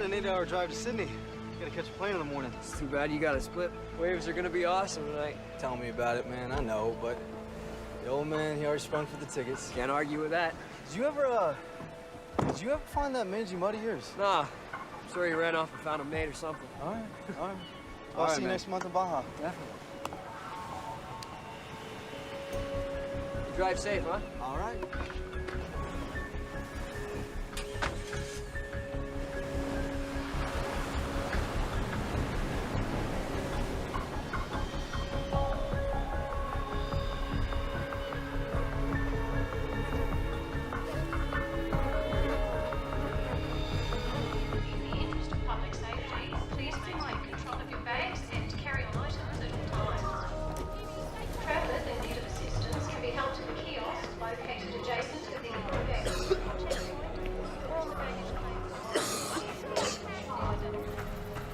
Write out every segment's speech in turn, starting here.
got an 8-hour drive to Sydney. Gotta catch a plane in the morning. It's too bad you got to split. Waves are gonna be awesome tonight. Tell me about it, man. I know, but the old man, he already sprung for the tickets. Can't argue with that. Did you ever find that mangy mud of yours? Nah, I'm sure he ran off and found a mate or something. All right. All I'll right, see you man. next month in Baja. Definitely. You drive safe, huh? All right.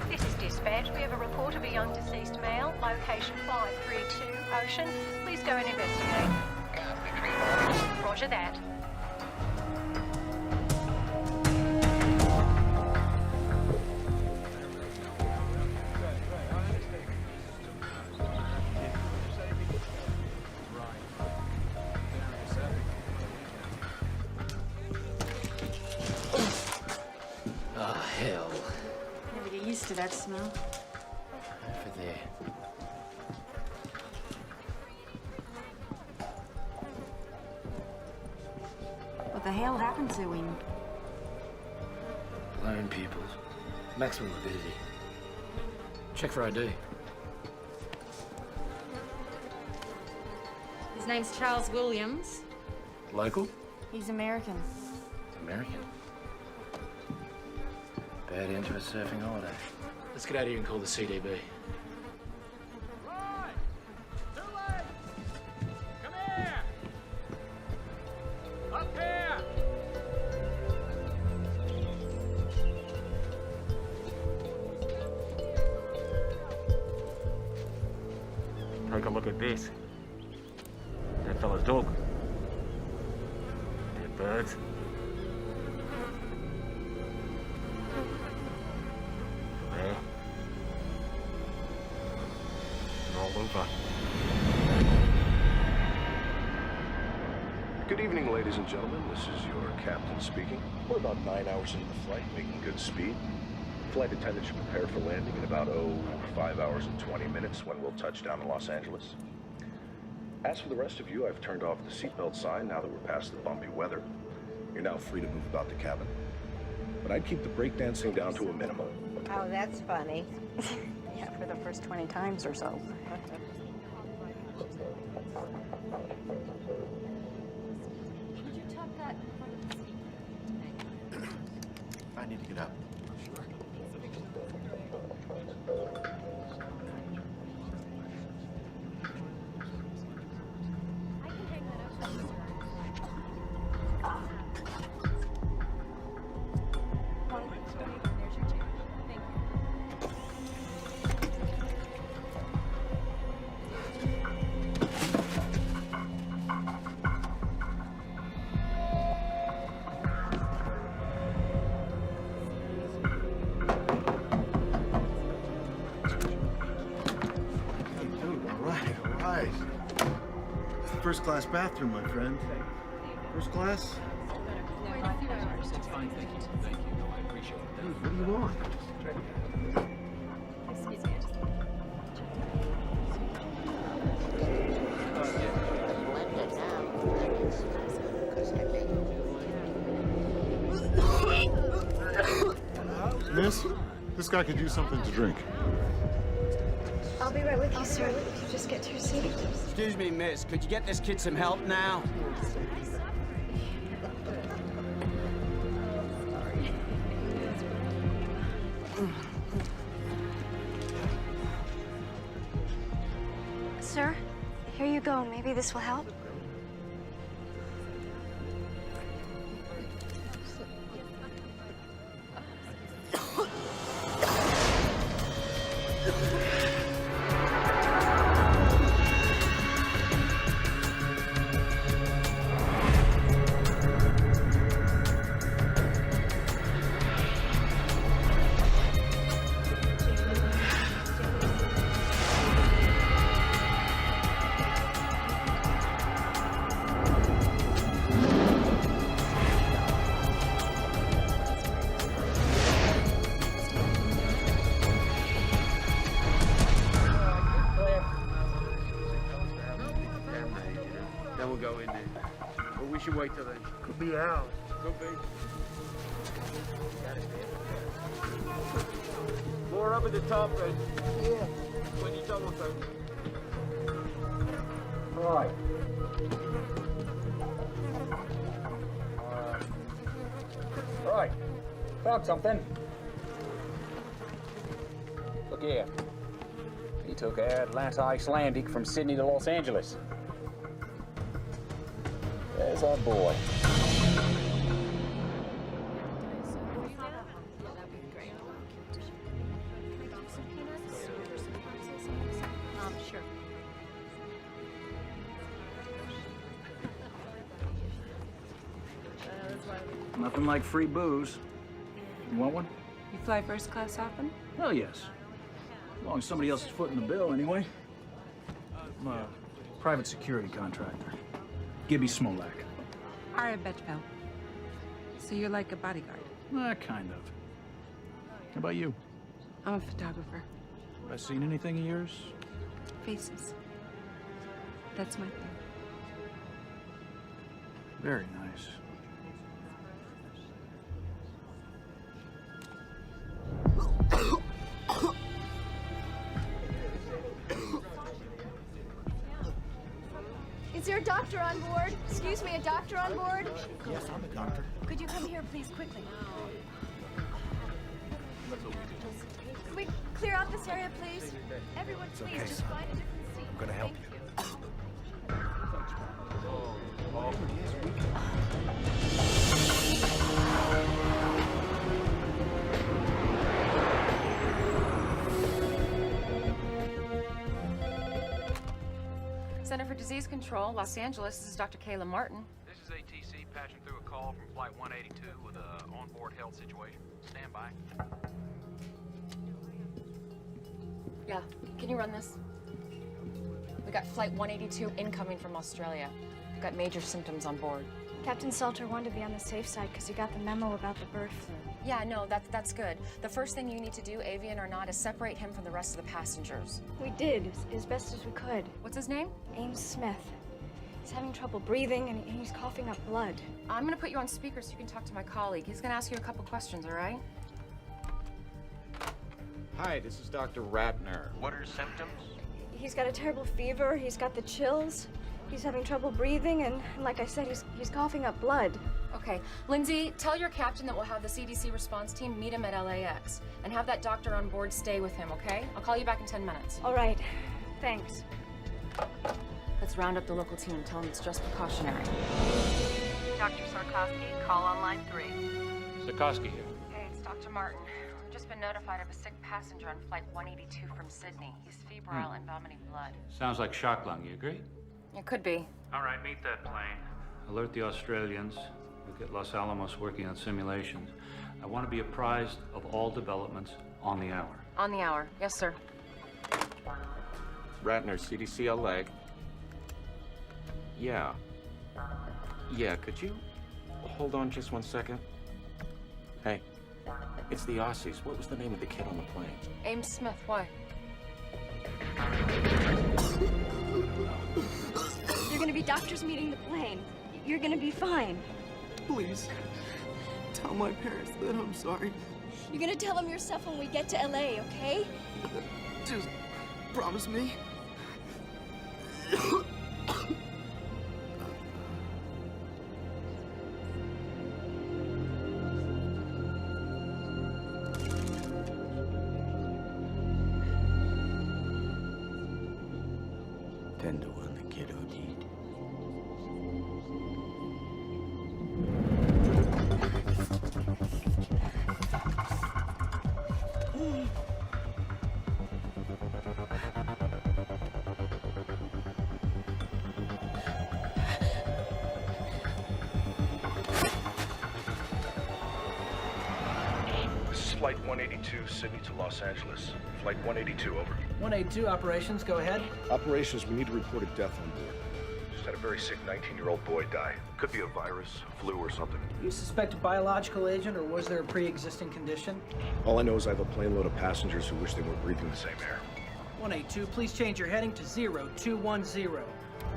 This is dispatch. We have a report of a young deceased male, location 532 Ocean. Please go and investigate. Roger that. Oh, hell. Never get used to that smell. Over there. What the hell happened to him? Lone pupils. Maximum morbidity. Check for ID. His name's Charles Williams. Local? He's American. American. Bad end to a surfing holiday. Let's get out of here and call the CDB. Right! Too late! Come here! Up here! Take a look at this. That fella's dog. Dead birds. There. All over. Good evening, ladies and gentlemen. This is your captain speaking. We're about 9 hours into the flight, making good speed. Flight attendant should prepare for landing in about, 5 hours and 20 minutes when we'll touch down in Los Angeles. As for the rest of you, I've turned off the seatbelt sign now that we're past the bumpy weather. You're now free to move about the cabin. But I'd keep the breakdancing down to a minimum. Oh, that's funny. Yeah, for the first 20 times or so. Could you tuck that in front of the seat? I need to get up. I can hang that up. There's your chair. Thank you. All right. First class bathroom, my friend. First class? It's fine, thank you. Thank you. No, I appreciate it. Dude, what do you want? Excuse me, I just... Miss, this guy could use something to drink. I'll be right with you, sir. If you just get to your seat. Excuse me, miss. Could you get this kid some help now? Sir, here you go. Maybe this will help. should wait till they could be out. Could be. More up at the top, Red. Yeah. When you double take. Right. Right. Found something. Look here. He took Atlanta Icelandic from Sydney to Los Angeles. There's our boy. Sure. Nothing like free booze. You want one? You fly first class often? Hell yes. As long as somebody else is footing the bill, anyway. I'm a private security contractor. Gibby Smolak. I bet, pal. So you're like a bodyguard? Kind of. How about you? I'm a photographer. Have I seen anything of yours? Faces. That's my thing. Very nice. Is there a doctor on board? Excuse me, a doctor on board? Yes, I'm a doctor. Could you come here, please, quickly? Can we clear out this area, please? Everyone, please, okay, just son. find a different seat. I'm gonna help Thank you. Center for Disease Control, Los Angeles. This is Dr. Kayla Martin. This is ATC patching through a call from Flight 182 with an onboard health situation. Stand by. Yeah, can you run this? We got Flight 182 incoming from Australia. We've got major symptoms on board. Captain Salter wanted to be on the safe side because he got the memo about the bird flu. Yeah, no, that's good. The first thing you need to do, avian or not, is separate him from the rest of the passengers. We did, as best as we could. What's his name? Ames Smith. He's having trouble breathing and he's coughing up blood. I'm gonna put you on speaker so you can talk to my colleague. He's gonna ask you a couple questions, all right? Hi, this is Dr. Ratner. What are his symptoms? He's got a terrible fever, he's got the chills, he's having trouble breathing, and like I said, he's coughing up blood. Okay, Lindsay, tell your captain that we'll have the CDC response team meet him at LAX and have that doctor on board stay with him, okay? I'll call you back in 10 minutes. All right, thanks. Let's round up the local team. Tell them it's just precautionary. Dr. Sarkowski, call on line 3. Sikorsky here. Hey, it's Dr. Martin. We've just been notified of a sick passenger on Flight 182 from Sydney. He's febrile and vomiting blood. Sounds like shock lung, you agree? It could be. All right, meet that plane. Alert the Australians. We'll get Los Alamos working on simulations. I want to be apprised of all developments on the hour. On the hour. Yes, sir. Ratner, CDC LA. Yeah. Yeah, could you hold on just 1 second? Hey, it's the Aussies. What was the name of the kid on the plane? Ames Smith, why? You're gonna be doctors meeting the plane. You're gonna be fine. Please, tell my parents that I'm sorry. You're gonna tell them yourself when we get to LA, okay? Just promise me. Tender when the kid OD'd. This is Flight 182, Sydney to Los Angeles. Flight 182, over. 182 operations, go ahead. Operations, we need to report a death on board. Just had a very sick 19-year-old boy die. Could be a virus, flu, or something. You suspect a biological agent, or was there a pre-existing condition? All I know is I have a plane load of passengers who wish they were breathing the same air. 182, please change your heading to 0210.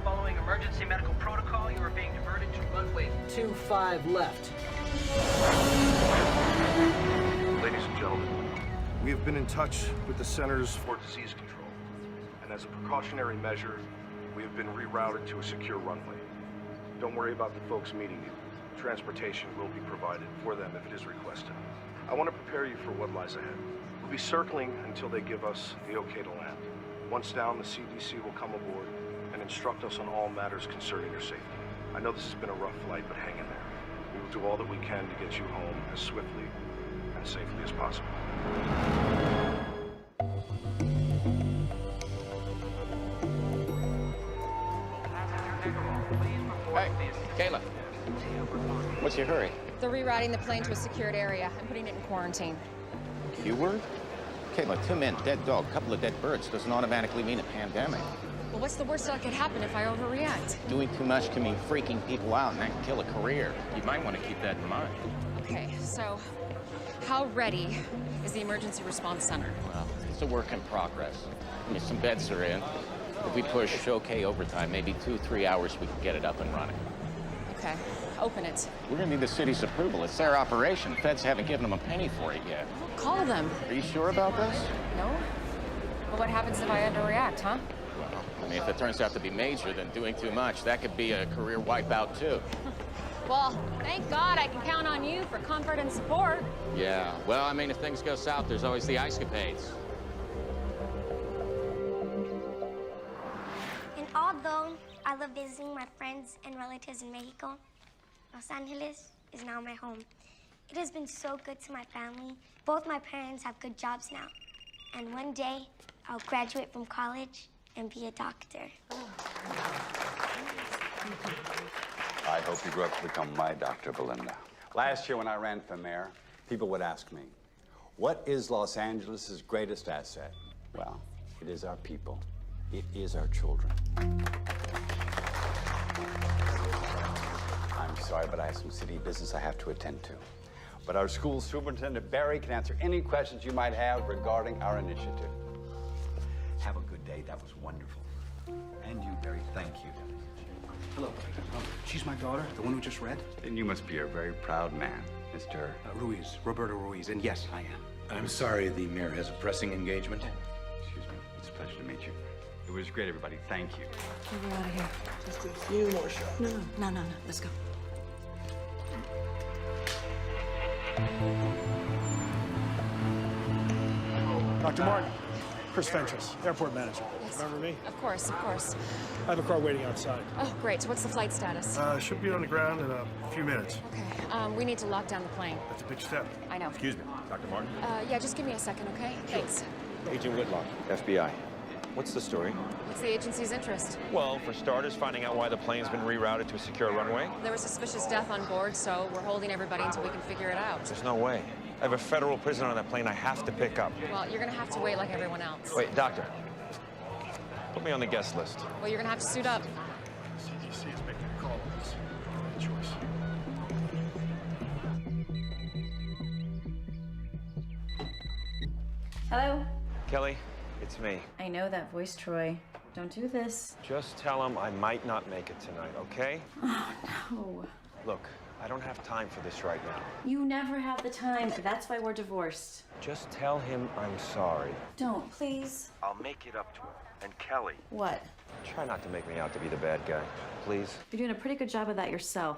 Following emergency medical protocol, you are being diverted Runway 25 left. Ladies and gentlemen, we have been in touch with the Centers for Disease Control, and as a precautionary measure, we have been rerouted to a secure runway. Don't worry about the folks meeting you. Transportation will be provided for them if it is requested. I want to prepare you for what lies ahead. We'll be circling until they give us the okay to land. Once down, the CDC will come aboard and instruct us on all matters concerning your safety. I know this has been a rough flight, but hang in there. We will do all that we can to get you home as swiftly and safely as possible. Hey, Kayla. What's your hurry? They're rerouting the plane to a secured area and putting it in quarantine. Q-word? Kayla, 2 men, dead dog, couple of dead birds doesn't automatically mean a pandemic. Well, what's the worst that could happen if I overreact? Doing too much can mean freaking people out, and that can kill a career. You might want to keep that in mind. Okay, so how ready is the emergency response center? Well, it's a work in progress. I mean, some beds are in. If we push okay overtime, maybe 2-3 hours, we can get it up and running. Okay, open it. We're gonna need the city's approval. It's their operation. Feds haven't given them a penny for it yet. Call them. Are you sure about this? No? Well, what happens if I underreact, huh? Well, I mean, if it turns out to be major, then doing too much, that could be a career wipeout, too. Well, thank God I can count on you for comfort and support. Yeah, well, I mean, if things go south, there's always the ice-capades. And although I love visiting my friends and relatives in Mexico, Los Angeles is now my home. It has been so good to my family. Both my parents have good jobs now. And one day, I'll graduate from college and be a doctor. I hope you grow up to become my Dr. Belinda. Last year when I ran for mayor, people would ask me, what is Los Angeles' greatest asset? Well, it is our people. It is our children. I'm sorry, but I have some city business I have to attend to. But our school superintendent, Barry, can answer any questions you might have regarding our initiative. Have a good day. That was wonderful. And you, Barry, thank you. Hello. She's my daughter, the one who just read? Then you must be a very proud man, Mr. Ruiz, Roberto Ruiz, and yes, I am. I'm sorry, the mayor has a pressing engagement. Excuse me. It's a pleasure to meet you. It was great, everybody. Thank you. Get out of here. Just a few more shots. No. Let's go. Dr. Martin, Chris Fentress, airport manager. Yes. Remember me? Of course, of course. I have a car waiting outside. Oh, great. So what's the flight status? Should be on the ground in a few minutes. Okay. We need to lock down the plane. That's a big step. I know. Excuse me, Dr. Martin. Yeah, just give me a second, okay? Thanks. Agent Whitlock, FBI. What's the story? What's the agency's interest? Well, for starters, finding out why the plane's been rerouted to a secure runway. There was suspicious death on board, so we're holding everybody until we can figure it out. There's no way. I have a federal prisoner on that plane I have to pick up. Well, you're gonna have to wait like everyone else. Wait, doctor. Put me on the guest list. Well, you're gonna have to suit up. CDC is making a call on this. Good choice. Hello? Kelly, it's me. I know that voice, Troy. Don't do this. Just tell him I might not make it tonight, okay? Oh, no. Look, I don't have time for this right now. You never have the time. That's why we're divorced. Just tell him I'm sorry. Don't, please. I'll make it up to him. And Kelly. What? Try not to make me out to be the bad guy, please. You're doing a pretty good job of that yourself.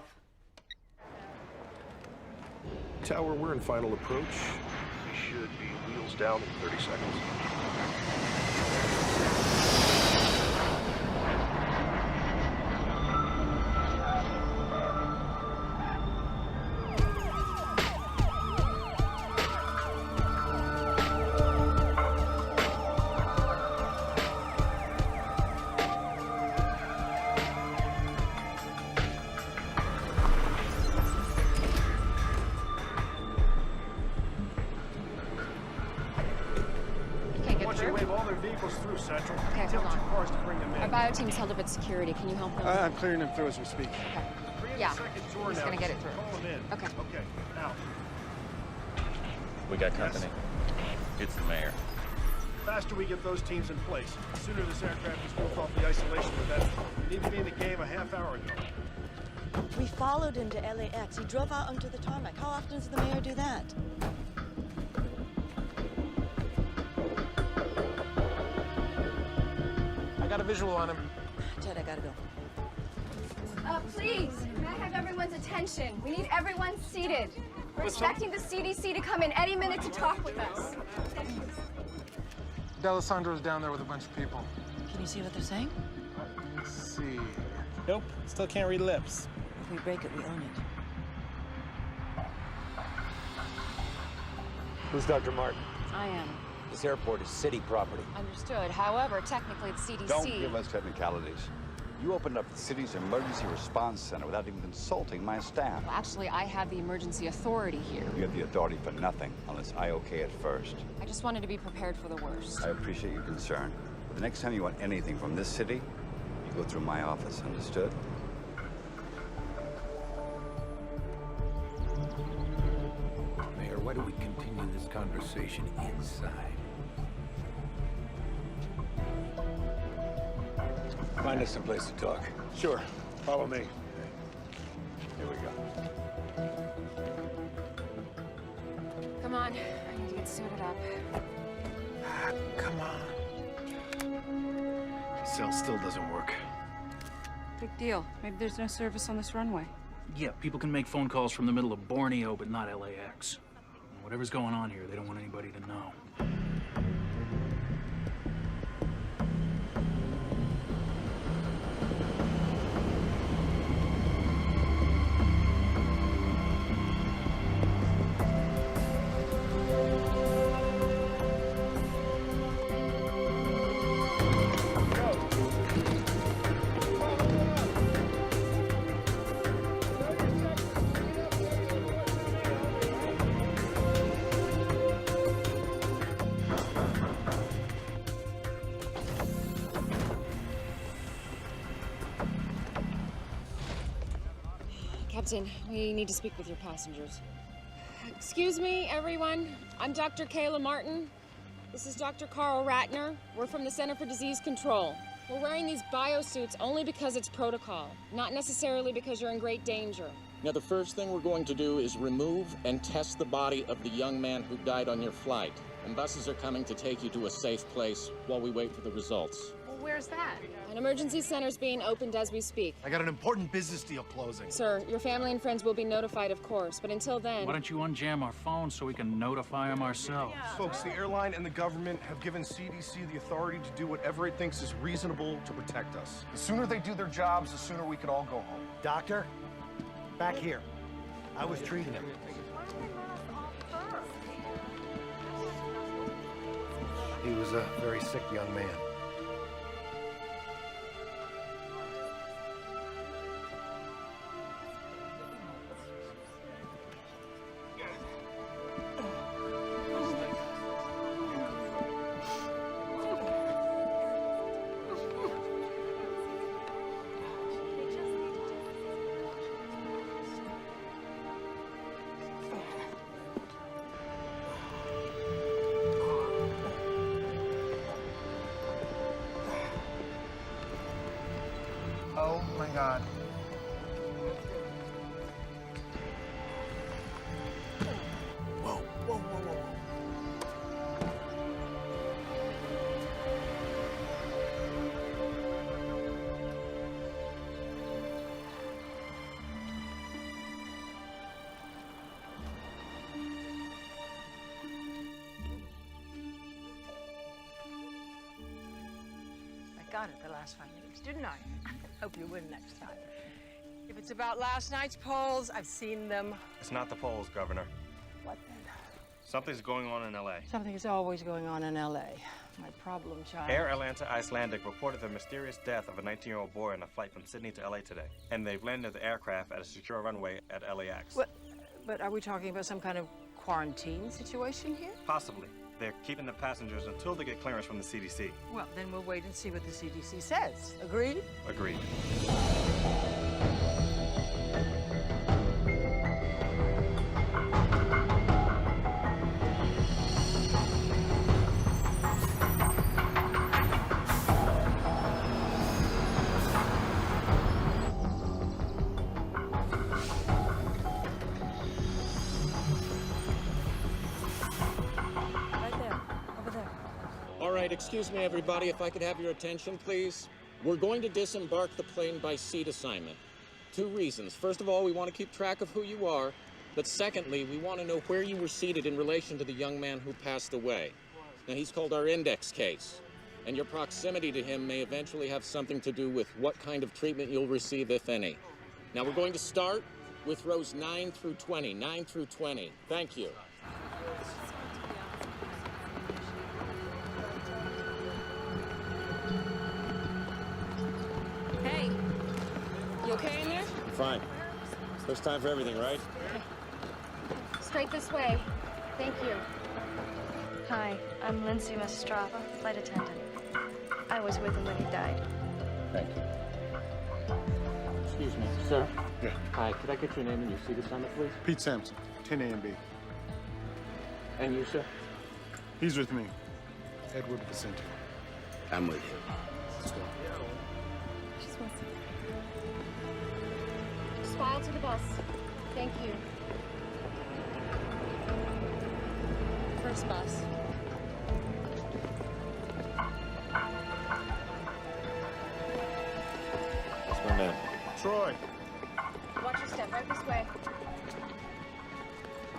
Tower, we're in final approach. We should be wheels down in 30 seconds. Through Central. Okay, hold on. 2 cars to bring them in. Our bio team's held up at security. Can you help them? I'm clearing them through as we speak. Okay. Yeah. He's gonna get it through. Call them in. Okay. Okay. Now. We got company. It's the mayor. The faster we get those teams in place, the sooner this aircraft is moved off the isolation event. We need to be in the game a half hour ago. We followed him to LAX. He drove out onto the tarmac. How often does the mayor do that? I got a visual on him. Ted, I gotta go. Please, may I have everyone's attention? We need everyone seated. We're expecting the CDC to come in any minute to talk with us. D'Alessandro's down there with a bunch of people. Can you see what they're saying? Let's see. Nope, still can't read lips. If we break it, we own it. Who's Dr. Martin? I am. This airport is city property. Understood. However, technically the CDC... Don't give us technicalities. You opened up the city's emergency response center without even consulting my staff. Well, actually, I have the emergency authority here. You have the authority for nothing unless I okay it first. I just wanted to be prepared for the worst. I appreciate your concern. But the next time you want anything from this city, you go through my office, understood? Mayor, why don't we continue this conversation inside? Find us some place to talk. Sure. Follow me. Here we go. Come on. I need to get suited up. Come on. Cell still doesn't work. Big deal. Maybe there's no service on this runway. Yeah, people can make phone calls from the middle of Borneo, but not LAX. Whatever's going on here, they don't want anybody to know. Captain, we need to speak with your passengers. Excuse me, everyone. I'm Dr. Kayla Martin. This is Dr. Carl Ratner. We're from the Center for Disease Control. We're wearing these biosuits only because it's protocol, not necessarily because you're in great danger. Now, the first thing we're going to do is remove and test the body of the young man who died on your flight. And buses are coming to take you to a safe place while we wait for the results. Well, where's that? An emergency center's being opened as we speak. I got an important business deal closing. Sir, your family and friends will be notified, of course, but until then... Why don't you unjam our phones so we can notify them ourselves? Folks, the airline and the government have given CDC the authority to do whatever it thinks is reasonable to protect us. The sooner they do their jobs, the sooner we could all go home. Doctor, back here. I was treating him. He was a very sick young man. Oh my God. Whoa, whoa, whoa, whoa. I got it the last 5 minutes, didn't I? Hope you win next time. If it's about last night's polls, I've seen them. It's not the polls, Governor. What then? Something's going on in L.A. Something is always going on in L.A. My problem child. Air Atlanta Icelandic reported the mysterious death of a 19-year-old boy on a flight from Sydney to L.A. today. And they've landed the aircraft at a secure runway at LAX. What? But are we talking about some kind of quarantine situation here? Possibly. They're keeping the passengers until they get clearance from the CDC. Well, then we'll wait and see what the CDC says. Agreed? Agreed. right, excuse me, everybody, if I could have your attention, please. We're going to disembark the plane by seat assignment. 2 reasons. First of all, we want to keep track of who you are. But secondly, we want to know where you were seated in relation to the young man who passed away. Now, he's called our index case. And your proximity to him may eventually have something to do with what kind of treatment you'll receive, if any. Now, we're going to start with rows 9 through 20. 9 through 20. Thank you. Hey, you okay in there? Fine. First time for everything, right? Straight this way. Thank you. Hi, I'm Lindsay Mastrava, flight attendant. I was with him when he died. Thank you. Excuse me, sir. Yeah. Hi, could I get your name and your seat assignment, please? Pete Sampson, 10 A and B. And you, sir? He's with me. Edward Vicente. I'm with you. Let's go. Just file to the bus. Thank you. First bus. That's my man. Troy. Watch your step. Right this way.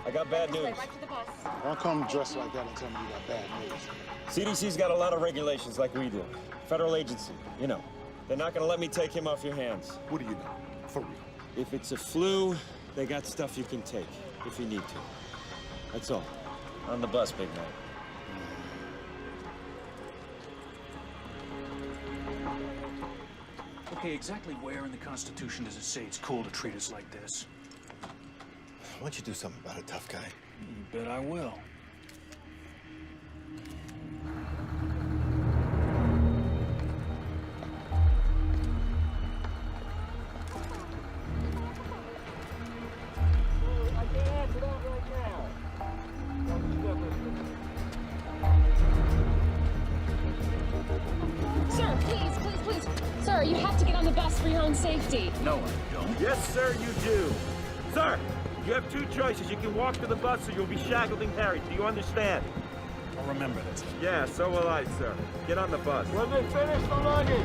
I got bad This way, news. right to the bus. Don't come dressed like that and tell me you got bad news. CDC's got a lot of regulations like we do. Federal agency, you know. They're not gonna let me take him off your hands. What do you know? For real. If it's a flu, they got stuff you can take, if you need to. That's all. On the bus, big man. Okay, exactly where in the Constitution does it say it's cool to treat us like this? Why don't you do something about it, tough guy? You bet I will. Sir, please. Sir, you have to get on the bus for your own safety. No, I don't. Yes, sir, you do. Sir, you have 2 choices. You can walk to the bus or you'll be shackled and carried. Do you understand? I'll remember this. Yeah, so will I, sir. Get on the bus. When they finish the luggage.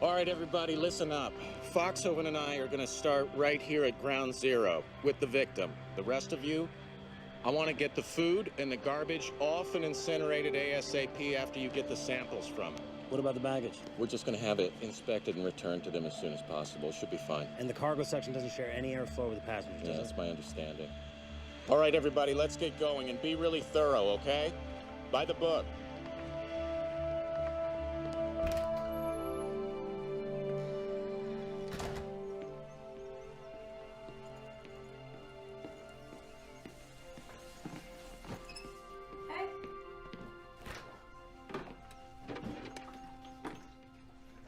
All right, everybody, listen up. Foxhoven and I are going to start right here at ground zero with the victim. The rest of you, I want to get the food and the garbage off and incinerated ASAP after you get the samples from it. What about the baggage? We're just going to have it inspected and returned to them as soon as possible. Should be fine. And the cargo section doesn't share any airflow with the passengers, Yeah, does that's it? my understanding. All right, everybody, let's get going and be really thorough, okay? By the book.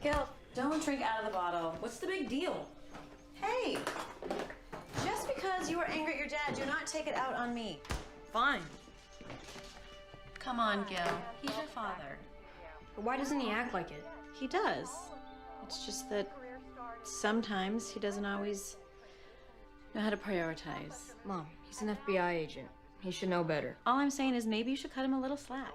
Gil, don't drink out of the bottle. What's the big deal? Hey, just because you were angry at your dad, do not take it out on me. Fine. Come on, Gil. He's your father. But why doesn't he act like it? He does. It's just that sometimes he doesn't always know how to prioritize. Mom, he's an FBI agent. He should know better. All I'm saying is maybe you should cut him a little slack.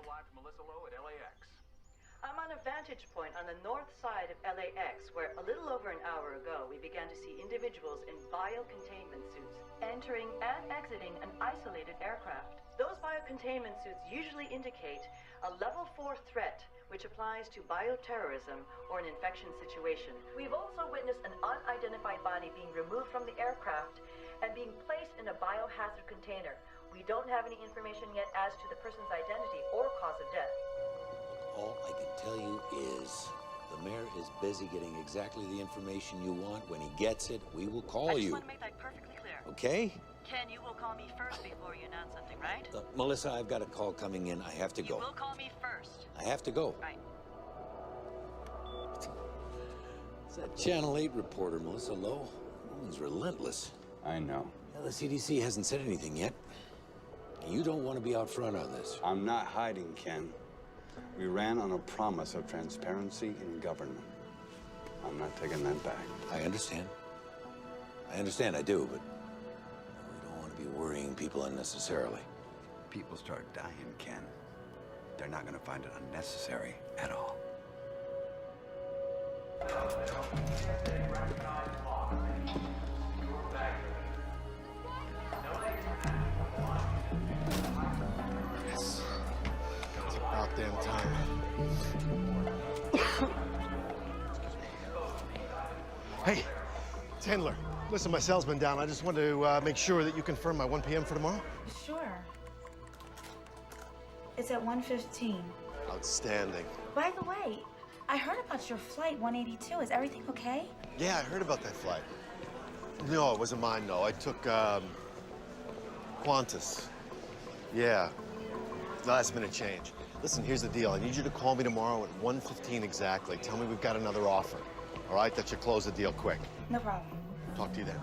I'm on a vantage point on the north side of LAX, where a little over an hour ago we began to see individuals in biocontainment suits entering and exiting an isolated aircraft. Those biocontainment suits usually indicate a level 4 threat, which applies to bioterrorism or an infection situation. We've also witnessed an unidentified body being removed from the aircraft and being placed in a biohazard container. We don't have any information yet as to the person's identity or cause of death. All I can tell you is the mayor is busy getting exactly the information you want. When he gets it, we will call I just you. want to make that perfectly clear. Okay? Ken, you will call me first before you announce something, right? Melissa, I've got a call coming in. I have to go. You will call me first. I have to go. Right. It's that Channel 8 reporter, Melissa Lowe. That woman's relentless. I know. Now, the CDC hasn't said anything yet. You don't want to be out front on this. I'm not hiding, Ken. We ran on a promise of transparency in government. I'm not taking that back. I understand. I do, but we don't want to be worrying people unnecessarily. People start dying, Ken. They're not going to find it unnecessary at all. Yes. It's about damn time. Hey, it's Handler. Listen, my cell's been down. I just wanted to make sure that you confirm my 1 p.m. for tomorrow. Sure. It's at 1:15. Outstanding. By the way, I heard about your flight 182. Is everything okay? Yeah, I heard about that flight. No, it wasn't mine, no. I took, Qantas. Yeah. Last minute change. Listen, here's the deal. I need you to call me tomorrow at 1:15 exactly. Tell me we've got another offer. All right? That should close the deal quick. No problem. Talk to you then.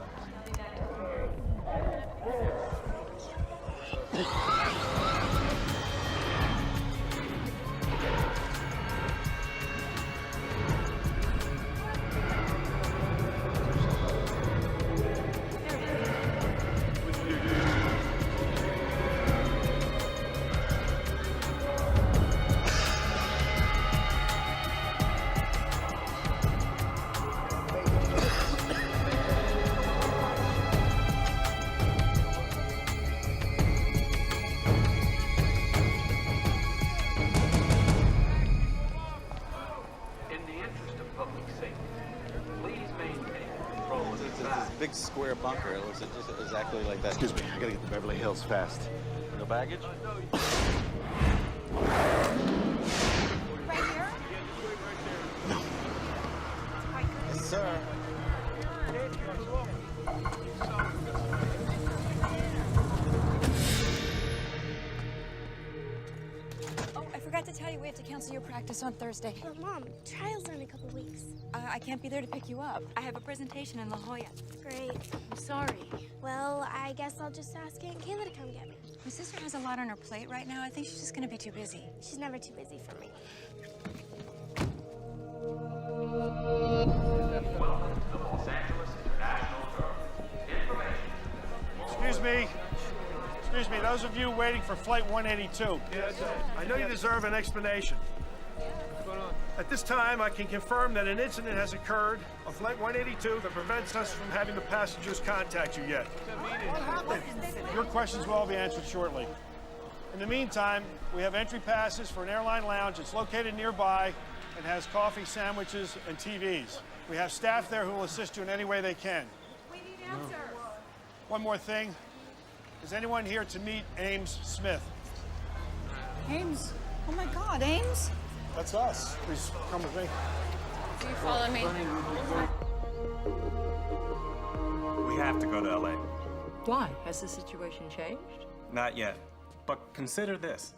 Big square bunker. It looks just exactly like that. Excuse me, I gotta get to Beverly Hills fast. No baggage? Right here? No. Yes, sir. Oh, I forgot to tell you we have to cancel your practice on Thursday. But Mom, trials are in a couple weeks. I can't be there to pick you up. I have a presentation in La Jolla. Great. I'm sorry. Well, I guess I'll just ask Aunt Kayla to come get me. My sister has a lot on her plate right now. I think she's just gonna be too busy. She's never too busy for me. Welcome to the Los Angeles International Terminal. Information. Excuse me, those of you waiting for Flight 182. Yes, sir. I know you deserve an explanation. What's going on? At this time, I can confirm that an incident has occurred on Flight 182 that prevents us from having the passengers contact you yet. What happened? Your questions will all be answered shortly. In the meantime, we have entry passes for an airline lounge. It's located nearby and has coffee, sandwiches, and TVs. We have staff there who will assist you in any way they can. We need answers. One more thing. Is anyone here to meet Ames Smith? Ames? Oh my God, Ames? That's us. Please come with me. Do you follow me? We have to go to LA. Why? Has the situation changed? Not yet. But consider this.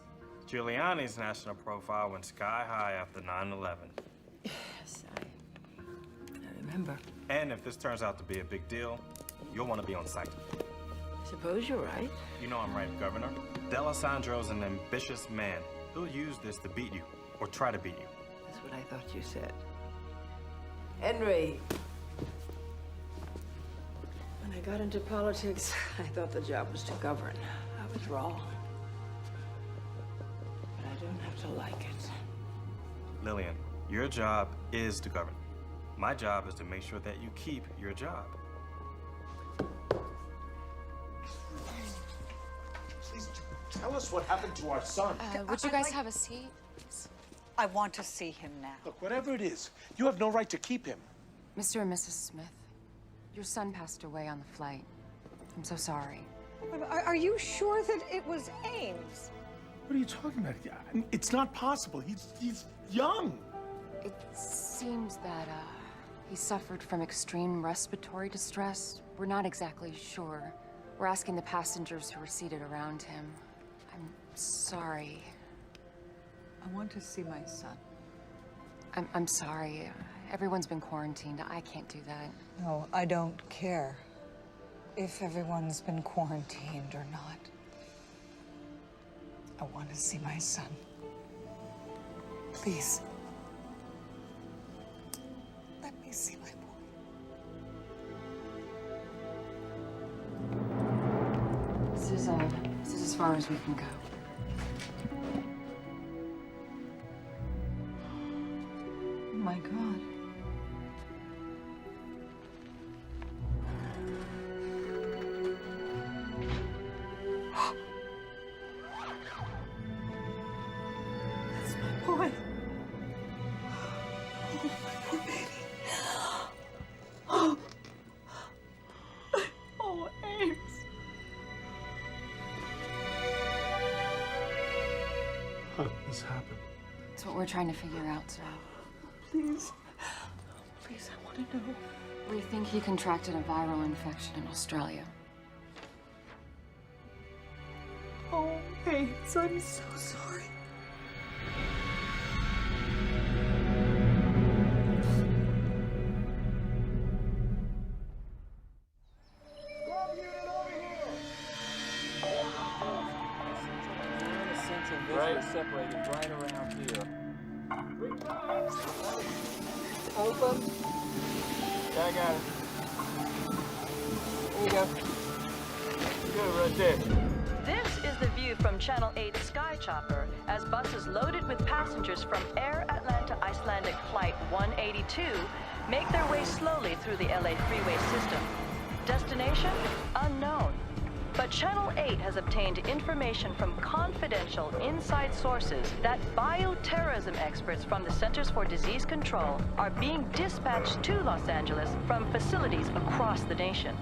Giuliani's national profile went sky high after 9/11. Yes, I remember. And if this turns out to be a big deal, you'll want to be on site. I suppose you're right. You know I'm right, Governor. D'Alessandro's an ambitious man. He'll use this to beat you, or try to beat you. That's what I thought you said. Henry, when I got into politics, I thought the job was to govern. I was wrong. But I don't have to like it. Lillian, your job is to govern. My job is to make sure that you keep your job. Please tell us what happened to our son. Would you guys have a seat? I want to see him now. Look, whatever it is, you have no right to keep him. Mr. and Mrs. Smith, your son passed away on the flight. I'm so sorry. Are you sure that it was Ames? What are you talking about? It's not possible. He's young. It seems that he suffered from extreme respiratory distress. We're not exactly sure. We're asking the passengers who were seated around him. I'm sorry. I want to see my son. I'm sorry. Everyone's been quarantined. I can't do that. No, I don't care if everyone's been quarantined or not. I want to see my son. Please. Let me see my boy. This is as far as we can go. Oh my God. That's my boy. Oh, my poor baby. Oh. Oh, Ames. How did this happen? It's what we're trying to figure out, sir. Please. Please, I want to know. We think he contracted a viral infection in Australia. Oh, Ames, I'm so sorry. Right. Separated right around here. Open. Yeah, I got it. There you go. Good, right there. This is the view from Channel 8 Sky Chopper as buses loaded with passengers from Air Atlanta Icelandic Flight 182 make their way slowly through the LA freeway system. Destination? Unknown. But Channel 8 has obtained information from confidential inside sources that bioterrorism experts from the Centers for Disease Control are being dispatched to Los Angeles from facilities across the nation.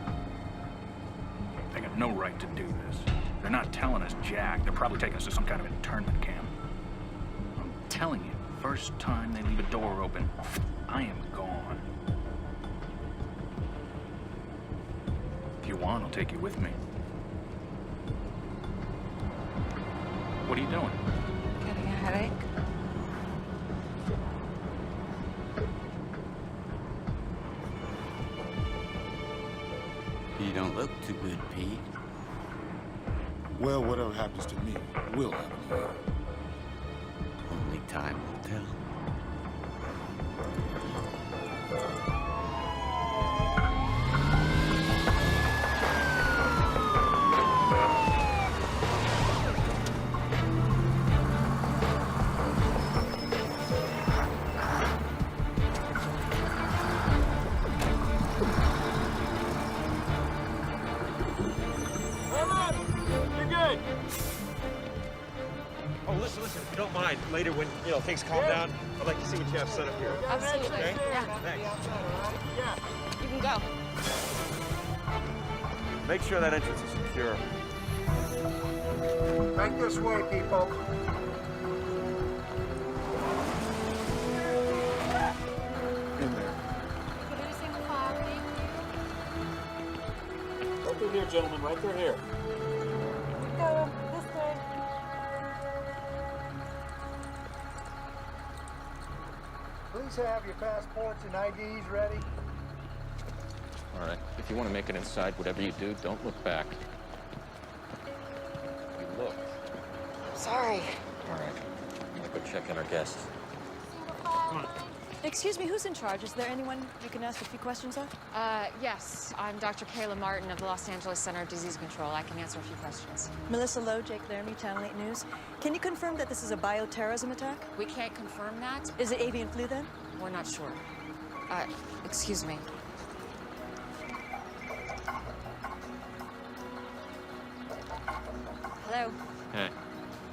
They got no right to do this. They're not telling us jack. They're probably taking us to some kind of internment camp. I'm telling you, first time they leave a door open, I am gone. If you want, I'll take you with me. What are you doing? Getting a headache? You don't look too good, Pete. Well, whatever happens to me will happen to you. Only time will tell. Oh, listen, if you don't mind, later when, things calm down, I'd like to see what you have set up here. Absolutely. Okay? Yeah. Thanks. You can go. Make sure that entrance is secure. Right this way, people. In there. Right through here, gentlemen. Right through here. This way. Please have your passports and IDs ready. All right. If you want to make it inside, whatever you do, don't look back. You look. Sorry. All right. I'm gonna go check in our guests. Come on. Excuse me, who's in charge? Is there anyone you can ask a few questions of? Yes. I'm Dr. Kayla Martin of the Los Angeles Center of Disease Control. I can answer a few questions. Melissa Lowe, Jake Laramie, Channel 8 News. Can you confirm that this is a bioterrorism attack? We can't confirm that. Is it avian flu then? We're not sure. Excuse me. Hello? Hey,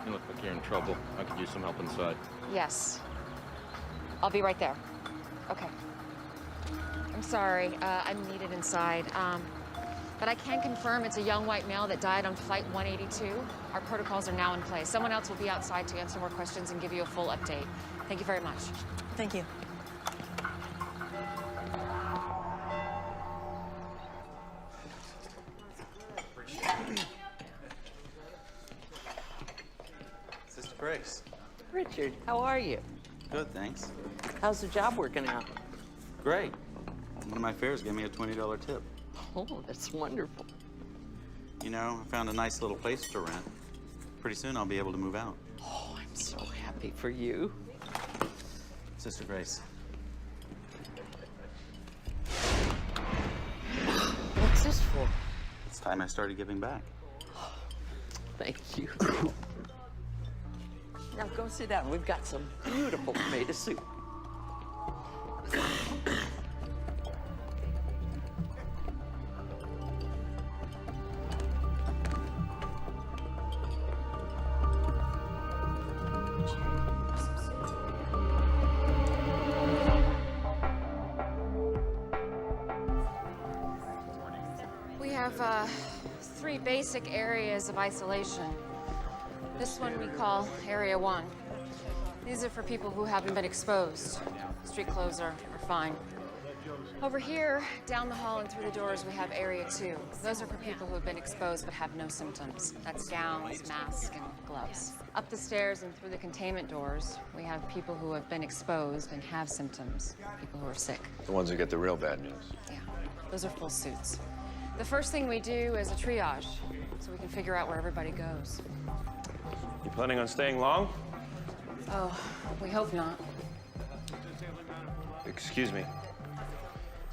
you look like you're in trouble. I could use some help inside. Yes. I'll be right there. Okay. I'm sorry. I'm needed inside. But I can confirm it's a young white male that died on Flight 182. Our protocols are now in place. Someone else will be outside to answer more questions and give you a full update. Thank you very much. Thank you. Grace. Richard, how are you? Good, thanks. How's the job working out? Great. One of my fares gave me a $20 tip. Oh, that's wonderful. You know, I found a nice little place to rent. Pretty soon I'll be able to move out. Oh, I'm so happy for you. Sister Grace. What's this for? It's time I started giving back. Thank you. Now go sit down. We've got some beautiful tomato soup. We have 3 basic areas of isolation. This one we call Area 1. These are for people who haven't been exposed. Street clothes are fine. Over here, down the hall and through the doors, we have Area 2. Those are for people who have been exposed but have no symptoms. That's gowns, masks, and gloves. Up the stairs and through the containment doors, we have people who have been exposed and have symptoms, people who are sick. The ones who get the real bad news. Yeah, those are full suits. The first thing we do is a triage, so we can figure out where everybody goes. You planning on staying long? Oh, we hope not. Excuse me.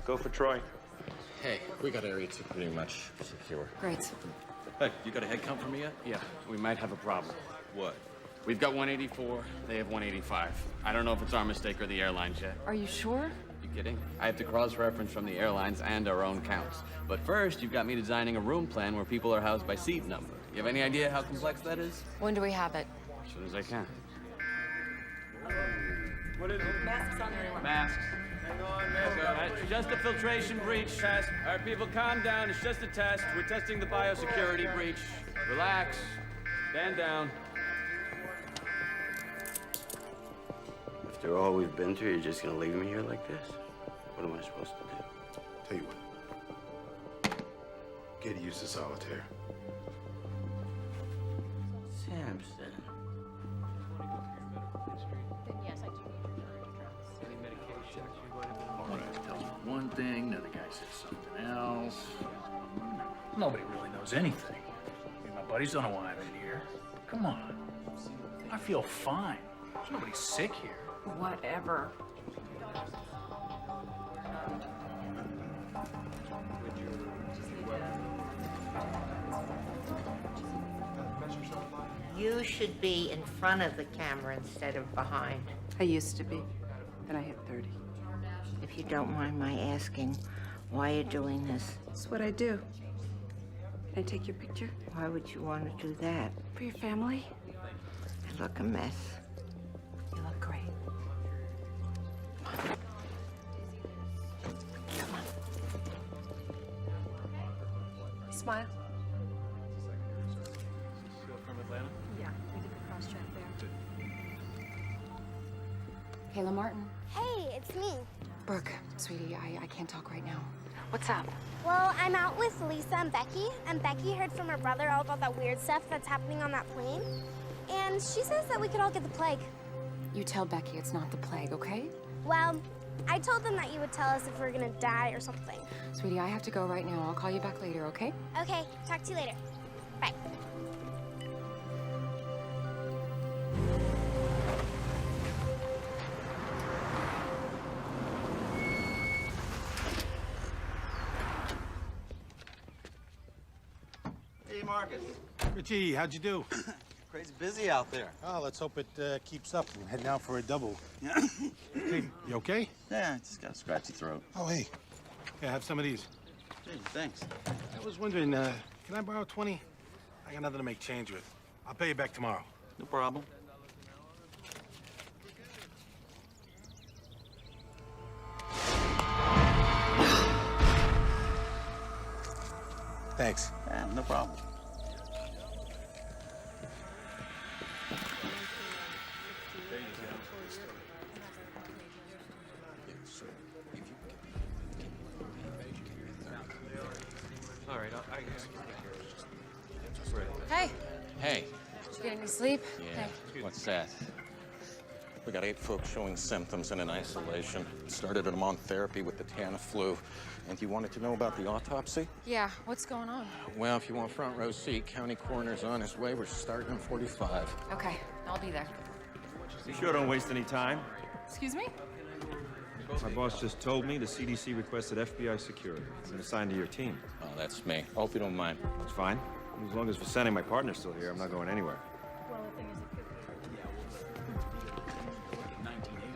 Go for Troy. Hey, we got Area 2 pretty much secure. Great. Hey, you got a head count for me yet? Yeah, we might have a problem. What? We've got 184, they have 185. I don't know if it's our mistake or the airline's yet. Are you sure? You kidding? I have to cross-reference from the airlines and our own counts. But first, you've got me designing a room plan where people are housed by seat number. You have any idea how complex that is? When do we have it? As soon as I can. What is it? Masks on everyone. Masks. Hang on, man. It's just a filtration breach test. All right, people, calm down. It's just a test. We're testing the biosecurity breach. Relax. Stand down. After all we've been through, you're just gonna leave me here like this? What am I supposed to do? Tell you what. Get used to solitaire. Samson. All right, tells me one thing, the other guy says something else. Nobody really knows anything. I mean, my buddies don't know why I'm in here. Come on. I feel fine. There's nobody sick here. Whatever. You should be in front of the camera instead of behind. I used to be. Then I hit 30. If you don't mind my asking, why are you doing this? It's what I do. Can I take your picture? Why would you want to do that? For your family? I look a mess. You look great. Come on. Smile. From Atlanta? Yeah, we did the cross-check there. Kayla Martin. Hey, it's me. Brooke, sweetie, I can't talk right now. What's up? Well, I'm out with Lisa and Becky heard from her brother all about that weird stuff that's happening on that plane. And she says that we could all get the plague. You tell Becky it's not the plague, okay? Well, I told them that you would tell us if we were gonna die or something. Sweetie, I have to go right now. I'll call you back later, okay? Okay, talk to you later. Bye. Hey, Marcus. Richie, how'd you do? Crazy busy out there. Oh, let's hope it keeps up. We're heading out for a double. Hey, you okay? Yeah, just got a scratchy throat. Oh, hey. Yeah, have some of these. Hey, thanks. I was wondering, can I borrow 20? I got nothing to make change with. I'll pay you back tomorrow. No problem. Thanks. Yeah, no problem. All right, I Hey. Hey, Get any sleep? Yeah. What's that? We got 8 folks showing symptoms and in isolation. Started them on therapy with the Tamiflu. And you wanted to know about the autopsy? Yeah, what's going on? Well, if you want front row seat, county coroner's on his way. We're starting in 45. Okay, I'll be there. You sure don't waste any time. Excuse me? My boss just told me the CDC requested FBI security. It's been assigned to your team. Oh, that's me. Hope you don't mind. It's fine. As long as Vicente, my partner's still here, I'm not going anywhere.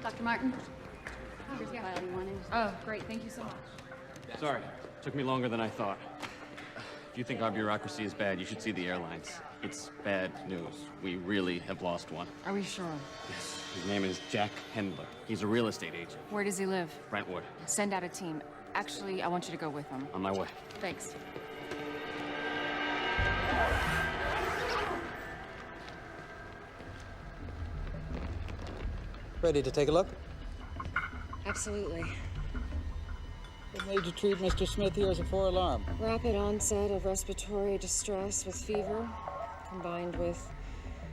Dr. Martin? Here's the file you wanted. Oh, great. Thank you so much. Sorry, took me longer than I thought. If you think our bureaucracy is bad, you should see the airlines. It's bad news. We really have lost one. Are we sure? Yes. His name is Jack Hendler. He's a real estate agent. Where does he live? Brentwood. Send out a team. Actually, I want you to go with him. On my way. Thanks. Ready to take a look? Absolutely. What made you treat Mr. Smith here as a 4-alarm? Rapid onset of respiratory distress with fever, combined with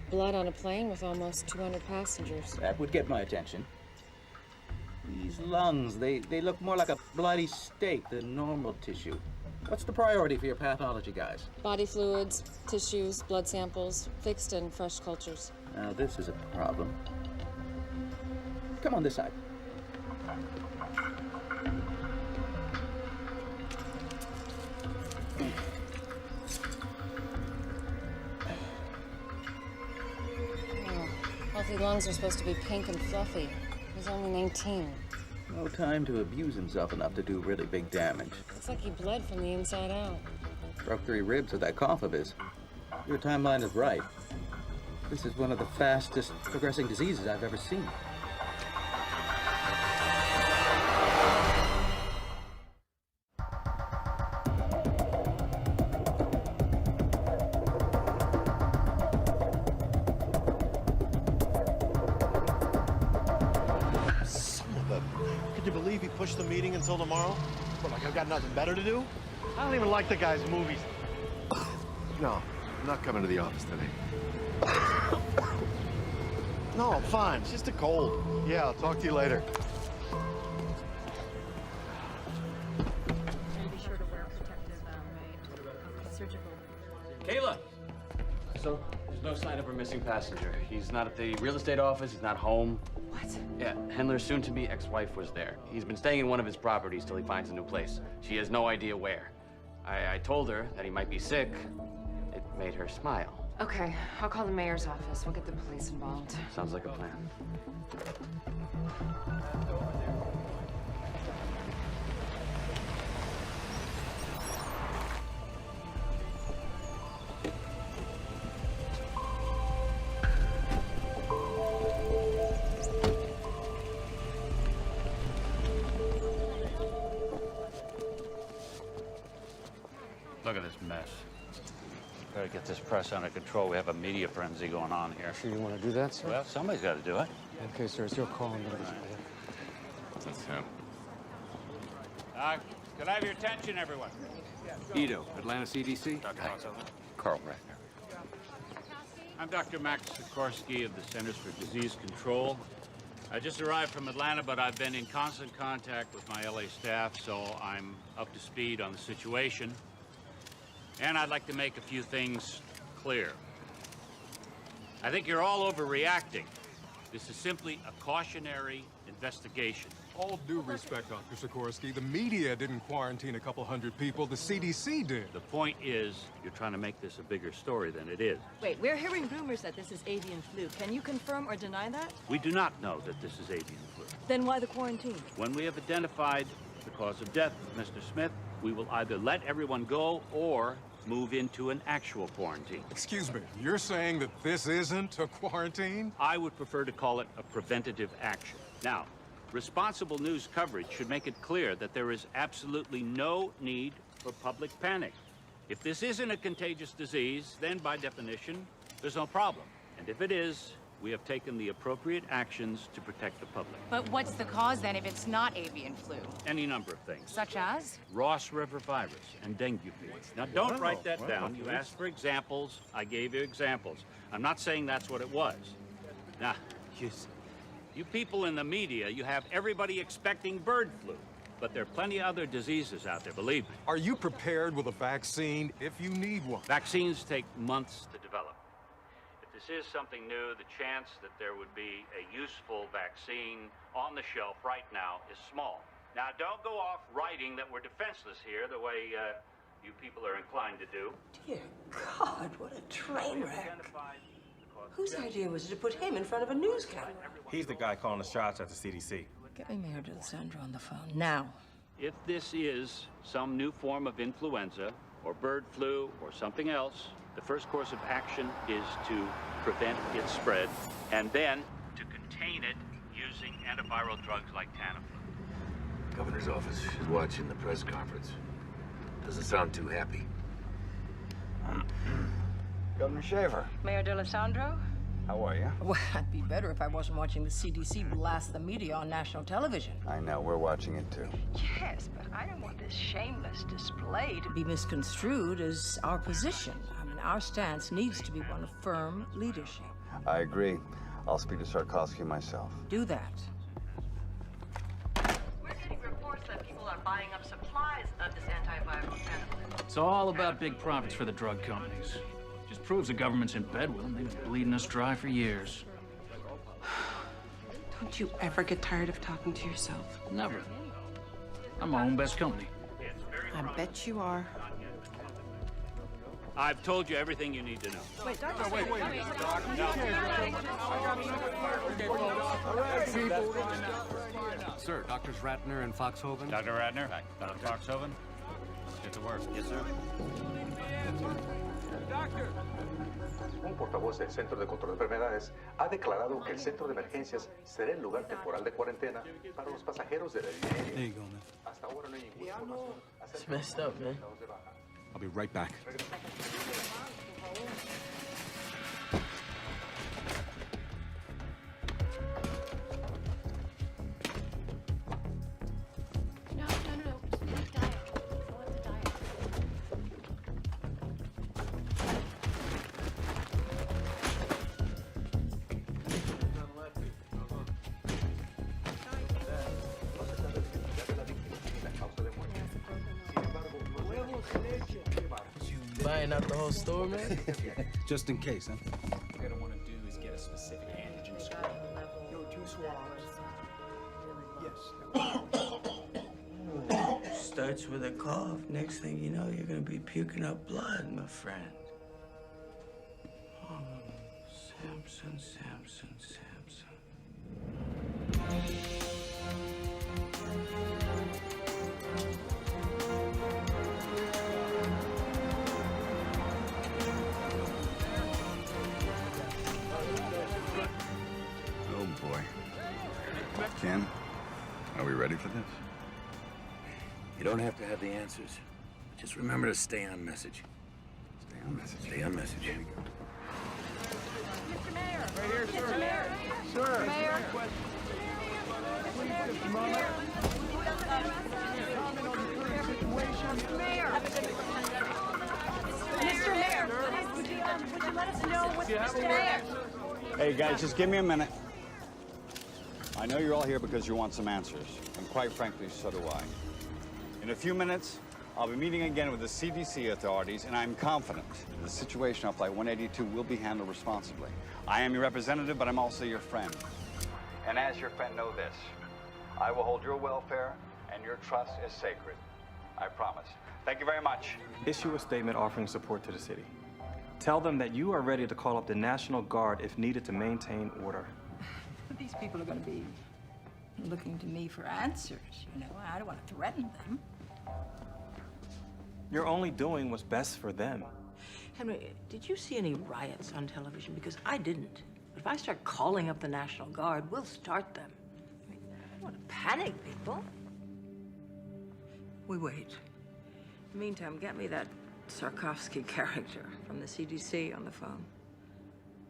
blood on a plane with almost 200 passengers. That would get my attention. These lungs, they look more like a bloody steak than normal tissue. What's the priority for your pathology guys? Body fluids, tissues, blood samples, fixed and fresh cultures. Now, this is a problem. Come on this side. Healthy lungs are supposed to be pink and fluffy. He's only 19. No time to abuse himself enough to do really big damage. Looks like he bled from the inside out. Broke 3 ribs with that cough of his. Your timeline is right. This is one of the fastest progressing diseases I've ever seen. Could you believe he pushed the meeting until tomorrow? What, like I've got nothing better to do? I don't even like the guy's movies. No, I'm not coming to the office today. No, I'm fine. It's just a cold. Yeah, I'll talk to you later. Be sure to wear protective surgical. Kayla! So, there's no sign of her missing passenger. He's not at the real estate office, he's not home. What? Yeah, Hendler's soon-to-be ex-wife was there. He's been staying in one of his properties till he finds a new place. She has no idea where. I told her that he might be sick. It made her smile. Okay, I'll call the mayor's office. We'll get the police involved. Sounds like a plan. Look at this mess. Better get this press under control. We have a media frenzy going on here. Sure you want to do that, sir? Well, somebody's got to do it. Okay, sir, it's your call. I'm going to That's him. Could I have your attention, everyone? Ito, Atlanta CDC. Carl Ratner. I'm Dr. Max Sikorsky of the Centers for Disease Control. I just arrived from Atlanta, but I've been in constant contact with my LA staff, so I'm up to speed on the situation. And I'd like to make a few things clear. I think you're all overreacting. This is simply a cautionary investigation. All due respect, Dr. Sikorsky, the media didn't quarantine a couple hundred people, the CDC did. The point is, you're trying to make this a bigger story than it is. Wait, we're hearing rumors that this is avian flu. Can you confirm or deny that? We do not know that this is avian flu. Then why the quarantine? When we have identified the cause of death of Mr. Smith, we will either let everyone go or move into an actual quarantine. Excuse me, you're saying that this isn't a quarantine? I would prefer to call it a preventative action. Now, responsible news coverage should make it clear that there is absolutely no need for public panic. If this isn't a contagious disease, then by definition, there's no problem. And if it is, we have taken the appropriate actions to protect the public. But what's the cause then if it's not avian flu? Any number of things. Such as? Ross River virus and dengue fever. Now, don't write that down. You asked for examples. I gave you examples. I'm not saying that's what it was. Now, you people in the media, you have everybody expecting bird flu. But there are plenty of other diseases out there, believe me. Are you prepared with a vaccine if you need one? Vaccines take months to develop. If this is something new, the chance that there would be a useful vaccine on the shelf right now is small. Now, don't go off writing that we're defenseless here the way you people are inclined to do. Dear God, what a train wreck. Whose idea was it to put him in front of a news camera? He's the guy calling the shots at the CDC. Get me Mayor D'Alessandro on the phone, now. If this is some new form of influenza or bird flu or something else, the first course of action is to prevent its spread and then to contain it using antiviral drugs like Tamiflu. Governor's office is watching the press conference. Doesn't sound too happy. Governor Shaver, Mayor D'Alessandro? how are you? Well, I'd be better if I wasn't watching the CDC blast the media on national television. I know, we're watching it too. Yes, but I don't want this shameless display to be misconstrued as our position. I mean, our stance needs to be one of firm leadership. I agree. I'll speak to Sarkovsky myself. Do that. We're getting reports that people are buying up supplies of this antiviral Tamiflu. It's all about big profits for the drug companies. Just proves the government's in bed with them. They've been bleeding us dry for years. Don't you ever get tired of talking to yourself? Never. I'm my own best company. I bet you are. I've told you everything you need to know. Wait, Doctor, wait. Sir, Doctors Ratner and Foxhoven. Dr. Ratner? Dr. Foxhoven? Let's get to work. Yes, sir. Un portavoz del Centro de Control de Enfermedades ha declarado que el centro de emergencias será el lugar temporal de cuarentena para los pasajeros de la línea aérea. There you go, man. Hasta ahora no hay ninguna información acerca It's messed up, man. de baja. I'll be right back. No. Select diet. Select the diet. Buying out the whole store, man? Just in case, huh? What you're gonna want to do is get a specific antigen score. Yo, 2 swabs. Yes. Starts with a cough. Next thing you know, you're gonna be puking up blood, my friend. Oh, Samson. Oh boy. Ken, are we ready for this? You don't have to have the answers. Just remember to stay on message. Stay on message. Stay on message. Here we go. Mr. Mayor. Right here, sir. Mr. Mayor. Sir. Mayor. Mr. Mayor, would you let us know what's Mr. Mayor? Hey, guys, just give me a minute. I know you're all here because you want some answers, and quite frankly, so do I. In a few minutes, I'll be meeting again with the CDC authorities, and I'm confident the situation on Flight 182 will be handled responsibly. I am your representative, but I'm also your friend. And as your friend, know this. I will hold your welfare, and your trust is sacred. I promise. Thank you very much. Issue a statement offering support to the city. Tell them that you are ready to call up the National Guard if needed to maintain order. But these people are going to be looking to me for answers, you know. I don't want to threaten them. You're only doing what's best for them. Henry, did you see any riots on television? Because I didn't. But if I start calling up the National Guard, we'll start them. I mean, I don't want to panic people. We wait. In the meantime, get me that Sarkovsky character from the CDC on the phone.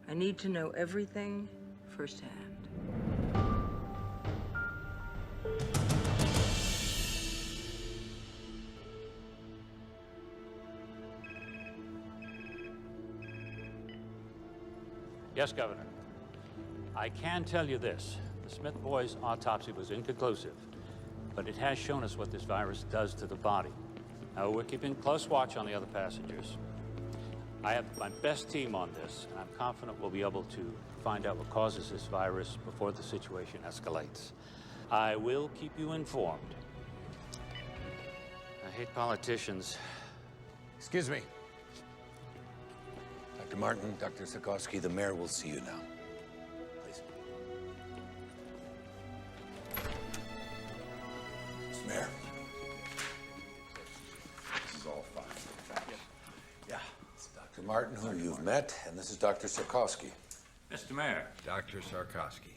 I need to know everything firsthand. Yes, Governor. I can tell you this. The Smith boys' autopsy was inconclusive, but it has shown us what this virus does to the body. Now, we're keeping close watch on the other passengers. I have my best team on this, and I'm confident we'll be able to find out what causes this virus before the situation escalates. I will keep you informed. I hate politicians. Excuse me. Dr. Martin, Dr. Sikorsky, the mayor will see you now. Please. Mr. Mayor. This is all fine. Yeah. It's Dr. Martin, who you've met, and this is Dr. Sikorsky. Mr. Mayor. Dr. Sikorsky.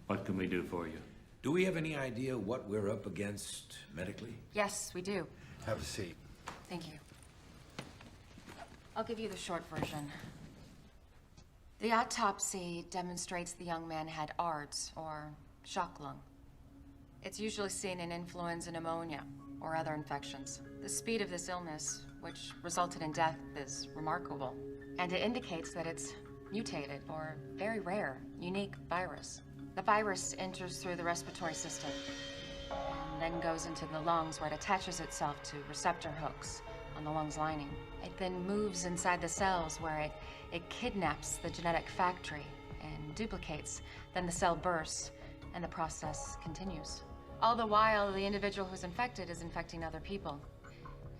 What can we do for you? Do we have any idea what we're up against medically? Yes, we do. Have a seat. Thank you. I'll give you the short version. The autopsy demonstrates the young man had ARDS, or shock lung. It's usually seen in influenza pneumonia or other infections. The speed of this illness, which resulted in death, is remarkable. And it indicates that it's mutated or very rare, unique virus. The virus enters through the respiratory system and then goes into the lungs, where it attaches itself to receptor hooks on the lungs lining. It then moves inside the cells, where it kidnaps the genetic factory and duplicates. Then the cell bursts and the process continues. All the while, the individual who's infected is infecting other people,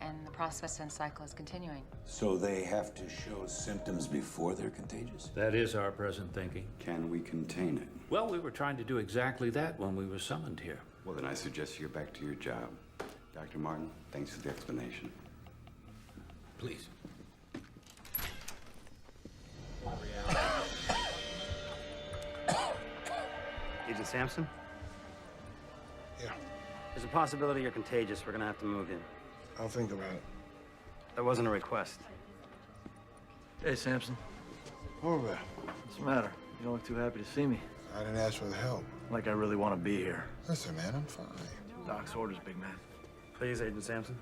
and the process and cycle is continuing. So they have to show symptoms before they're contagious? That is our present thinking. Can we contain it? Well, we were trying to do exactly that when we were summoned here. Well, then I suggest you get back to your job. Dr. Martin, thanks for the explanation. Please. Agent Sampson? Yeah. There's a possibility you're contagious. We're gonna have to move in. I'll think about it. That wasn't a request. Hey, Sampson. Over. What's the matter? You don't look too happy to see me. I didn't ask for the help. Like I really want to be here. Listen, man, I'm fine. Doc's orders, big man. Please, Agent Sampson.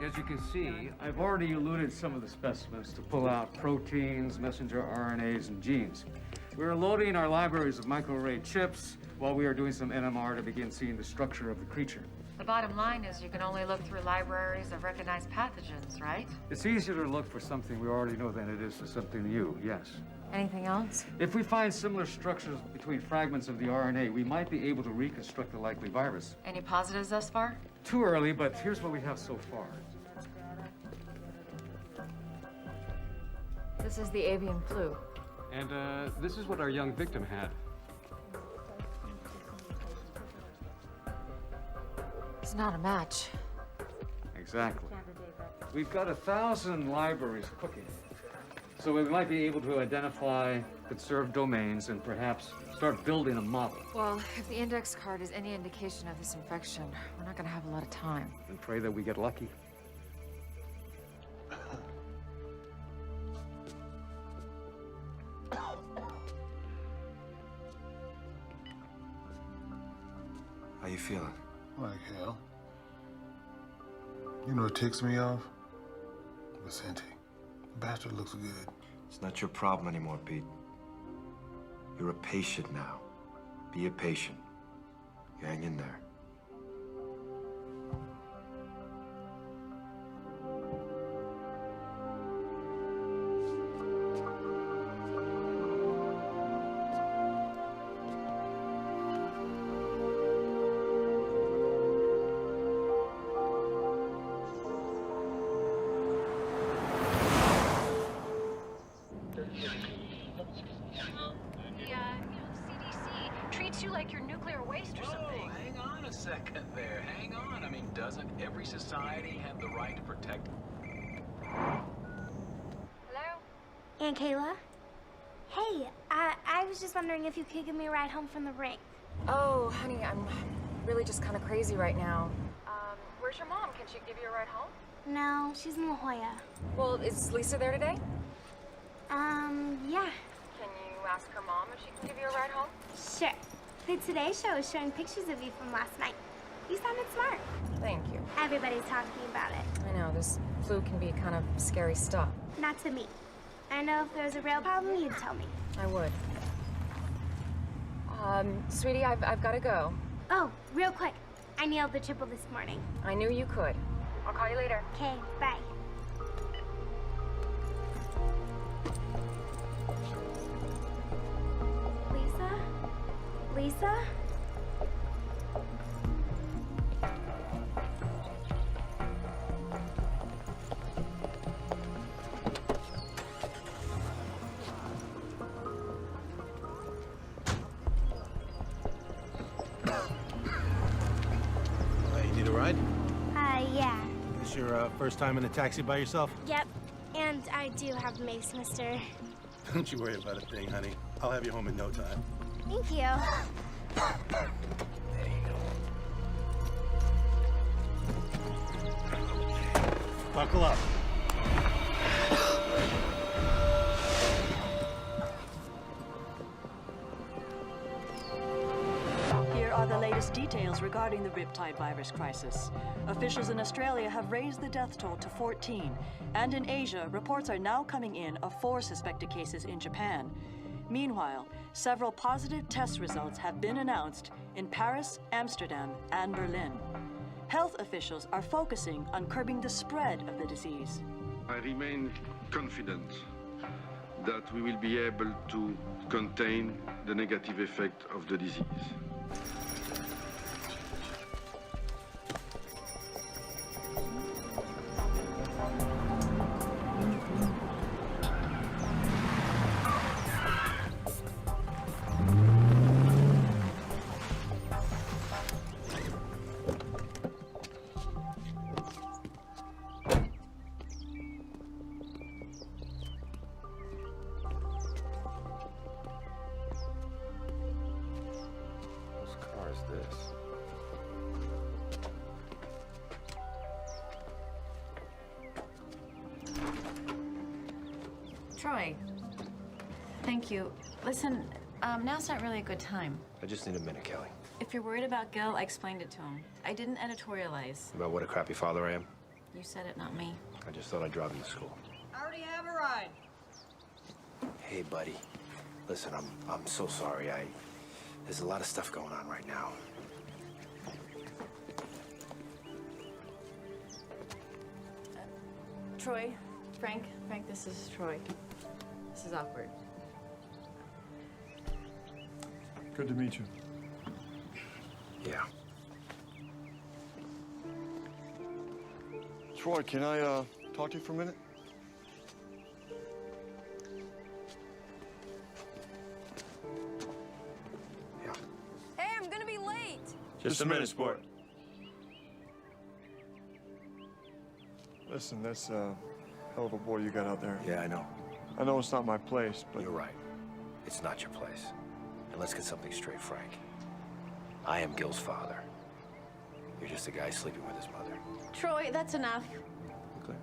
As you can see, I've already eluted some of the specimens to pull out proteins, messenger RNAs, and genes. We're loading our libraries of microarray chips while we are doing some NMR to begin seeing the structure of the creature. The bottom line is you can only look through libraries of recognized pathogens, right? It's easier to look for something we already know than it is for something new, yes. Anything else? If we find similar structures between fragments of the RNA, we might be able to reconstruct the likely virus. Any positives thus far? Too early, but here's what we have so far. This is the avian flu. And this is what our young victim had. It's not a match. Exactly. We've got 1,000 libraries cooking. So we might be able to identify conserved domains and perhaps start building a model. Well, if the index card is any indication of this infection, we're not gonna have a lot of time. And pray that we get lucky. How you feeling? Like hell. You know what ticks me off? Vicente. The bastard looks good. It's not your problem anymore, Pete. You're a patient now. Be a patient. You hang in there. CDC treats you like you're nuclear waste or something. Hang on a Doesn't every society have the right to protect? Hello? Aunt Kayla? Hey, I was just wondering if you could give me a ride home from the rink. Oh, honey, I'm really just kind of crazy right now. Where's your mom? Can she give you a ride home? No, she's in La Jolla. Well, is Lisa there today? Yeah. Can you ask her mom if she can give you a ride home? Sure. The Today Show is showing pictures of you from last night. You sounded smart. Thank you. Everybody's talking about it. I know, this flu can be kind of scary stuff. Not to me. I know if there was a real problem, you'd tell me. I would. Sweetie, I've got to go. Oh, real quick. I nailed the triple this morning. I knew you could. I'll call you later. Okay, bye. Lisa? Lisa? You need a ride? Yeah. This your first time in a taxi by yourself? Yep. And I do have Mace, mister. Don't you worry about a thing, honey. I'll have you home in no time. Thank you. Buckle up. Here are the latest details regarding the Riptide virus crisis. Officials in Australia have raised the death toll to 14, and in Asia, reports are now coming in of 4 suspected cases in Japan. Meanwhile, several positive test results have been announced in Paris, Amsterdam, and Berlin. Health officials are focusing on curbing the spread of the disease. I remain confident that we will be able to contain the negative effect of the disease. Troy, thank you. Listen, now's not really a good time. I just need a minute, Kelly. If you're worried about Gil, I explained it to him. I didn't editorialize. About what a crappy father I am? You said it, not me. I just thought I'd drive him to school. I already have a ride. Hey, buddy. Listen, I'm so sorry. There's a lot of stuff going on right now. Troy, Frank, this is Troy. This is awkward. Good to meet you. Yeah. Troy, can I talk to you for a minute? Hey, I'm gonna be late. Just a minute, sport. Listen, that's a hell of a boy you got out there. Yeah, I know. I know it's not my place, but... You're right. It's not your place. And let's get something straight, Frank. I am Gil's father. You're just a guy sleeping with his mother. Troy, that's enough. Clear?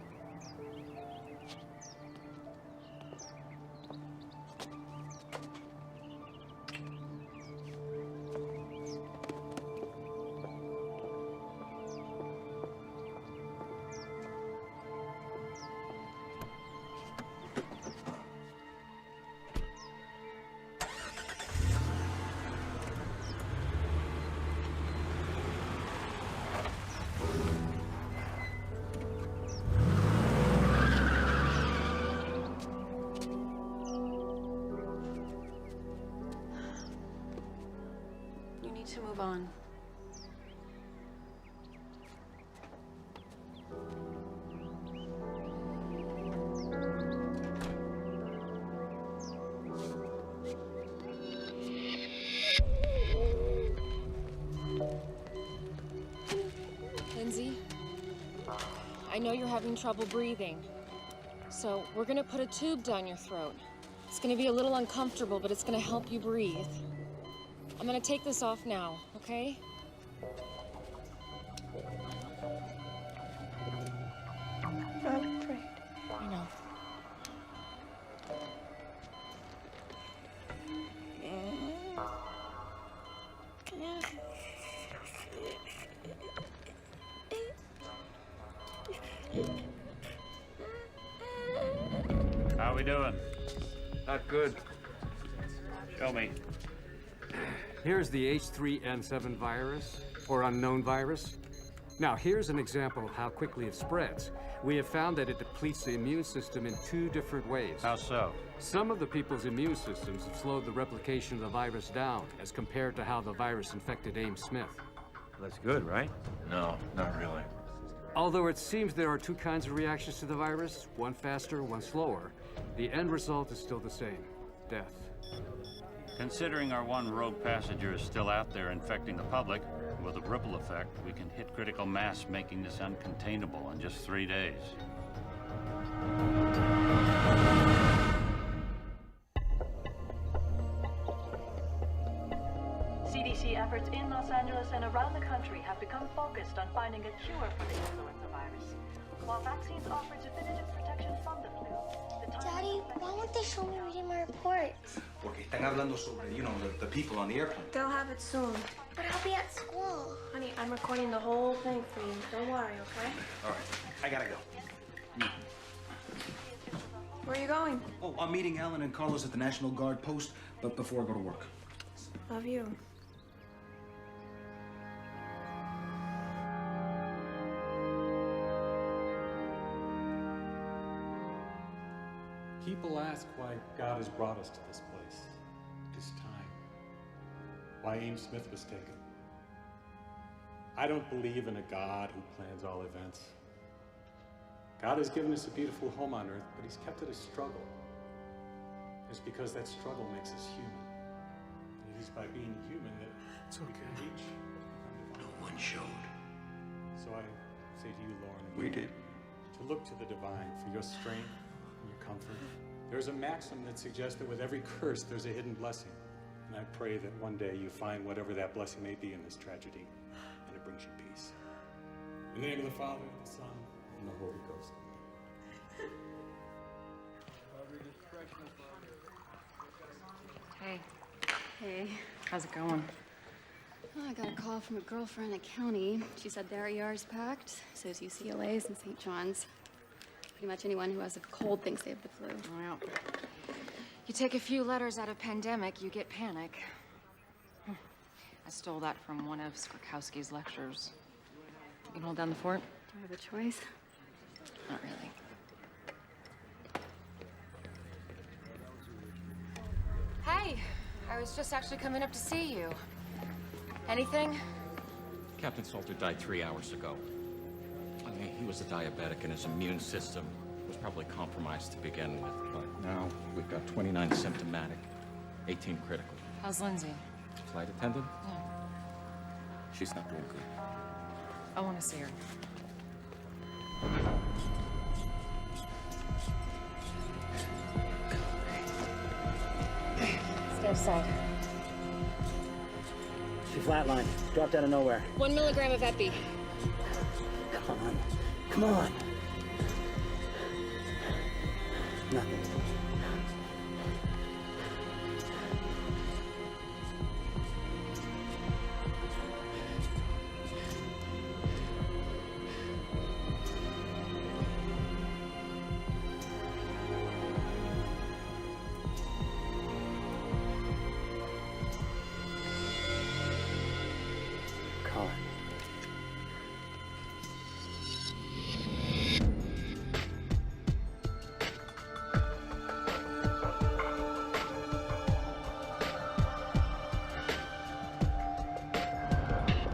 You need to move on. Lindsay, I know you're having trouble breathing. So we're gonna put a tube down your throat. It's gonna be a little uncomfortable, but it's gonna help you breathe. I'm gonna take this off now, okay? I'm afraid. I know. How we doing? Not good. Show me. Here's the H3N7 virus, or unknown virus. Now, here's an example of how quickly it spreads. We have found that it depletes the immune system in 2 different ways. How so? Some of the people's immune systems have slowed the replication of the virus down as compared to how the virus infected Ames Smith. That's good, right? No, not really. Although it seems there are 2 kinds of reactions to the virus, one faster, one slower, the end result is still the same: death. Considering our one rogue passenger is still out there infecting the public, with a ripple effect, we can hit critical mass, making this uncontainable in just 3 days. CDC efforts in Los Angeles and around the country have become focused on finding a cure for the influenza virus. While vaccines offer definitive protection from the flu, the time... Daddy, why won't they show me reading my reports? Porque están hablando sobre, the people on the airplane. They'll have it soon. But I'll be at school. Honey, I'm recording the whole thing for you. Don't worry, okay? All right, I gotta go. Where are you going? Oh, I'm meeting Alan and Carlos at the National Guard post, but before I go to work. Love you. People ask why God has brought us to this place, this time, why Ames Smith was taken. I don't believe in a God who plans all events. God has given us a beautiful home on earth, but he's kept it a struggle. It's because that struggle makes us human. And it is by being human that we can reach. No one showed. So I say to you, Lauren, We did. to look to the divine for your strength and your comfort. There's a maxim that suggests that with every curse, there's a hidden blessing. And I pray that one day you find whatever that blessing may be in this tragedy, and it brings you peace. In the name of the Father, the Son, and the Holy Ghost. Hey. Hey. How's it going? Oh, I got a call from a girlfriend in the county. She said their ER's packed, so is UCLA's and St. John's. Pretty much anyone who has a cold thinks they have the flu. Well, you take a few letters out of pandemic, you get panic. I stole that from one of Skrzykowski's lectures. You can hold down the fort? Do I have a choice? Not really. Hey, I was just actually coming up to see you. Anything? Captain Salter died 3 hours ago. I mean, he was a diabetic and his immune system was probably compromised to begin with. But now we've got 29 symptomatic, 18 critical. How's Lindsay? Flight attendant? Yeah. She's not doing good. I want to see her. Stay aside. She flatlined. Dropped out of nowhere. 1 milligram of epi. Come on. Come on. Nothing. Colin.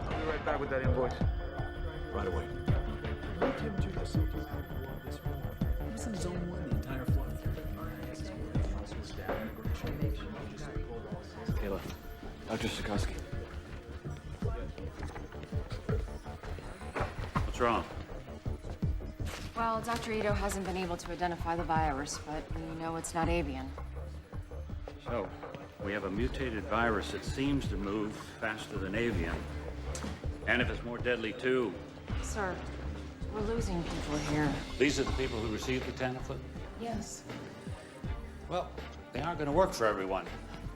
I'll be right back with that invoice. Right away. This is zone 1, the entire flood. Kayla, Dr. Skrzykowski. What's wrong? Well, Dr. Ito hasn't been able to identify the virus, but we know it's not avian. So, we have a mutated virus that seems to move faster than avian. And if it's more deadly, too. Sir, we're losing people here. These are the people who received the Tamiflu? Yes. Well, they aren't going to work for everyone.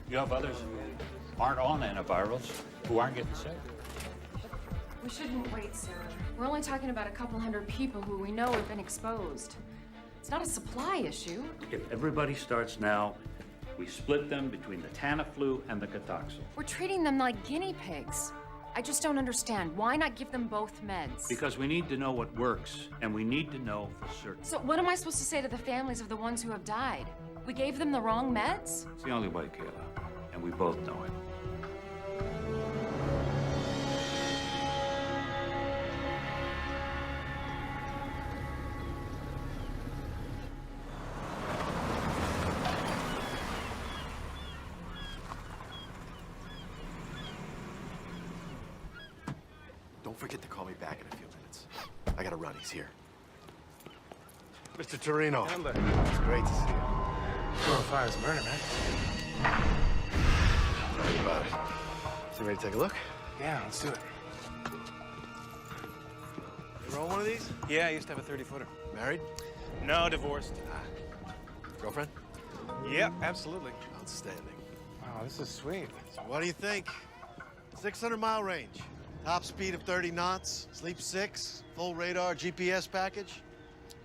You have others who aren't on antivirals who aren't getting sick. We shouldn't wait, sir. We're only talking about a couple hundred people who we know have been exposed. It's not a supply issue. If everybody starts now, we split them between the Tamiflu and the Contagion. We're treating them like guinea pigs. I just don't understand. Why not give them both meds? Because we need to know what works, and we need to know for certain. So what am I supposed to say to the families of the ones who have died? We gave them the wrong meds? It's the only way, Kayla, and we both know it. Don't forget to call me back in a few minutes. I gotta run, he's here. Mr. Torino. Handler. It's great to see you. Going fire is murder, man. Tell me about it. So you ready to take a look? Yeah, let's do it. You roll one of these? Yeah, I used to have a 30-footer. Married? No, divorced. Girlfriend? Yep, absolutely. Outstanding. Wow, this is sweet. So what do you think? 600-mile range. Top speed of 30 knots, sleep 6, full radar GPS package.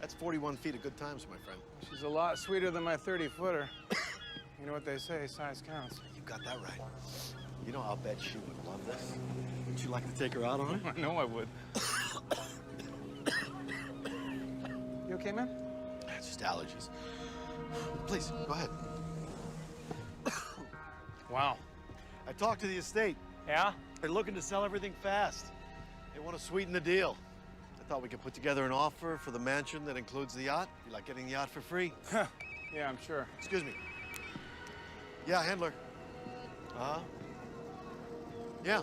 That's 41 feet of good times, my friend. She's a lot sweeter than my 30-footer. You know what they say, size counts. You got that right. You know, I'll bet she would love this. Wouldn't you like to take her out on it? I know I would. You okay, man? It's just allergies. Please, go ahead. Wow. I talked to the estate. Yeah? They're looking to sell everything fast. They want to sweeten the deal. I thought we could put together an offer for the mansion that includes the yacht. You like getting the yacht for free? Yeah, I'm sure. Excuse me. Yeah, handler. Uh-huh. Yeah.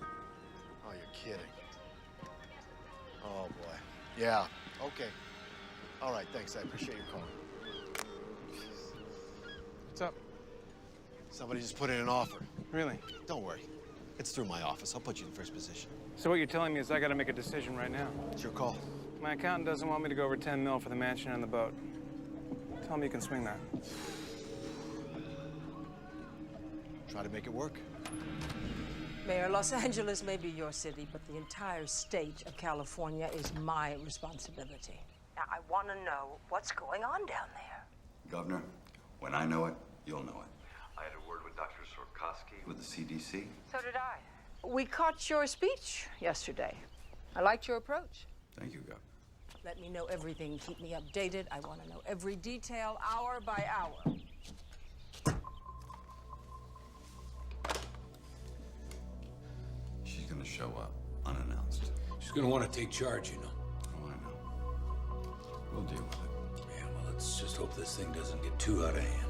Oh, you're kidding. Oh, boy. Yeah, okay. All right, thanks. I appreciate your call. What's up? Somebody just put in an offer. Really? Don't worry. It's through my office. I'll put you in first position. So what you're telling me is I gotta make a decision right now. It's your call. My accountant doesn't want me to go over 10 mil for the mansion and the boat. Tell him you can swing that. Try to make it work. Mayor, Los Angeles may be your city, but the entire state of California is my responsibility. Now, I want to know what's going on down there. Governor, when I know it, you'll know it. I had a word with Dr. Sorkowski with the CDC. So did I. We caught your speech yesterday. I liked your approach. Thank you, Governor. Let me know everything. Keep me updated. I want to know every detail, hour by hour. She's gonna show up, unannounced. She's gonna want to take charge, you know. Oh, I know. We'll deal with it. Yeah, well, let's just hope this thing doesn't get too out of hand.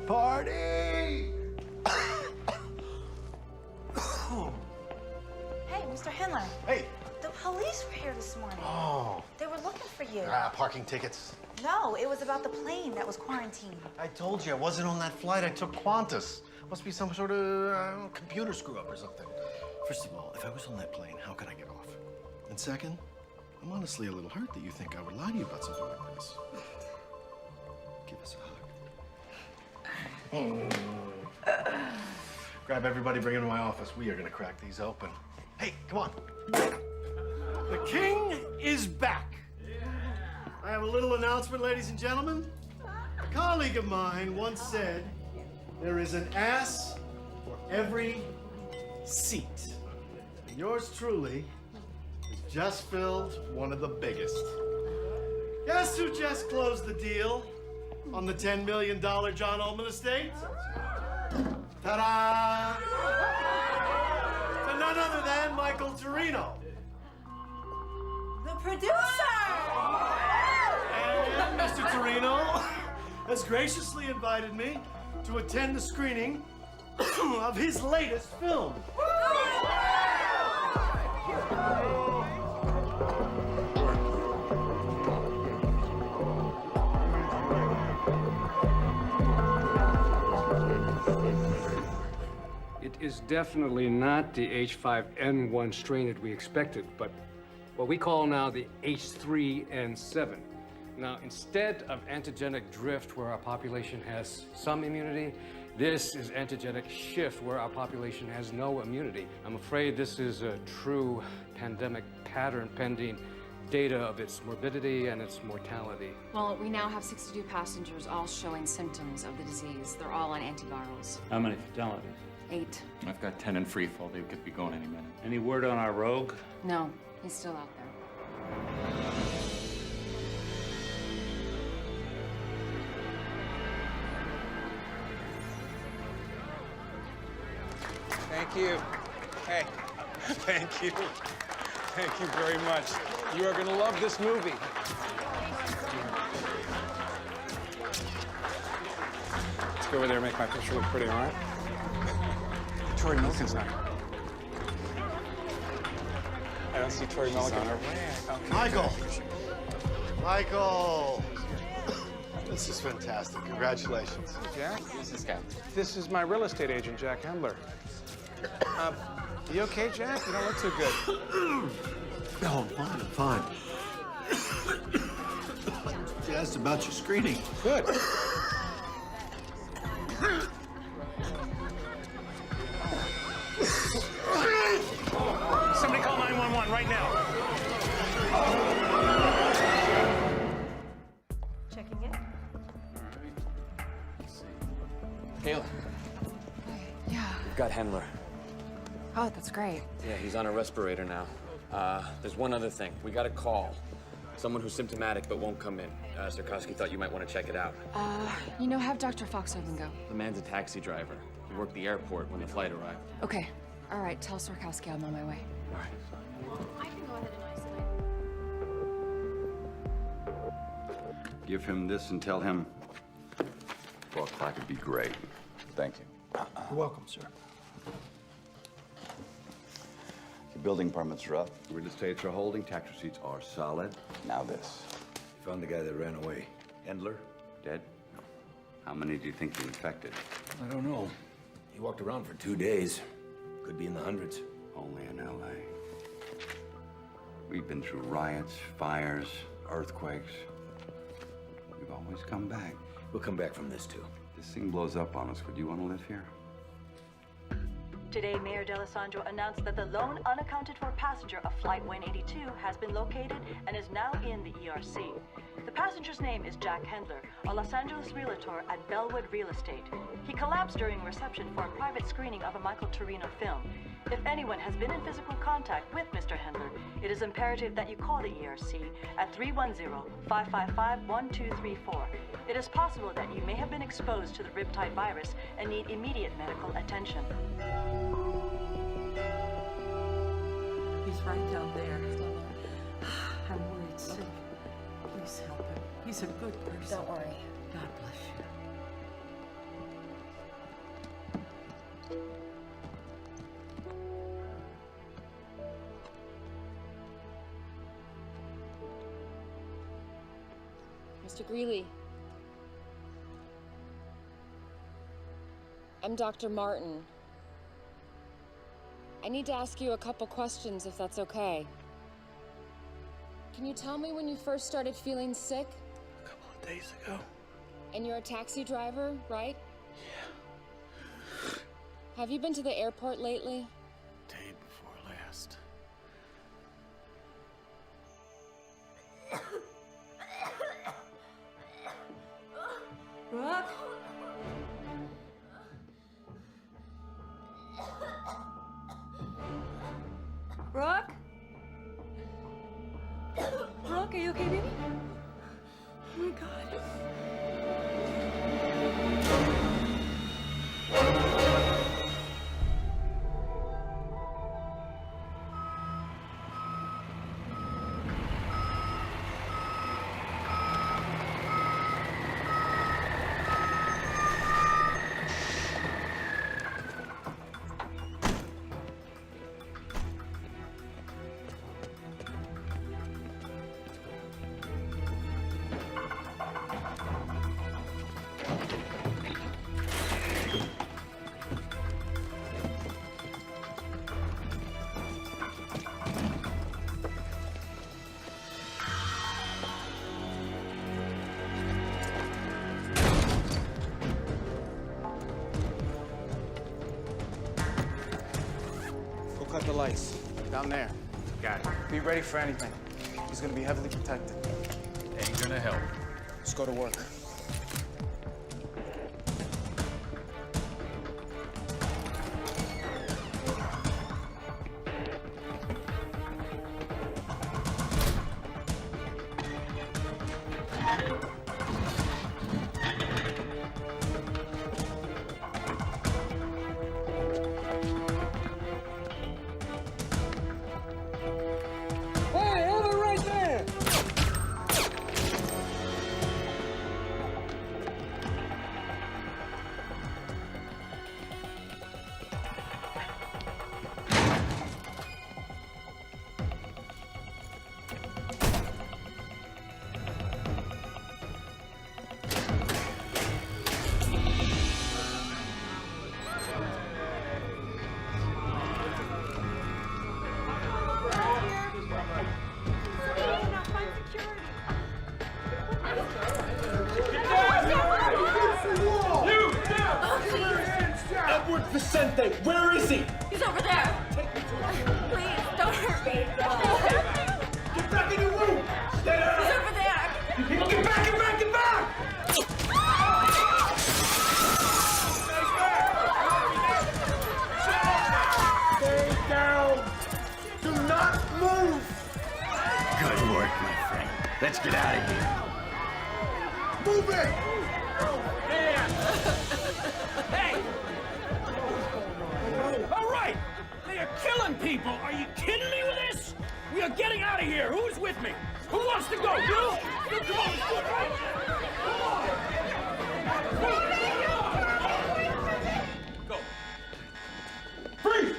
Party! Hey, Mr. Handler. Hey. The police were here this morning. Oh. They were looking for you. Parking tickets. No, it was about the plane that was quarantined. I told you, I wasn't on that flight. I took Qantas. Must be some sort of computer screw-up or something. First of all, if I was on that plane, how could I get off? And second, I'm honestly a little hurt that you think I would lie to you about something like this. Give us a hug. Grab everybody, bring them to my office. We are gonna crack these open. Hey, come on. The king is back. I have a little announcement, ladies and gentlemen. A colleague of mine once said, there is an ass for every seat. And yours truly has just filled one of the biggest. Guess who just closed the deal on the $10 million John Ullman estate? Ta-da! To none other than Michael Torino. The producer! And Mr. Torino has graciously invited me to attend the screening of his latest film. It is definitely not the H5N1 strain that we expected, but what we call now the H3N7. Now, instead of antigenic drift where our population has some immunity, this is antigenic shift where our population has no immunity. I'm afraid this is a true pandemic pattern pending data of its morbidity and its mortality. Well, we now have 62 passengers all showing symptoms of the disease. They're all on antivirals. How many fatalities? 8. I've got 10 in free fall. They could be going any minute. Any word on our rogue? No, he's still out there. Thank you. Hey, thank you. Thank you very much. You are gonna love this movie. Let's go over there and make my picture look pretty, all right? Tori Milken's not. I don't see Tori Milken. Michael! Michael! This is fantastic. Congratulations. Jack? Who's this guy? This is my real estate agent, Jack Hendler. You okay, Jack? You don't look too good. No, I'm fine. She asked about your screening. Good. Somebody call 911 right now. Checking in. Kayla. Yeah. We've got Hendler. Oh, that's great. Yeah, he's on a respirator now. There's one other thing. We got a call. Someone who's symptomatic but won't come in. Sarkowski thought you might want to check it out. Have Dr. Foxhaven go. The man's a taxi driver. He worked the airport when the flight arrived. Okay. All right, tell Sarkowski I'm on my way. All right. I can go ahead and isolate. Give him this and tell him 4 o'clock would be great. Thank you. You're welcome, sir. Your building permits are up. Real estates are holding. Tax receipts are solid. Now this. You found the guy that ran away. Endler, dead? No. How many do you think you infected? I don't know. He walked around for 2 days. Could be in the hundreds. Only in L.A. We've been through riots, fires, earthquakes. We've always come back. We'll come back from this, too. This thing blows up on us. Would you want to live here? Today, Mayor D'Alessandro announced that the lone unaccounted-for passenger of Flight 182 has been located and is now in the ERC. The passenger's name is Jack Hendler, a Los Angeles realtor at Bellwood Real Estate. He collapsed during reception for a private screening of a Michael Torino film. If anyone has been in physical contact with Mr. Hendler, it is imperative that you call the ERC at 310-555-1234. It is possible that you may have been exposed to the riptide virus and need immediate medical attention. He's right down there. I'm worried sick. Please help him. He's a good person. Don't worry. God bless you. Mr. Greeley. I'm Dr. Martin. I need to ask you a couple questions, if that's okay. Can you tell me when you first started feeling sick? A couple of days ago. And you're a taxi driver, right? Yeah. Have you been to the airport lately? Day before last. Brooke? Brooke? Brooke, are you okay, baby? Oh my God. cut the lights. Down there. Got it. Be ready for anything. He's gonna be heavily protected. Ain't gonna help. Let's go to work. Hey, over right there! Edward Vicente, where is he? He's over there. Please, don't hurt me. Get back in your room! Stay down! He's over there. Get back, get back, get back! Stay down! Do not move! Good work, my friend. Let's get out of here. Move it! Hey! All right! They are killing people! Are you kidding me with this? We are getting out of here! Who's with me? Who wants to go? You? You come on, let's do it right now! Go. Freeze!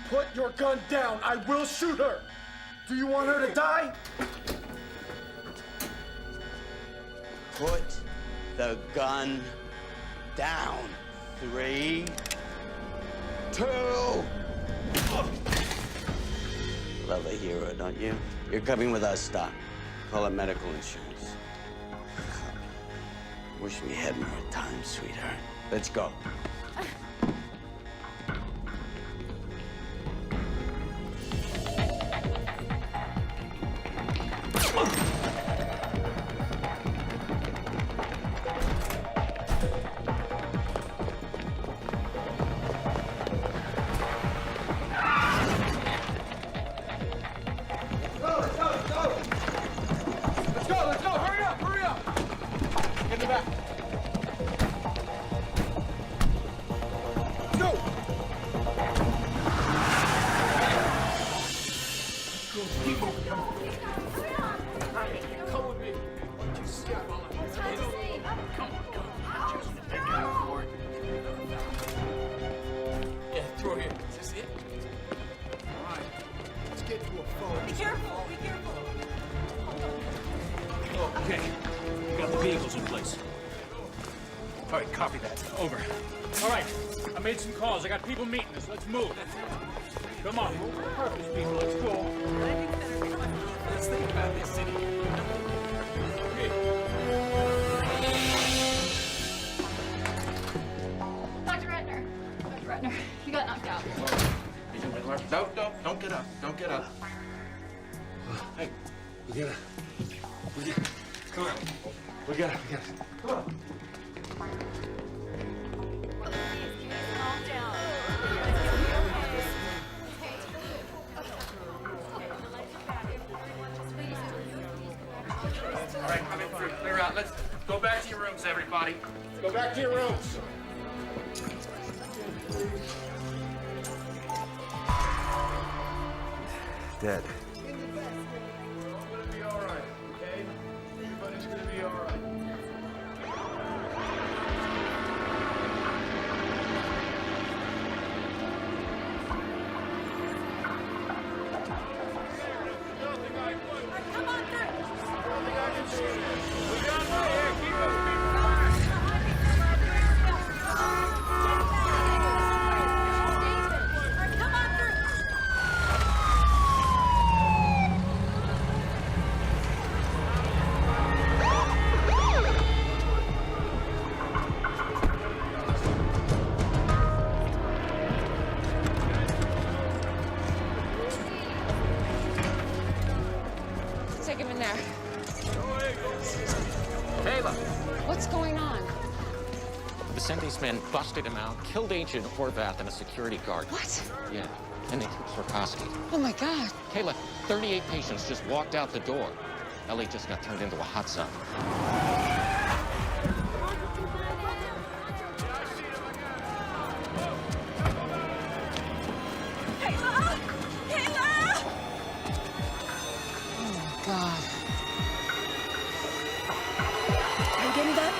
Put your gun down. I will shoot her. Do you want her to die? Put the gun down. 3, 2. Love a hero, don't you? You're coming with us, Doc. Call it medical insurance. Wish we had more time, sweetheart. Let's go. Let's go! Hurry up! In the back. Go! Keep moving. Come with me. Come on. Just pick up for it. Yeah, throw here. Is this it? All right. Let's get to a phone. Be careful. Okay, got the vehicles in place. All right, copy that. Over. All right, I made some calls. I got people meeting us. Let's move. Come on, move with purpose, people. Let's go. Let's think about this city. Okay. Dr. Ratner, you got knocked out. No, don't get up. Don't get up. Hey, come on. We got it. Come on. All right, coming through. Clear out. Let's go back to your rooms, everybody. Go back to your rooms. Dead. Everybody's gonna be all right, okay? Everybody's gonna be all right. Come on through. We got right here. Keep those people Come on through. men busted him out, killed Agent Horvath and a security guard. What? Yeah, and they took Sorkoski. Oh my God. Kayla, 38 patients just walked out the door. Ellie just got turned into a hot zone. Kayla! Kayla! Oh my God. Are you getting that?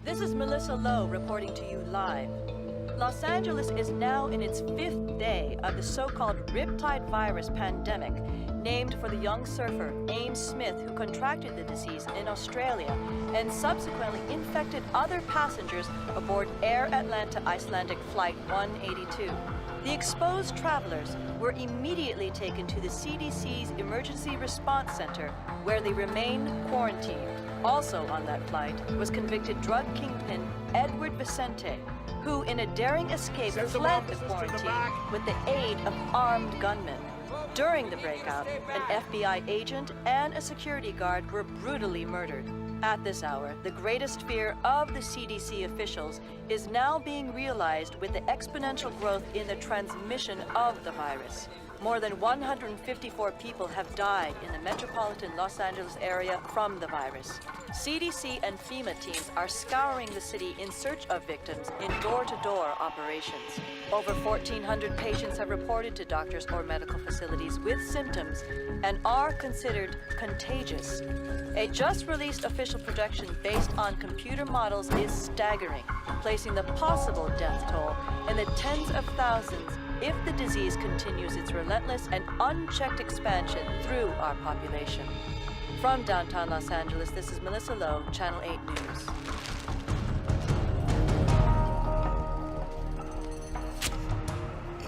This is Melissa Lowe reporting to you live. Los Angeles is now in its 5th day of the so-called Riptide virus pandemic, named for the young surfer Ames Smith, who contracted the disease in Australia and subsequently infected other passengers aboard Air Atlanta Icelandic Flight 182. The exposed travelers were immediately taken to the CDC's Emergency Response Center, where they remain quarantined. Also on that flight was convicted drug kingpin Edward Vicente, who in a daring escape fled the quarantine with the aid of armed gunmen. During the breakout, an FBI agent and a security guard were brutally murdered. At this hour, the greatest fear of the CDC officials is now being realized with the exponential growth in the transmission of the virus. More than 154 people have died in the metropolitan Los Angeles area from the virus. CDC and FEMA teams are scouring the city in search of victims in door-to-door operations. Over 1,400 patients have reported to doctors or medical facilities with symptoms and are considered contagious. A just-released official projection based on computer models is staggering, placing the possible death toll in the tens of thousands if the disease continues its relentless and unchecked expansion through our population. From downtown Los Angeles, this is Melissa Lowe, Channel 8 News.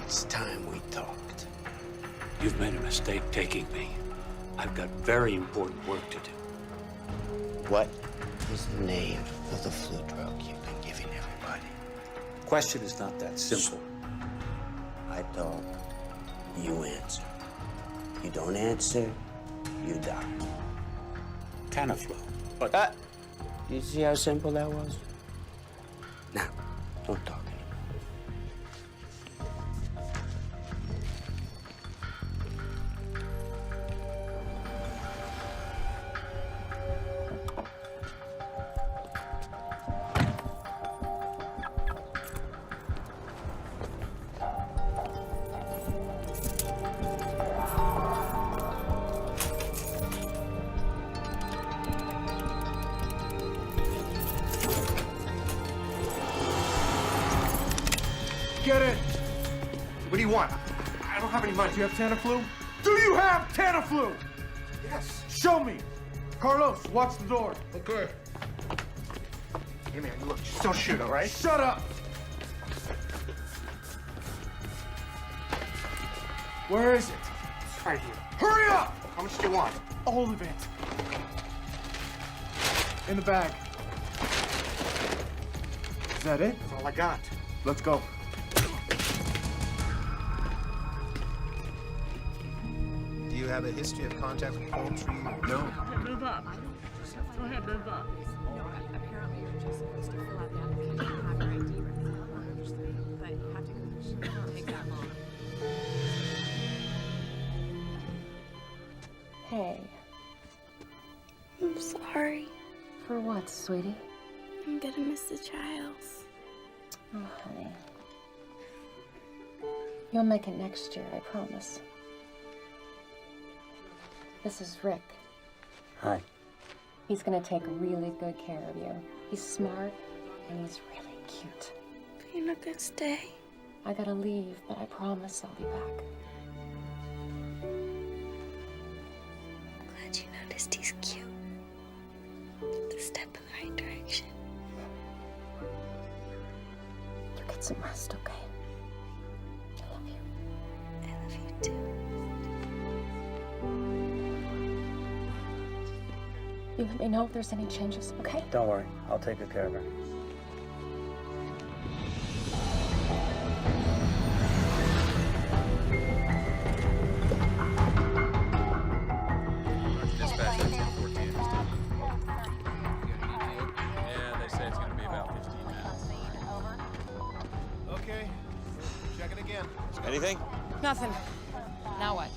It's time we talked. You've made a mistake taking me. I've got very important work to do. What? is the name of the flu drug you've been giving everybody? Question is not that simple. I talk, you answer. You don't answer, you die. Tamiflu. But You see how simple that was? Now, don't talk anymore. Get it! What do you want? I don't have any money. Do you have Tamiflu? Do you have Tamiflu? Yes. Show me. Carlos, watch the door. Okay. Hey, man, look, just don't shoot, all right? Shut up! Where is it? It's right here. Hurry up! How much do you want? All of it. In the bag. Is that it? That's all I got. Let's go. Do you have a history of contact with poultry? No. Move up. Go ahead, move up. No, apparently you're just supposed to fill out the application and have your ID ready. I understand, but you have to it won't take that long. Hey. I'm sorry. For what, sweetie? I'm gonna miss the Childs. Oh, honey. You'll make it next year, I promise. This is Rick. Hi. He's gonna take really good care of you. He's smart and he's really cute. But you're not gonna stay. I gotta leave, but I promise I'll be back. Glad you noticed he's cute. It's a step in the right direction. You get some rest, okay? I love you. I love you too. You let me know if there's any changes, okay? Don't worry. I'll take good care of her. Dispatch 1814. Yeah, they say it's gonna be about 15 minutes. Okay. Check it again. Anything? Nothing. Now what?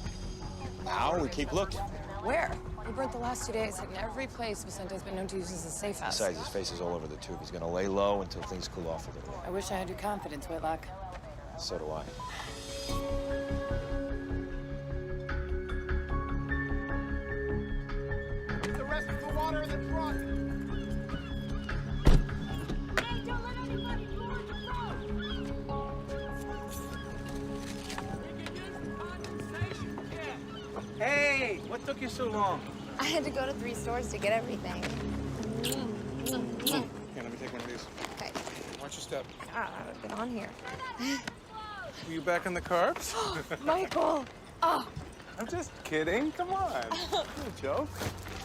Now we keep looking. Where? We burnt the last 2 days, hitting every place Vicente's been known to use as a safe house. Besides, his face is all over the tube. He's gonna lay low until things cool off a little. I wish I had your confidence, Whitlock. So do I. Put the rest of the water in the truck. Hey, don't let anybody go on the road! Hey, what took you so long? I had to go to 3 stores to get everything. Here, let me take one of these. Okay. Watch your step. I've been on here. Were you back on the carbs? Michael! Oh! I'm just kidding. Come on. No joke.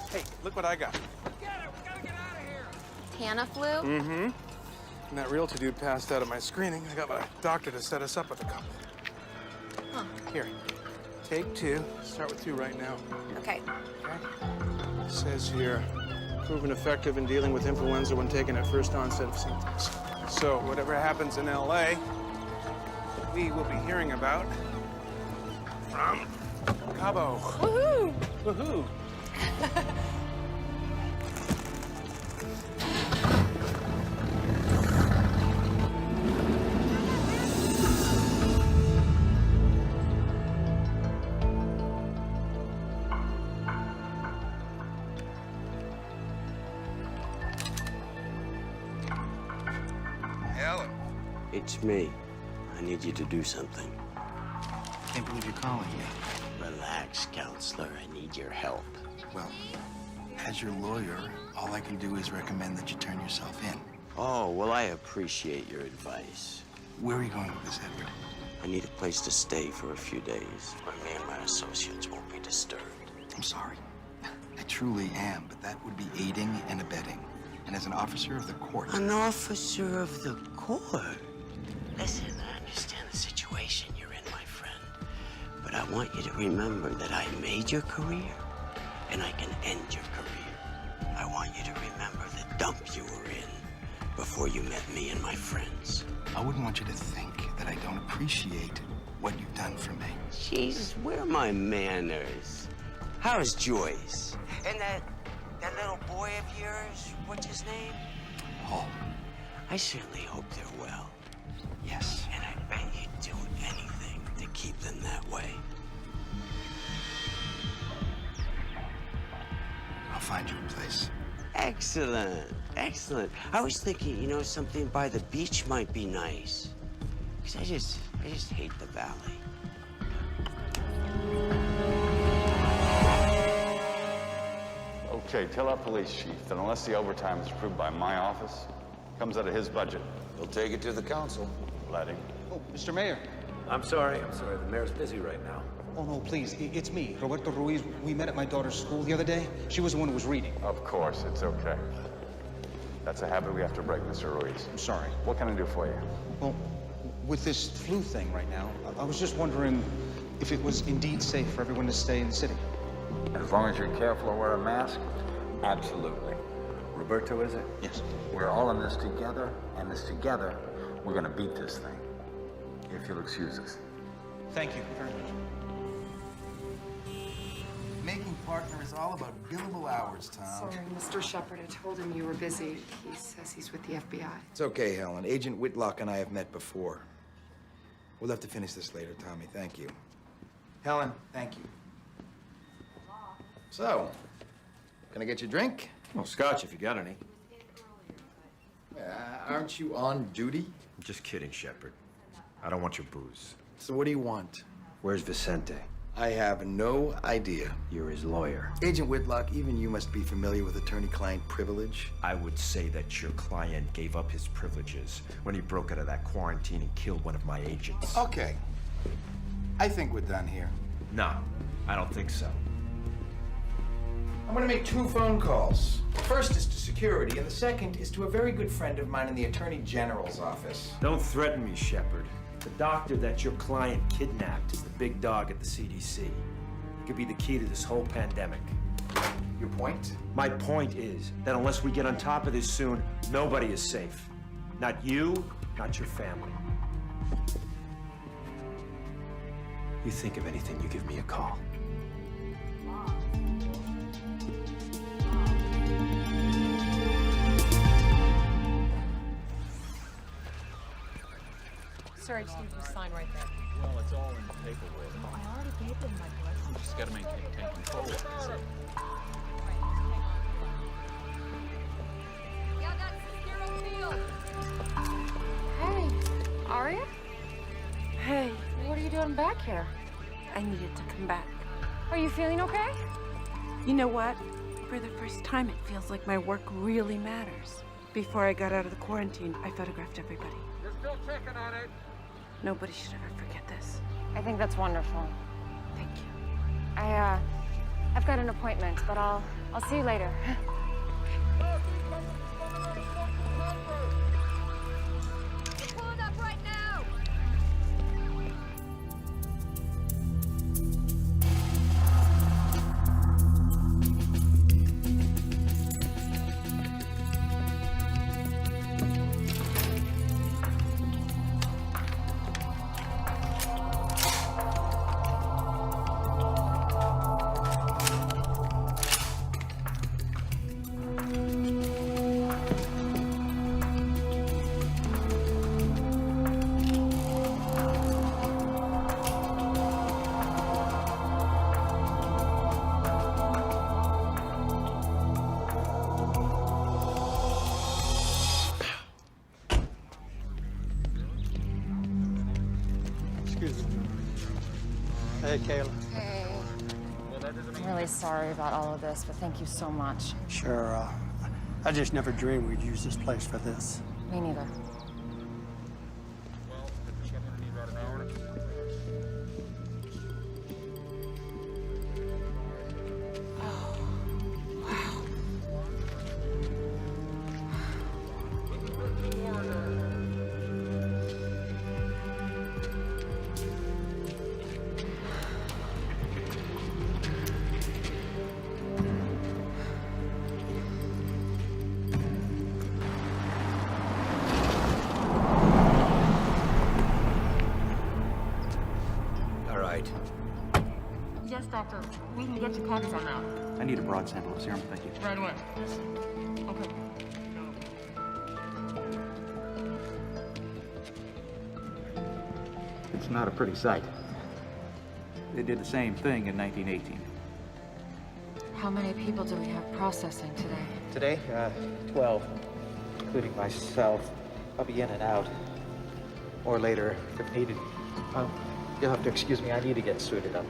Hey, look what I got. Tamiflu? Mm-hmm. And that realtor dude passed out at my screening. I got my doctor to set us up with a couple. Huh. Here, take 2. Start with 2 right now. Okay. It says here, proven effective in dealing with influenza when taken at first onset of symptoms. So whatever happens in LA, we will be hearing about from Cabo. Woohoo! Woohoo! Ellen. It's me. I need you to do something. Can't believe you're calling me. Relax, counselor. I need your help. Well, as your lawyer, all I can do is recommend that you turn yourself in. Oh, well, I appreciate your advice. Where are you going with this, Edward? I need a place to stay for a few days where me and my associates won't be disturbed. I'm sorry. I truly am, but that would be aiding and abetting. and as an officer of the court. An officer of the court? Listen, I understand the situation you're in, my friend. But I want you to remember that I made your career, and I can end your career. I want you to remember the dump you were in before you met me and my friends. I wouldn't want you to think that I don't appreciate what you've done for me. Jesus, where are my manners? How's Joyce? And that little boy of yours, what's his name? Paul. I certainly hope they're well. Yes. And I bet you'd do anything to keep them that way. I'll find you a place. Excellent, excellent. I was thinking, you know, something by the beach might be nice. Because I just hate the valley. Okay, tell our police chief that unless the overtime is approved by my office, comes out of his budget. He'll take it to the council. Let him. Oh, Mr. Mayor. I'm sorry. The mayor's busy right now. Oh, no, please. It's me, Roberto Ruiz. We met at my daughter's school the other day. She was the one who was reading. Of course, it's okay. That's a habit we have to break, Mr. Ruiz. I'm sorry. What can I do for you? Well, with this flu thing right now, I was just wondering if it was indeed safe for everyone to stay in the city. As long as you're careful and wear a mask, absolutely. Roberto, is it? Yes. We're all in this together, and this together, we're gonna beat this thing. If you'll excuse us. Thank you very much. Making partner is all about billable hours, Tom. Sorry, Mr. Shepard. I told him you were busy. He says he's with the FBI. It's okay, Helen. Agent Whitlock and I have met before. We'll have to finish this later, Tommy. Thank you. Helen, thank you. So, can I get you a drink? Well, scotch if you got any. Aren't you on duty? I'm just kidding, Shepard. I don't want your booze. So what do you want? Where's Vicente? I have no idea. You're his lawyer. Agent Whitlock, even you must be familiar with attorney-client privilege. I would say that your client gave up his privileges when he broke out of that quarantine and killed one of my agents. Okay. I think we're done here. No, I don't think so. I'm gonna make 2 phone calls. The first is to security, and the second is to a very good friend of mine in the Attorney General's office. Don't threaten me, Shepard. The doctor that your client kidnapped is the big dog at the CDC. He could be the key to this whole pandemic. Your point? My point is that unless we get on top of this soon, nobody is safe. Not you, not your family. You think of anything, you give me a call. Sir, I just need you to sign right there. Well, it's all in the paperwork. I already gave them my blessing. You just gotta maintain control of it. That's it. Yeah, that's zero field. Hey, Aria? Hey. What are you doing back here? I needed to come back. Are you feeling okay? You know what? For the first time, it feels like my work really matters. Before I got out of the quarantine, I photographed everybody. You're still checking on it. Nobody should ever forget this. I think that's wonderful. Thank you. I've got an appointment, but I'll see you later. Pull it up right now. Hey, Kayla. Hey. I'm really sorry about all of this, but thank you so much. Sure, I just never dreamed we'd use this place for this. Me neither. doctor. We can get you copies on that. I need a broad sample of serum, thank you. Right away. Okay. It's not a pretty sight. They did the same thing in 1918. How many people do we have processing today? Today, 12, including myself. I'll be in and out. Or later, if needed. You'll have to excuse me, I need to get suited up.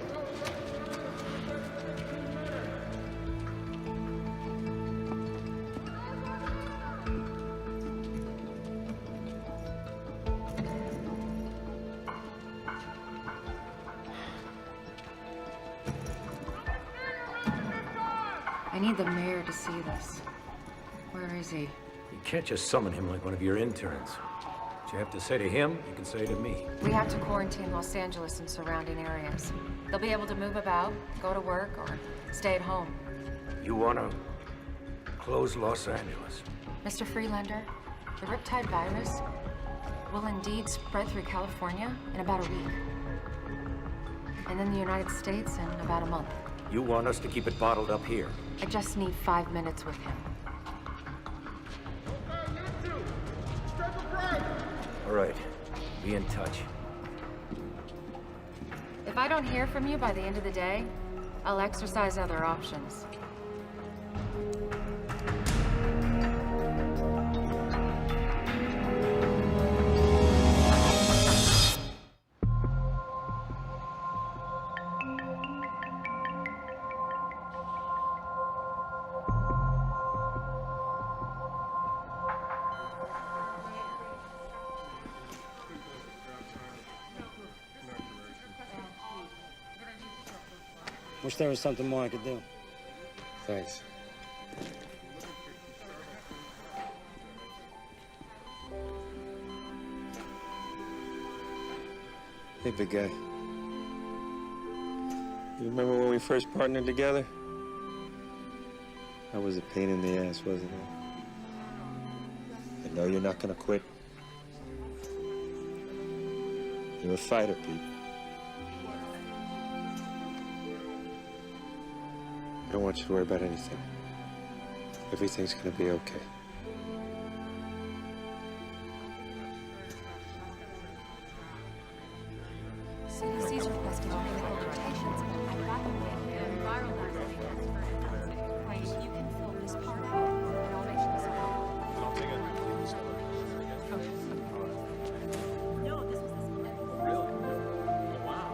I need the mayor to see this. Where is he? You can't just summon him like one of your interns. What you have to say to him, you can say to me. We have to quarantine Los Angeles and surrounding areas. They'll be able to move about, go to work, or stay at home. You want to close Los Angeles? Mr. Freelander, the Riptide virus will indeed spread through California in about a week. And then the United States in about a month. You want us to keep it bottled up here? I just need 5 minutes with him. All right. Be in touch. If I don't hear from you by the end of the day, I'll exercise other options. Wish there was something more I could do. Thanks. Hey, big guy. You remember when we first partnered together? That was a pain in the ass, wasn't it? I know you're not gonna quit. You're a fighter, Pete. I don't want you to worry about anything. Everything's gonna be okay. CDC's requesting medical rotations. I got them with viral vaccines. You can fill this part out, and I'll make sure I'll take it. No, this was this. Really? Oh, wow.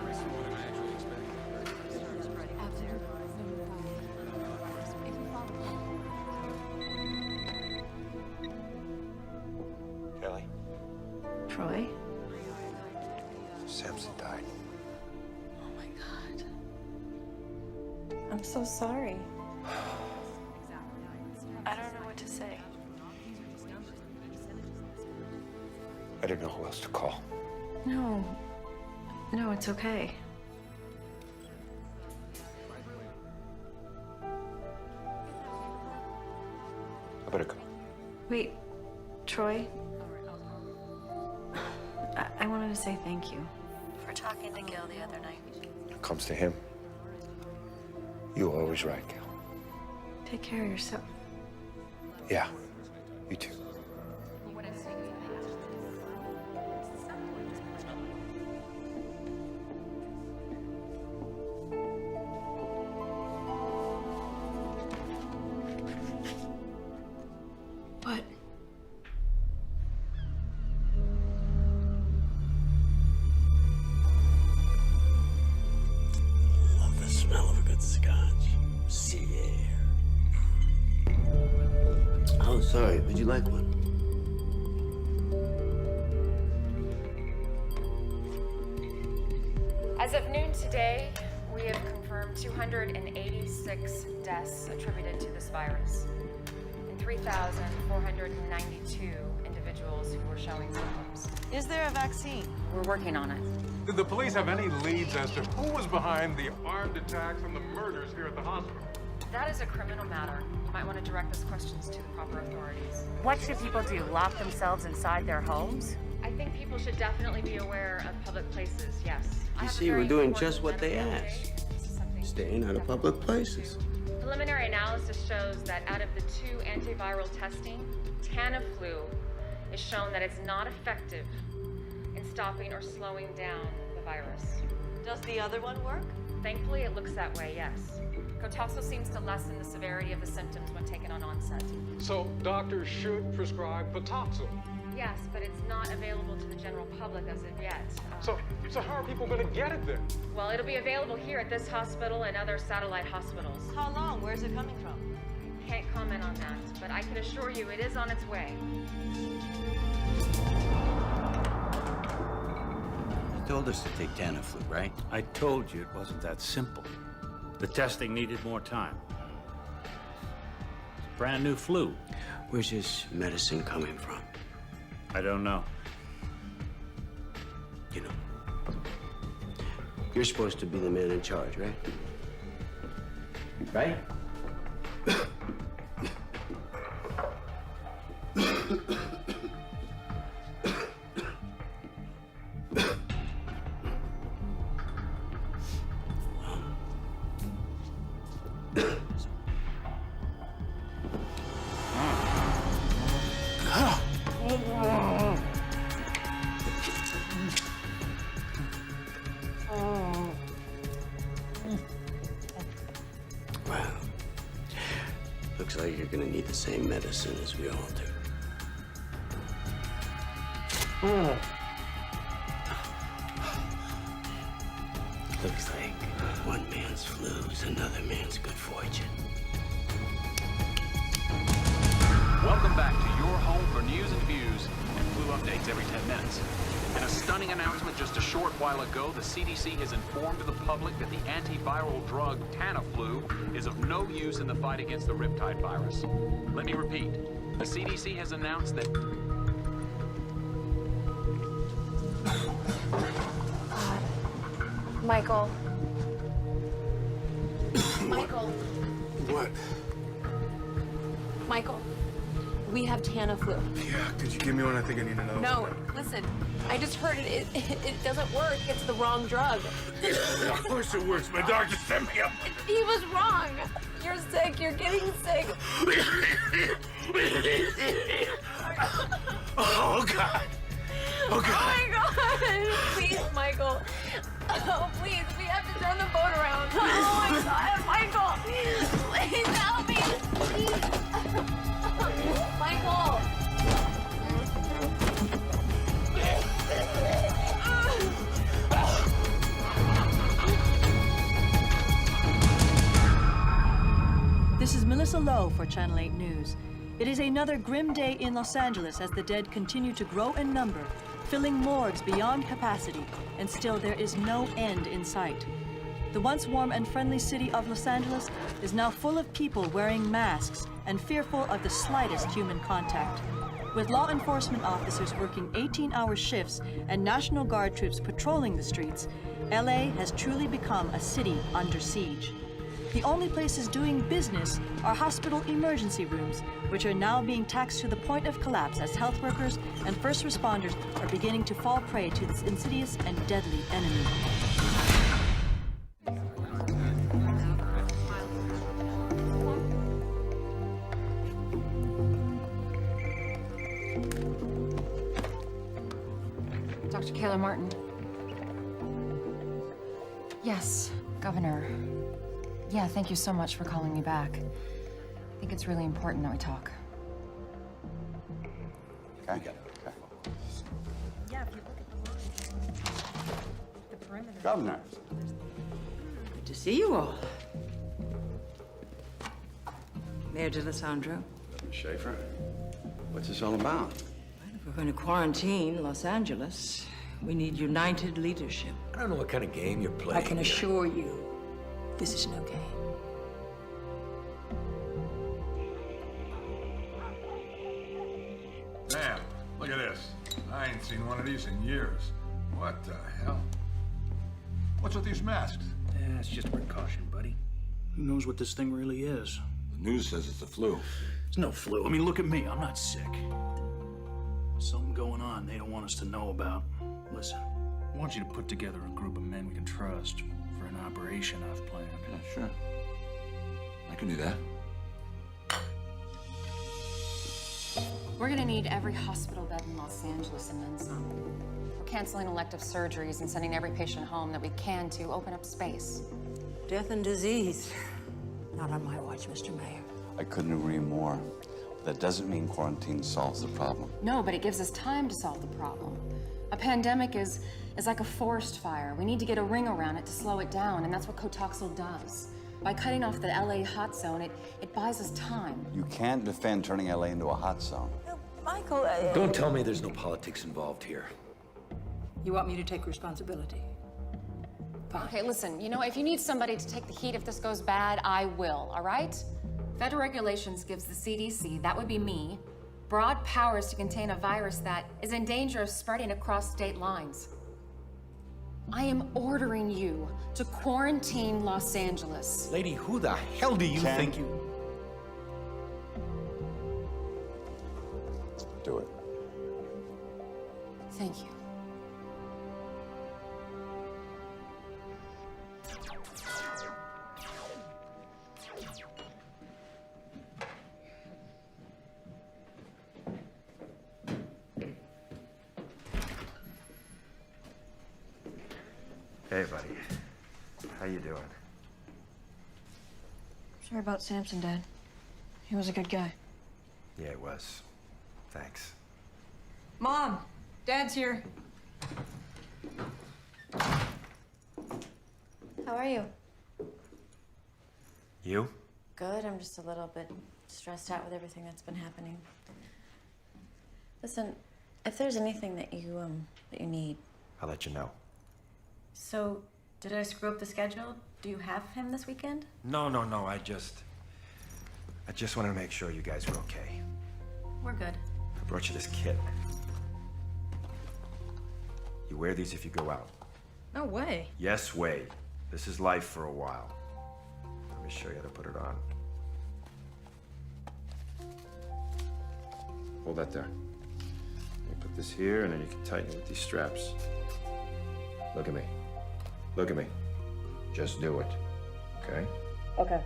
That's more than I actually expected. Out there. Kelly, Troy? Samson died. Oh my God. I'm so sorry. I don't know what to say. I didn't know who else to call. No. No, it's okay. I better go. Wait, Troy? I wanted to say thank you for talking to Gil the other night. When it comes to him, you were always right, Gil. Take care of yourself. Yeah, you too. What? Love the smell of a good scotch. Sea air. Oh, sorry. Would you like one? As of noon today, we have confirmed 286 deaths attributed to this virus and 3,492 individuals who were showing symptoms. Is there a vaccine? We're working on it. Did the police have any leads as to who was behind the armed attacks and the murders here at the hospital? That is a criminal matter. You might want to direct those questions to the proper authorities. What should people do? Lock themselves inside their homes? I think people should definitely be aware of public places, yes. You see, we're doing just what they asked. Staying out of public places. Preliminary analysis shows that out of the 2 antiviral testing, Tamiflu is shown that it's not effective in stopping or slowing down the virus. Does the other one work? Thankfully, it looks that way, yes. Cotaxo seems to lessen the severity of the symptoms when taken on onset. So doctors should prescribe Cotaxo? Yes, but it's not available to the general public as of yet. So how are people going to get it then? Well, it'll be available here at this hospital and other satellite hospitals. How long? Where's it coming from? Can't comment on that, but I can assure you it is on its way. You told us to take Tamiflu, right? I told you it wasn't that simple. The testing needed more time. It's a brand new flu. Where's this medicine coming from? I don't know. You know, you're supposed to be the man in charge, right? Right? Well, looks like you're gonna need the same medicine as we all do. Looks like one man's flu is another man's good fortune. Welcome back to your home for news and views and flu updates every 10 minutes. In a stunning announcement just a short while ago, the CDC has informed the public that the antiviral drug Tamiflu is of no use in the fight against the Riptide virus. Let me repeat. The CDC has announced that... Michael. Michael. What? Michael, we have Tamiflu. Yeah, could you give me one? I think I need another No, one. listen. I just heard it. It doesn't work. It's the wrong drug. Of course it works. My doctor sent me up. He was wrong. You're sick. You're getting sick. Oh, God. Oh, God. Oh, my God. Please, Michael. Oh, please. We have to turn the boat around. Oh, my God. Michael. Please help me. Michael. This is Melissa Lowe for Channel 8 News. It is another grim day in Los Angeles as the dead continue to grow in number, filling morgues beyond capacity, and still there is no end in sight. The once warm and friendly city of Los Angeles is now full of people wearing masks and fearful of the slightest human contact. With law enforcement officers working 18-hour shifts and National Guard troops patrolling the streets, LA has truly become a city under siege. The only places doing business are hospital emergency rooms, which are now being taxed to the point of collapse as health workers and first responders are beginning to fall prey to this insidious and deadly enemy. Dr. Kayla Martin. Yes, Governor. Yeah, thank you so much for calling me back. I think it's really important that we talk. Okay. Yeah, if you look at the perimeter. Governor. Good to see you all. Mayor DeLisandro. Schaefer, what's this all about? If we're going to quarantine Los Angeles, we need united leadership. I don't know what kind of game you're playing. I can assure you, this is no game. Man, look at this. I ain't seen one of these in years. What the hell? What's with these masks? Yeah, it's just precaution, buddy. Who knows what this thing really is? The news says it's the flu. It's no flu. I mean, look at me. I'm not sick. Something going on. on they don't want us to know about. Listen, I want you to put together a group of men we can trust for an operation I've planned. Yeah, sure. I can do that. We're gonna need every hospital bed in Los Angeles and then some. We're canceling elective surgeries and sending every patient home that we can to open up space. Death and disease. Not on my watch, Mr. Mayor. I couldn't agree more. That doesn't mean quarantine solves the problem. No, but it gives us time to solve the problem. A pandemic is like a forest fire. We need to get a ring around it to slow it down, and that's what Cotoxil does. By cutting off the LA hot zone, it buys us time. You can't defend turning LA into a hot zone. Michael, Don't tell me there's no politics involved here. You want me to take responsibility? Fine. Okay, listen, you know, if you need somebody to take the heat if this goes bad, I will, all right? Federal regulations gives the CDC, that would be me, broad powers to contain a virus that is in danger of spreading across state lines. I am ordering you to quarantine Los Angeles. Lady, who the hell do you think you... Do it. Thank you. Hey, buddy. How you doing? Sorry about Samson, Dad. He was a good guy. Yeah, it was. Thanks. Mom, Dad's here. How are you? You? Good. I'm just a little bit stressed out with everything that's been happening. Listen, if there's anything that you need. I'll let you know. So, did I screw up the schedule? Do you have him this weekend? No. I just wanted to make sure you guys were okay. We're good. I brought you this kit. You wear these if you go out. No way. Yes, way. This is life for a while. Let me show you how to put it on. Hold that there. You put this here, and then you can tighten it with these straps. Look at me. Look at me. Just do it. Okay? Okay.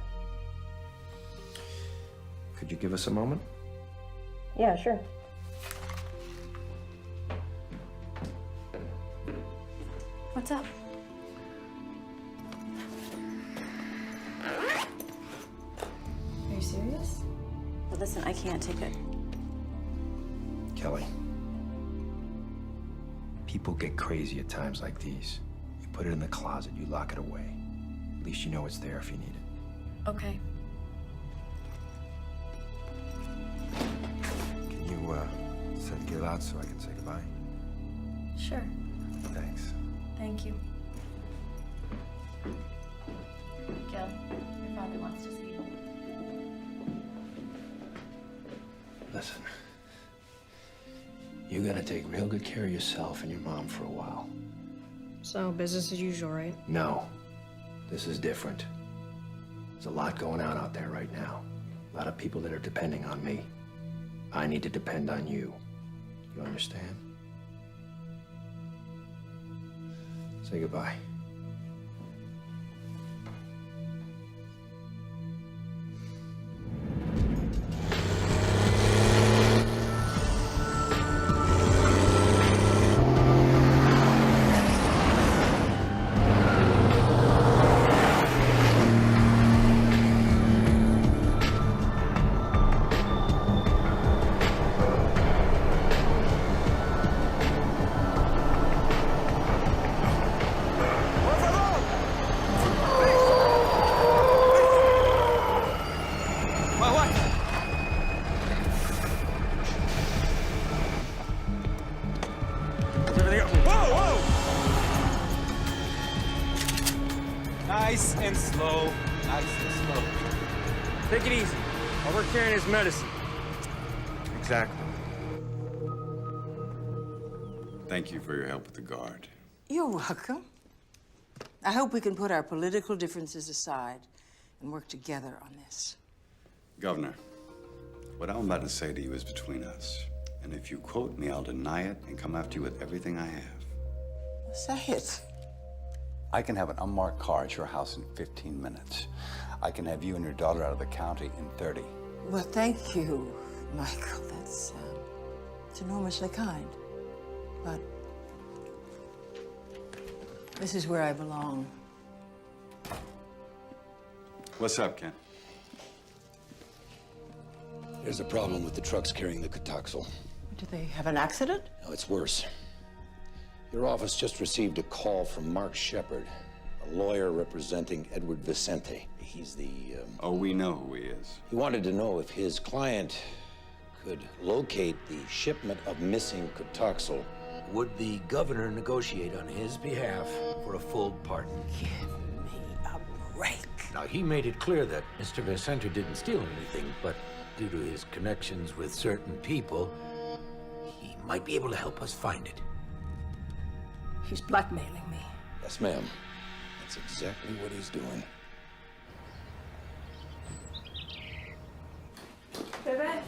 Could you give us a moment? Yeah, sure. What's up? Are you serious? Well, listen, I can't take it. Kelly. People get crazy at times like these. You put it in the closet, you lock it away. At least you know it's there if you need it. Okay. Can you, get it out so I can say goodbye? Sure. Thanks. Thank you. Gil, your father wants to see you. Listen. You're gonna take real good care of yourself and your mom for a while. So, business as usual, right? No. This is different. There's a lot going on out there right now. A lot of people that are depending on me. I need to depend on you. You understand? Say goodbye. Nice and slow. Nice and slow. Take it easy. While we're carrying his medicine. Exactly. Thank you for your help with the guard. You're welcome. I hope we can put our political differences aside and work together on this. Governor, what I'm about to say to you is between us. And if you quote me, I'll deny it and come after you with everything I have. Say it. I can have an unmarked car at your house in 15 minutes. I can have you and your daughter out of the county in 30. Well, thank you, Michael. That's it's enormously kind. But this is where I belong. What's up, Ken? There's a problem with the trucks carrying the Cotoxal. Do they have an accident? No, it's worse. Your office just received a call from Mark Shepard, a lawyer representing Edward Vicente. He's the, Oh, we know who he is. He wanted to know if his client could locate the shipment of missing Cotoxal. Would the governor negotiate on his behalf for a full pardon? Give me a break. Now, he made it clear that Mr. Vicente didn't steal anything, but due to his connections with certain people, he might be able to help us find it. He's blackmailing me. Yes, ma'am. That's exactly what he's doing. Bebé,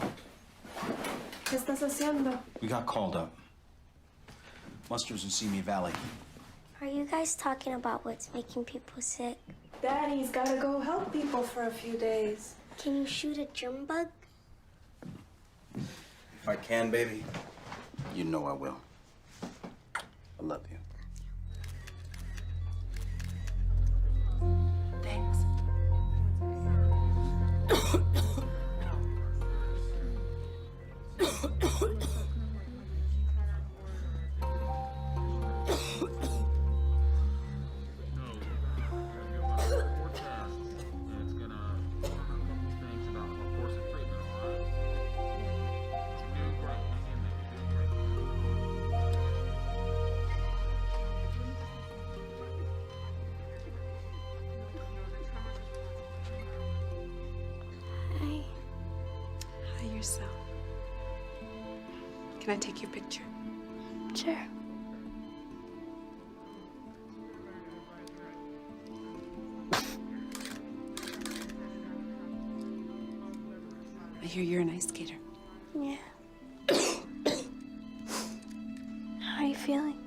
¿qué estás haciendo? We got called up. Muster's in Simi Valley. Are you guys talking about what's making people sick? Daddy's gotta go help people for a few days. Can you shoot a germ bug? If I can, baby, you know I will. I love you. Thanks. Hi, yourself. Can I take your picture? Sure. I hear you're an ice skater. Yeah. How are you feeling?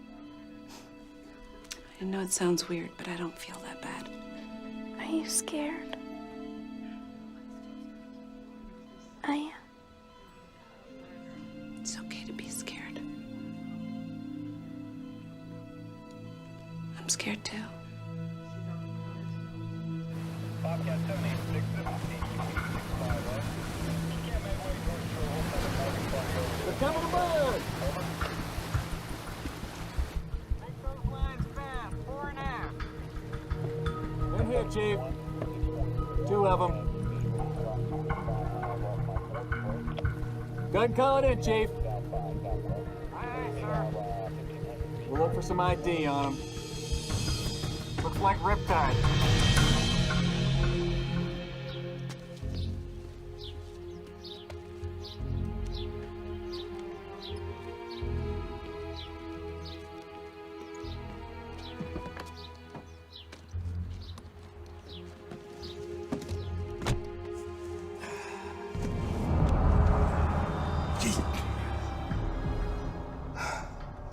I know it sounds weird, but I don't feel that bad. Are you scared? I am. It's okay to be scared. I'm scared too. We're coming aboard! In here, Chief. 2 of them. Gun calling in, Chief. Aye, sir. We'll look for some ID on them. Looks like Riptide.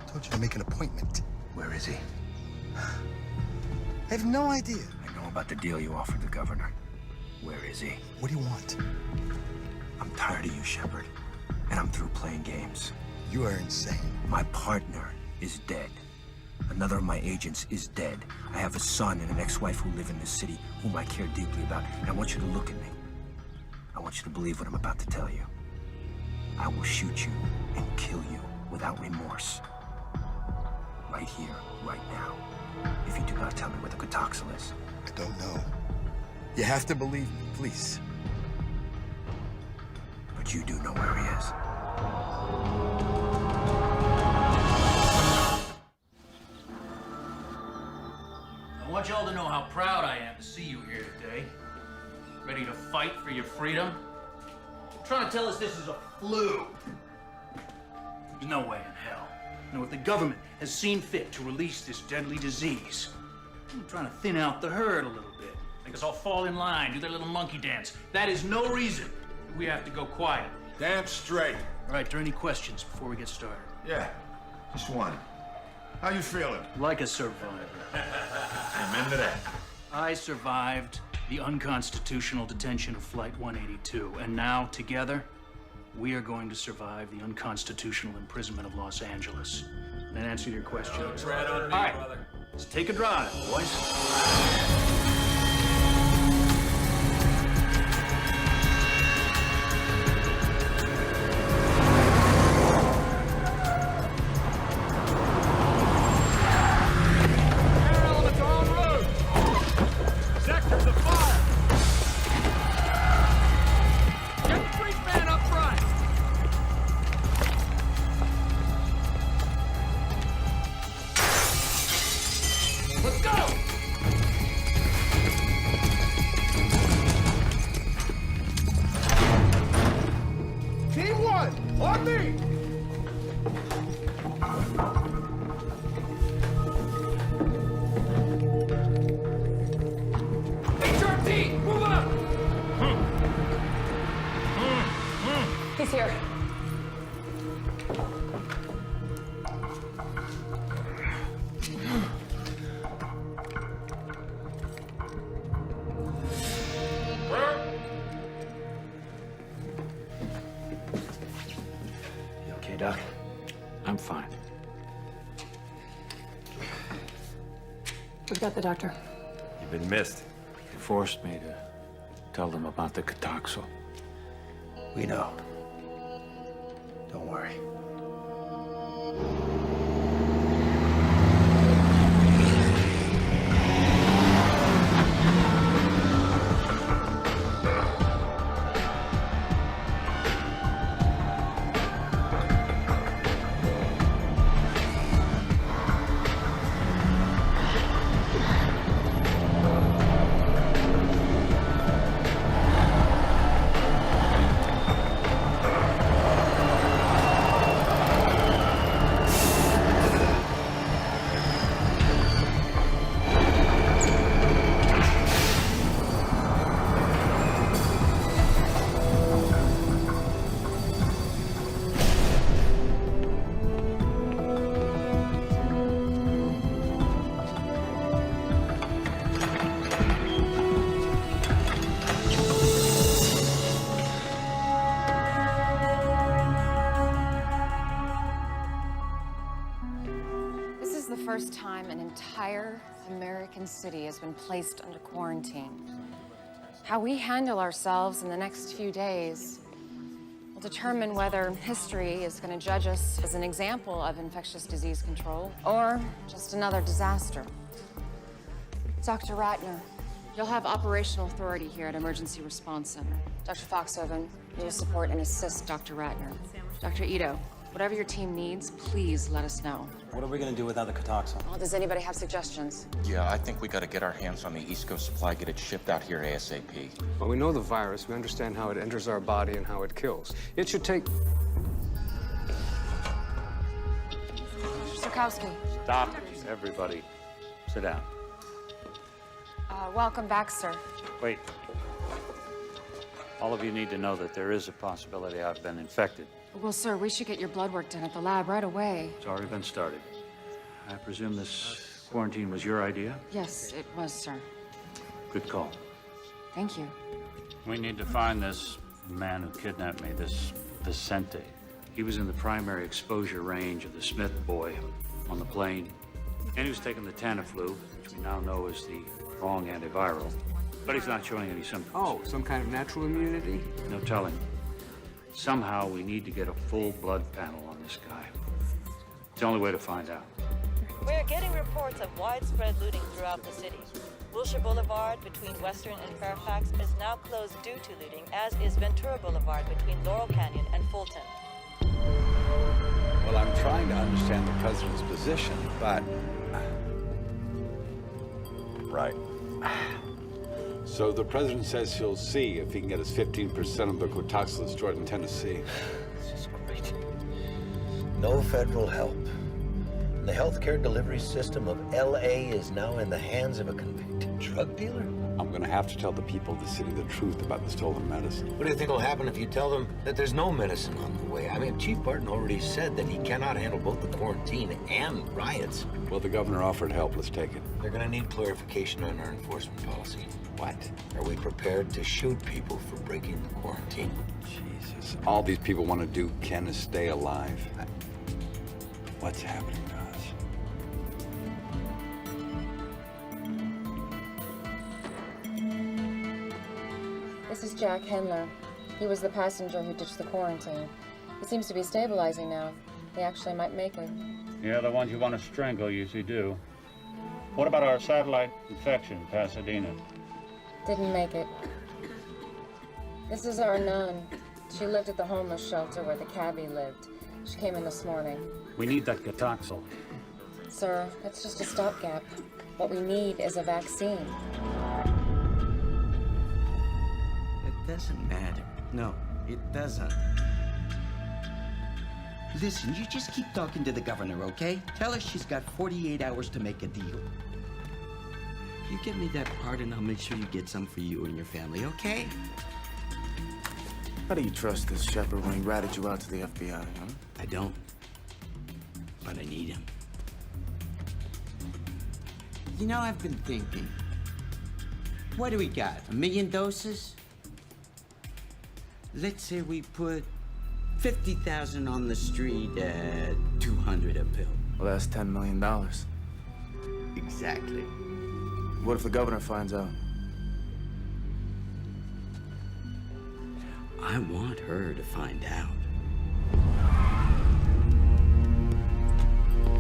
Told you to make an appointment. Where is he? I have no idea. I know about the deal you offered the governor. Where is he? What do you want? I'm tired of you, Shepard. And I'm through playing games. You are insane. My partner is dead. Another of my agents is dead. I have a son and an ex-wife who live in this city whom I care deeply about. And I want you to look at me. I want you to believe what I'm about to tell you. I will shoot you and kill you without remorse. Right here, right now. If you do not tell me where the Cotoxal is. I don't know. You have to believe me, please. But you do know where he is. I want y'all to know how proud I am to see you here today. Ready to fight for your freedom? You're trying to tell us this is a flu. There's no way in hell. No, if the government has seen fit to release this deadly disease, I'm trying to thin out the herd a little bit. Make us all fall in line, do their little monkey dance. That is no reason that we have to go quietly. Damn straight. All right, are there any questions before we get started? Yeah, just one. How you feeling? Like a survivor. Amen to that. I survived the unconstitutional detention of Flight 182, and now, together, we are going to survive the unconstitutional imprisonment of Los Angeles. And in answer to your question... Don't tread on me, all right, brother. let's take a drive, boys. On me! HRT, move up! He's here. Doc? I'm fine. We've got the doctor. You've been missed. You forced me to tell them about the Cataxo. We know. Don't worry. First time an entire American city has been placed under quarantine. How we handle ourselves in the next few days will determine whether history is going to judge us as an example of infectious disease control or just another disaster. Dr. Ratner, you'll have operational authority here at Emergency Response Center. Dr. Foxhoven, you will support and assist Dr. Ratner. Dr. Ito, whatever your team needs, please let us know. What are we gonna do without the Cataxo? Well, does anybody have suggestions? Yeah, I think we gotta get our hands on the East Coast supply, get it shipped out here ASAP. Well, we know the virus. We understand how it enters our body and how it kills. It should take... Sirkowski. Stop, everybody. Sit down. Welcome back, sir. Wait. All of you need to know that there is a possibility I've been infected. Well, sir, we should get your blood work done at the lab right away. It's already been started. I presume this quarantine was your idea? Yes, it was, sir. Good call. Thank you. We need to find this man who kidnapped me, this Vicente. He was in the primary exposure range of the Smith boy on the plane. And he was taking the Tamiflu, which we now know is the wrong antiviral. But he's not showing any symptoms. Oh, some kind of natural immunity? No telling. Somehow we need to get a full blood panel on this guy. It's the only way to find out. We're getting reports of widespread looting throughout the city. Wilshire Boulevard between Western and Fairfax is now closed due to looting, as is Ventura Boulevard between Laurel Canyon and Fulton. Well, I'm trying to understand the president's position, but... Right. So the president says he'll see if he can get us 15% of the Quetoxla destroyed in Tennessee. This is great. No federal help. The healthcare delivery system of L.A. is now in the hands of a convicted drug dealer? I'm gonna have to tell the people of the city the truth about the stolen medicine. What do you think will happen if you tell them that there's no medicine on the way? I mean, Chief Barton already said that he cannot handle both the quarantine and riots. Well, the governor offered help. Let's take it. They're gonna need clarification on our enforcement policy. What? Are we prepared to shoot people for breaking the quarantine? Jesus. All these people want to do, Ken, is stay alive. What's happening to us? This is Jack Hendler. He was the passenger who ditched the quarantine. He seems to be stabilizing now. He actually might make it. Yeah, the ones you want to strangle usually do. What about our satellite infection in Pasadena? Didn't make it. This is our nun. She lived at the homeless shelter where the cabbie lived. She came in this morning. We need that Cotoxil. Sir, that's just a stopgap. What we need is a vaccine. It doesn't matter. No, it doesn't. Listen, you just keep talking to the governor, okay? Tell her she's got 48 hours to make a deal. You give me that part and I'll make sure you get some for you and your family, okay? How do you trust this shepherd when he ratted you out to the FBI, huh? I don't. But I need him. You know, I've been thinking. What do we got? 1 million doses? Let's say we put 50,000 on the street at 200 a pill. Well, that's $10 million. Exactly. What if the governor finds out? I want her to find out.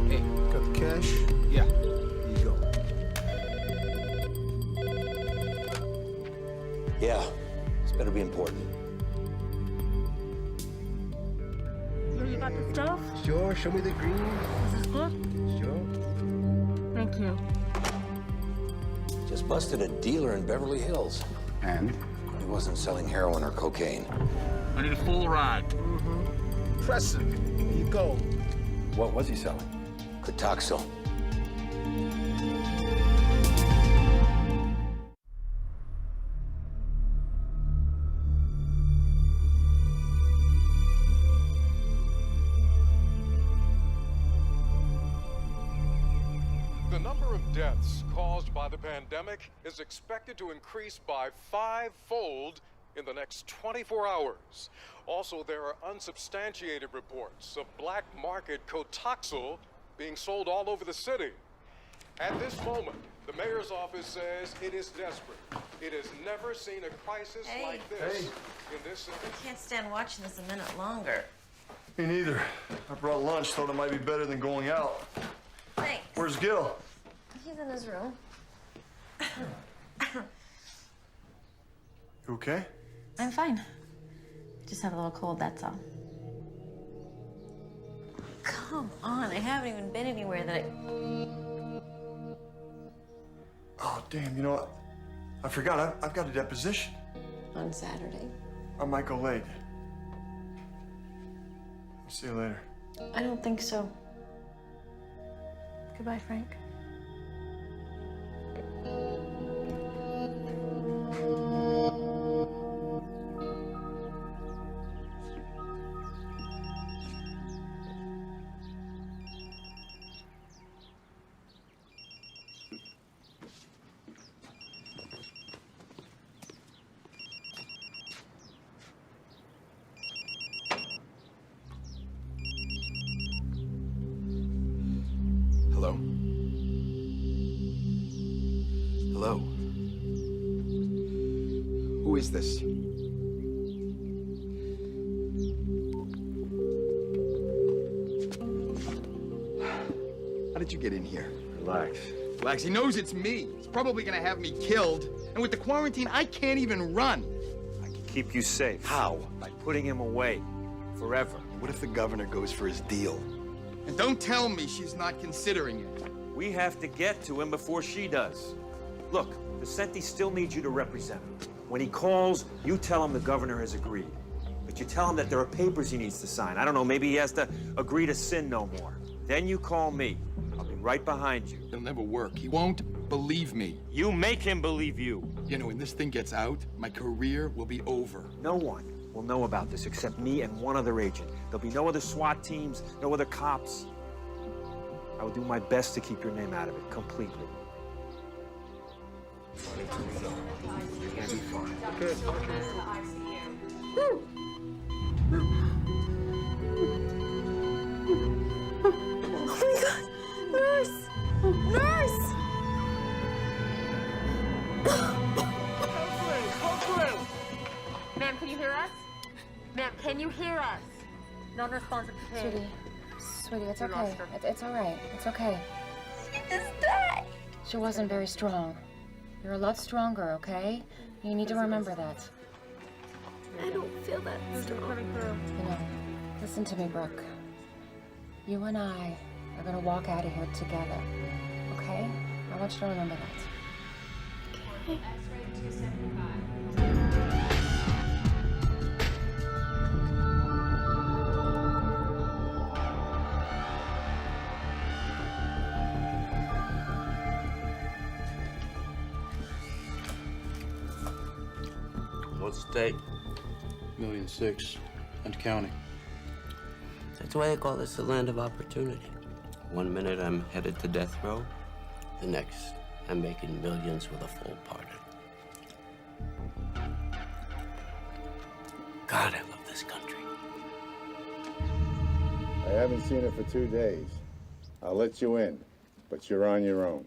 Hey, got the cash? Yeah. Here you go. Yeah, this better be important. You got the stuff? Sure, show me the green. Is this good? Sure. Thank you. Just busted a dealer in Beverly Hills. And? He wasn't selling heroin or cocaine. I need a full ride. Impressive. Here you go. What was he selling? Cotoxil. The number of deaths caused by the pandemic is expected to increase by 5-fold in the next 24 hours. Also, there are unsubstantiated reports of black market Cotoxil being sold all over the city. At this moment, the mayor's office says it is desperate. It has never seen a crisis like this in this city. I can't stand watching this a minute longer. Me neither. I brought lunch, thought it might be better than going out. Thanks. Where's Gil? He's in his room. You okay? I'm fine. Just have a little cold, that's all. Come on, I haven't even been anywhere that I... Oh, damn, you know what? I forgot, I've got a deposition. On Saturday? I might go late. See you later. I don't think so. Goodbye, Frank. Hello? Hello? Who is this? How did you get in here? Relax. Relax. He knows it's me. He's probably gonna have me killed. And with the quarantine, I can't even run. I can keep you safe. How? By putting him away. Forever. What if the governor goes for his deal? And don't tell me she's not considering it. We have to get to him before she does. Look, Vicente still needs you to represent him. When he calls, you tell him the governor has agreed. But you tell him that there are papers he needs to sign. I don't know, maybe he has to agree to sin no more. Then you call me. I'll be right behind you. It'll never work. He won't believe me. You make him believe you. You know, when this thing gets out, my career will be over. No one will know about this except me and one other agent. There'll be no other SWAT teams, no other cops. I will do my best to keep your name out of it completely. Oh my God! Nurse! Nurse! Ma'am, can you hear us? Ma'am, can you hear us? Non-responsive to pain. Sweetie, it's okay. It's all right. It's okay. She just died. She wasn't very strong. You're a lot stronger, okay? You need to remember that. I don't feel that strong. You know, listen to me, Brooke. You and I are gonna walk out of here together, okay? I want you to remember that. Okay. What's the date? 1,600,000 and counting. That's why I call this the land of opportunity. One minute I'm headed to death row, the next I'm making millions with a full pardon. God, I love this country. I haven't seen it for 2 days. I'll let you in, but you're on your own.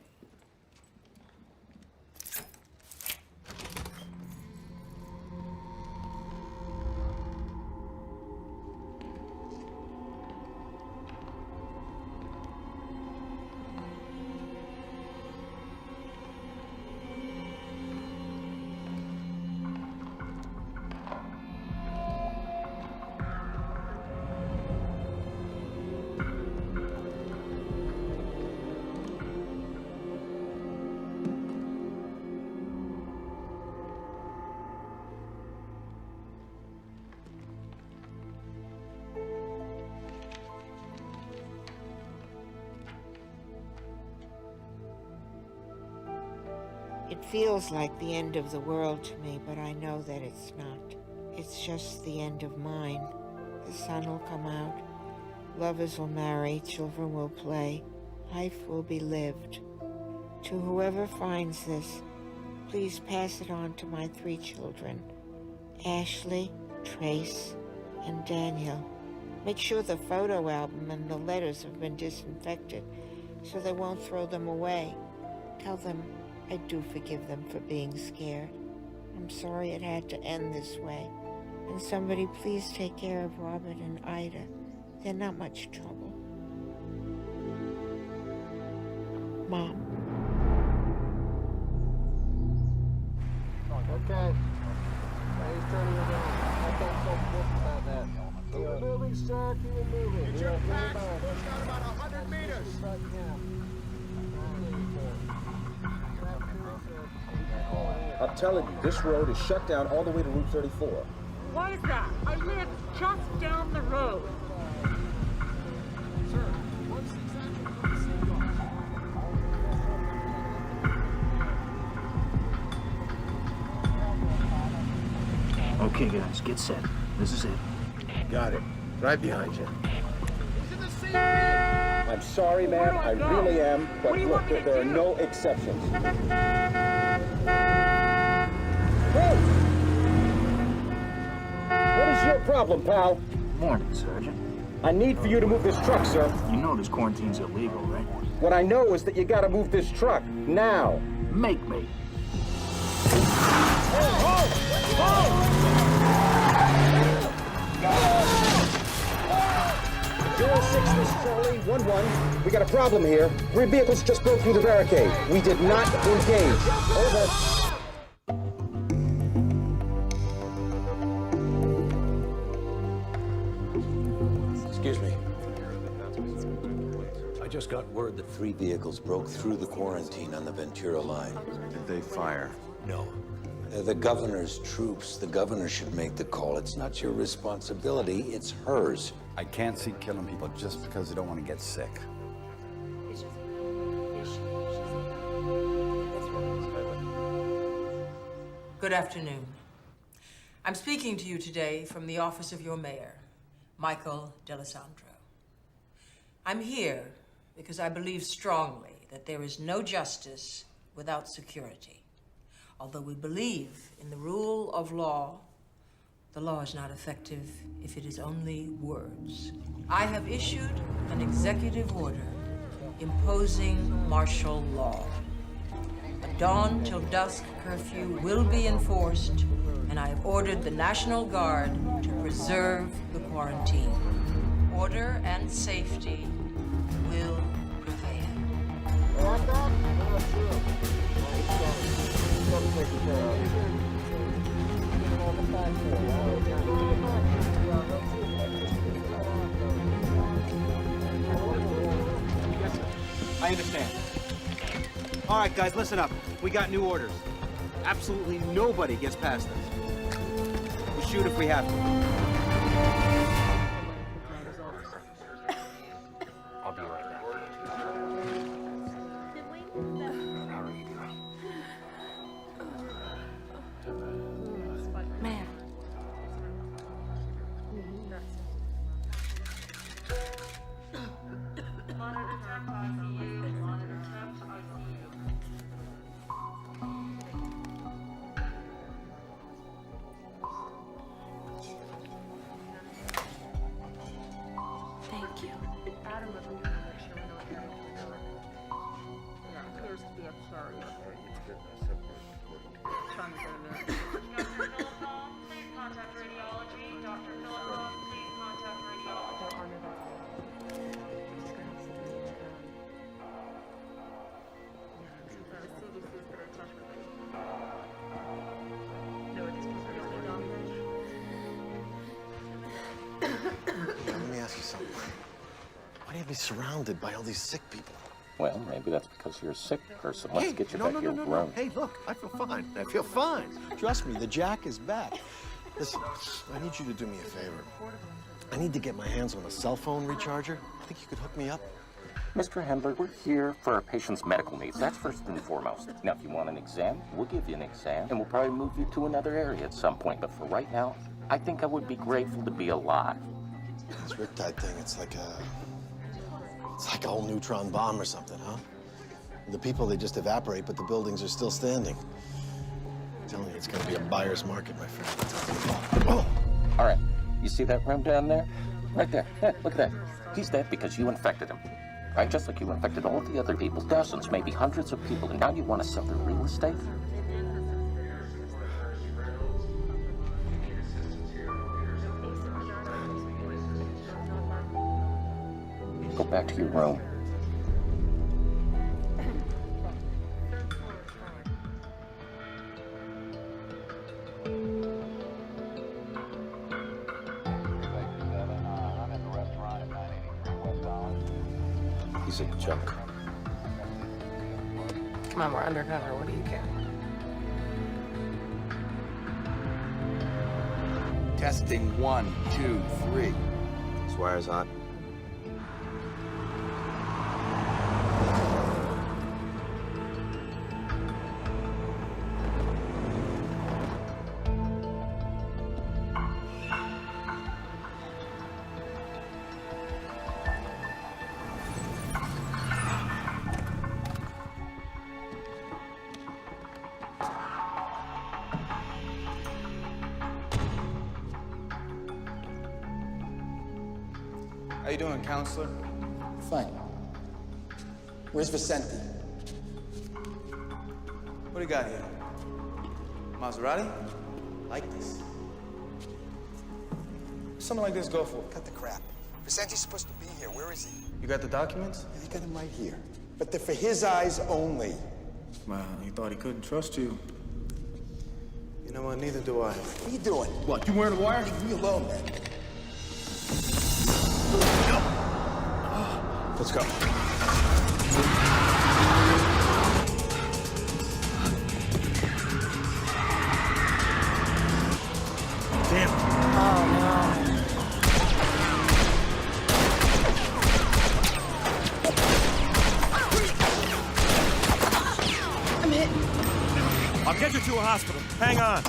It feels like the end of the world to me, but I know that it's not. It's just the end of mine. The sun will come out, lovers will marry, children will play, life will be lived. To whoever finds this, please pass it on to my 3 children, Ashley, Trace, and Daniel. Make sure the photo album and the letters have been disinfected so they won't throw them away. Tell them I do forgive them for being scared. I'm sorry it had to end this way. And somebody please take care of Robert and Ida. They're not much trouble. Mom. Okay. He's turning around. I don't so booked about that. Keep it moving, sir. Keep it moving. Get your packs pushed out about 100 meters. I'm telling you, this road is shut down all the way to Route 34. Why is that? I live just down the road. Sir, what's exactly the signal? Okay, guys, get set. This is it. Got it. Right behind you. He's in the same vehicle. I'm sorry, ma'am. I really am. But look, there are no exceptions. Hey! What is your problem, pal? Morning, Sergeant. I need for you to move this truck, sir. You know this quarantine's illegal, right? What I know is that you gotta move this truck, now. Make me. Zero 06, this is Charlie, 1-1. We got a problem here. 3 vehicles just broke through the barricade. We did not engage. Over. Excuse me. I just got word that 3 vehicles broke through the quarantine on the Ventura line. Did they fire? No. They're the governor's troops. The governor should make the call. It's not your responsibility, it's hers. I can't see killing people just because they don't want to get sick. Good afternoon. I'm speaking to you today from the office of your mayor, Michael D'Alessandro. I'm here because I believe strongly that there is no justice without security. Although we believe in the rule of law, the law is not effective if it is only words. I have issued an executive order imposing martial law. A dawn till dusk curfew will be enforced, and I have ordered the National Guard to preserve the quarantine. Order and safety will prevail. I understand. All right, guys, listen up. We got new orders. Absolutely nobody gets past us. We'll shoot if we have to. I'll be right back. How are you doing? Man. Thank you. Let me ask you something. Why do you have me surrounded by all these sick people? Well, maybe that's because you're a sick person. Let's get you back to your room. No. Hey, look, I feel fine. I feel fine. Trust me, the Jack is back. Listen, I need you to do me a favor. I need to get my hands on a cell phone recharger. Think you could hook me up? Mr. Handler, we're here for our patient's medical needs. That's first and foremost. Now, if you want an exam, we'll give you an exam, and we'll probably move you to another area at some point. But for right now, I think I would be grateful to be alive. This Riptide thing, it's like a whole neutron bomb or something, huh? The people, they just evaporate, but the buildings are still standing. I'm telling you, it's gonna be a buyer's market, my friend. Oh. All right, you see that room down there? Right there. Yeah, look at that. He's dead because you infected him. Right? Just like you infected all the other people, dozens, maybe hundreds of people, and now you want to sell their real estate? Go back to your room. He's a junk. Come on, we're undercover. What do you care? Testing 1, 2, 3. This wire's hot. How you doing, counselor? Fine. Where's Vicente? What do you got here? Maserati? Like this. Something like this go for? Cut the crap. Vicente's supposed to be here. Where is he? You got the documents? Yeah, they got him right here. But they're for his eyes only. Man, he thought he couldn't trust you. You know what? Neither do I. What are you doing? What, you wearing a wire? Leave me alone, man. Let's go. Damn. Oh, no. I'm hit. I'll get you to a hospital. Hang on.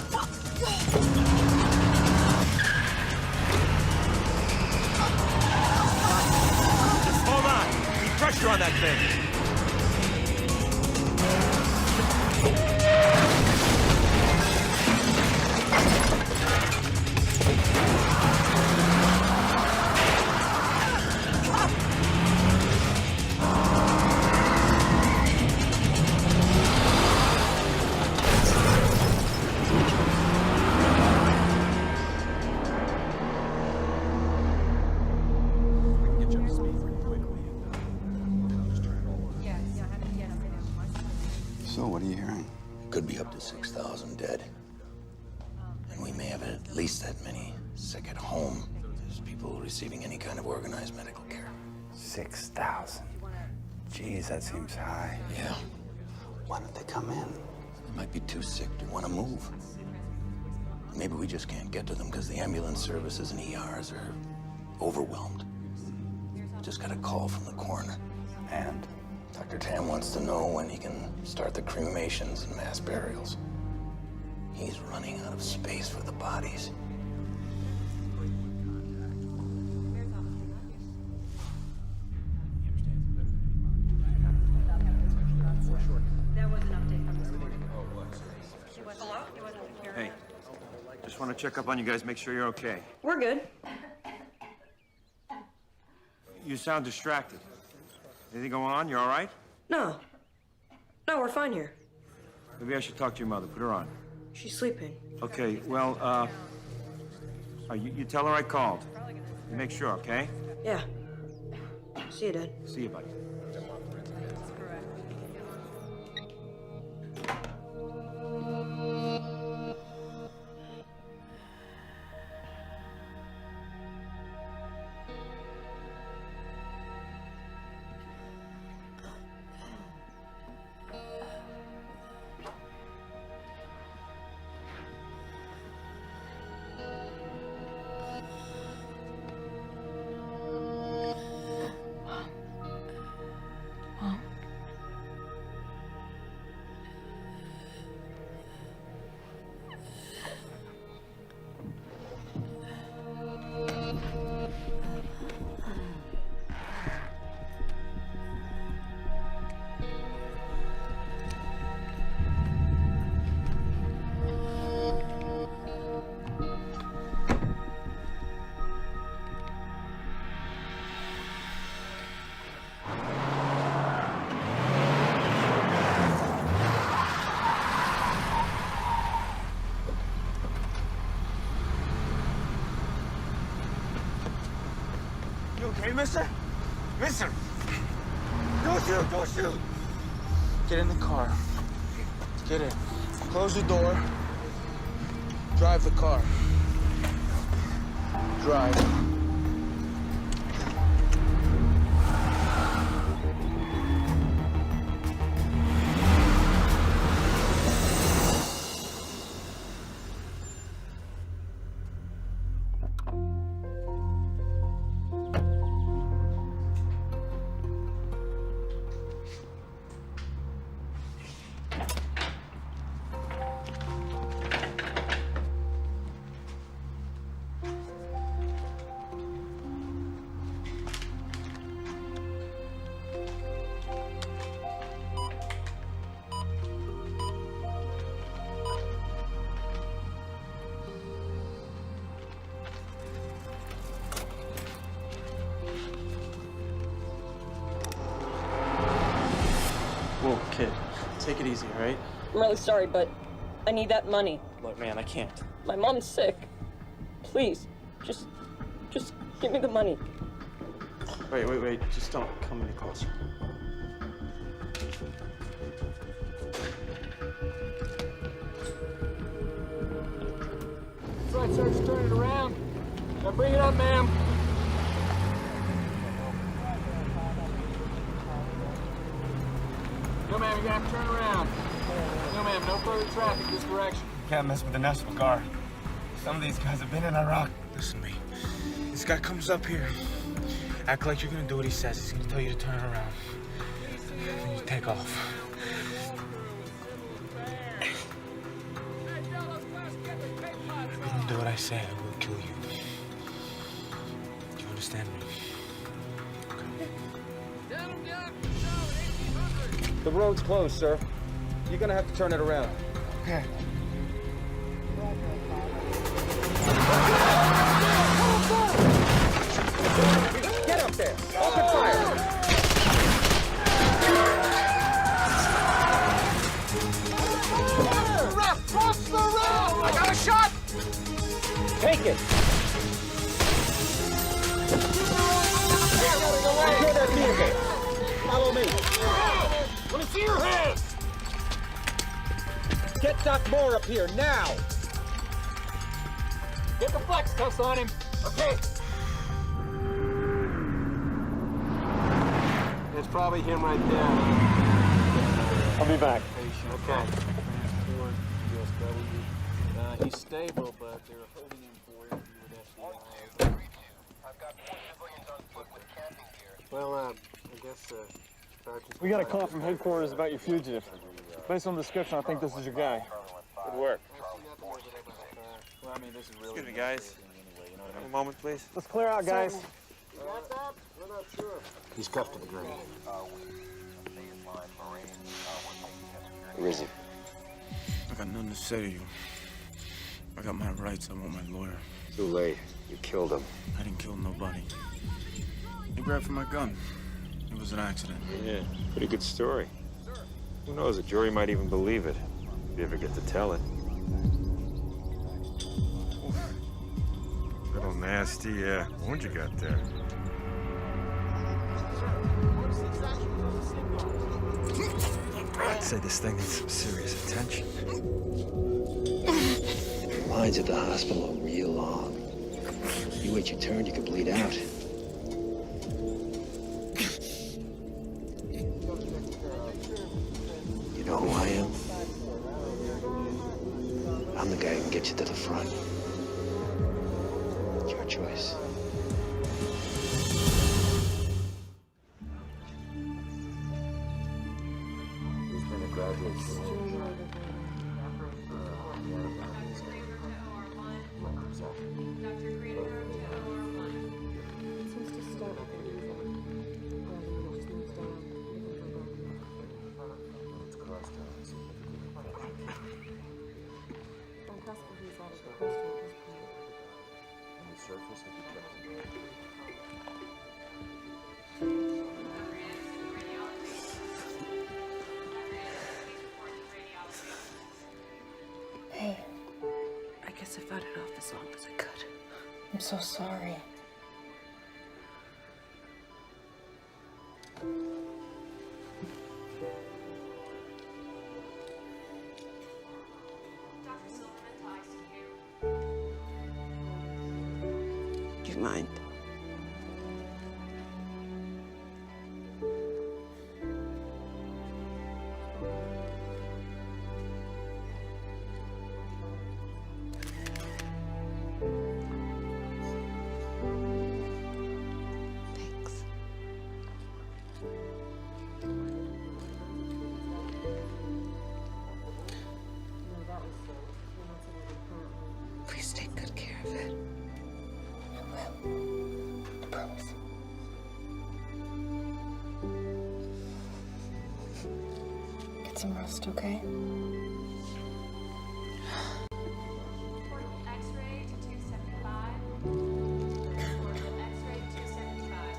Just hold on. Keep pressure on that thing. So, what are you hearing? Could be up to 6,000 dead. And we may have at least that many sick at home. There's people receiving any kind of organized medical care. 6,000. Jeez, that seems high. Yeah. Why don't they come in? They might be too sick to want to move. Maybe we just can't get to them because the ambulance services and ERs are overwhelmed. Just got a call from the coroner. And? Dr. Tam wants to know when he can start the cremations and mass burials. He's running out of space for the bodies. Hey, just want to check up on you guys, make sure you're okay. We're good. You sound distracted. Anything going on? You all right? No. No, we're fine here. Maybe I should talk to your mother. Put her on. She's sleeping. Okay, well, you tell her I called. You make sure, okay? Yeah. See you, Dad. See you, buddy. Hey, mister? Mister! Don't shoot! Don't shoot! Get in the car. Get in. Close the door. Drive the car. Drive. Whoa, kid. Take it easy, all right? I'm really sorry, but I need that money. Look, man, I can't. My mom's sick. Please, just give me the money. Wait. Just don't come any closer. That's right, Sergeant, turn it around. Now bring it up, ma'am. No, ma'am, you're gonna have to turn around. No, ma'am, no further traffic this direction. Can't mess with the National Guard. Some of these guys have been in Iraq. Listen to me. This guy comes up here. Act like you're gonna do what he says. He's gonna tell you to turn around. Then you take off. say I will kill you. Do you understand me? The road's closed, sir. You're gonna have to turn it around. Okay. Get up there! Open fire! I got a shot! Take it! Hear that music! Follow me! Let me see your hands! Get Doc Moore up here, now! Get the flex test on him. Okay. It's probably him right there. I'll be back. Okay. He's stable, but they're holding him for interview with FBI. Well, I guess, Sergeant... We got a call from headquarters about your fugitive. Based on the description, I think this is your guy. Good work. Well, I mean, this is really... Excuse me, guys. A moment, please. Let's clear out, guys. You got that? We're not sure. He's cuffed to the ground. Where is he? I got nothing to say to you. I got my rights. I want my lawyer. Too late. You killed him. I didn't kill nobody. He grabbed for my gun. It was an accident. Yeah, pretty good story. Who knows, a jury might even believe it, if you ever get to tell it. Little nasty wound you got there. I'd say this thing needs some serious attention. The lines at the hospital are real long. You wait your turn, you could bleed out. You know who I am? I'm the guy who can get you to the front. It's your choice. He's been a graduate student. Hey, I guess I fought it off as long as I could. I'm so sorry. Do you mind? Please take good care of it. I will. I promise. Get some rest, okay? X-ray to 275. X-ray 275.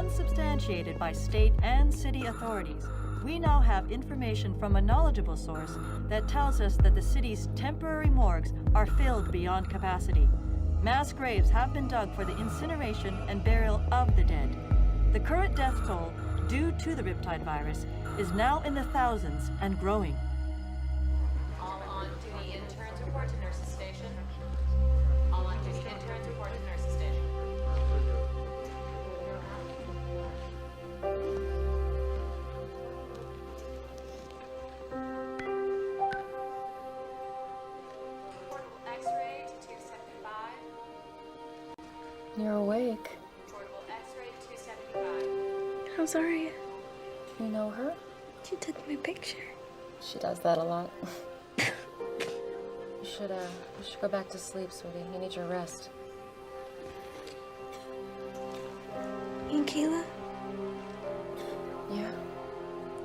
unsubstantiated by state and city authorities, we now have information from a knowledgeable source that tells us that the city's temporary morgues are filled beyond capacity. Mass graves have been dug for the incineration and burial of the dead. The current death toll, due to the Riptide virus, is now in the thousands and growing. All on-duty interns report to nurses station. All on-duty interns report to nurses station. Portable X-ray to 275. You're awake. Portable X-ray to 275. How's Aria? Do you know her? She took my picture. She does that a lot. You should go back to sleep, sweetie. You need your rest. And Kayla, Yeah.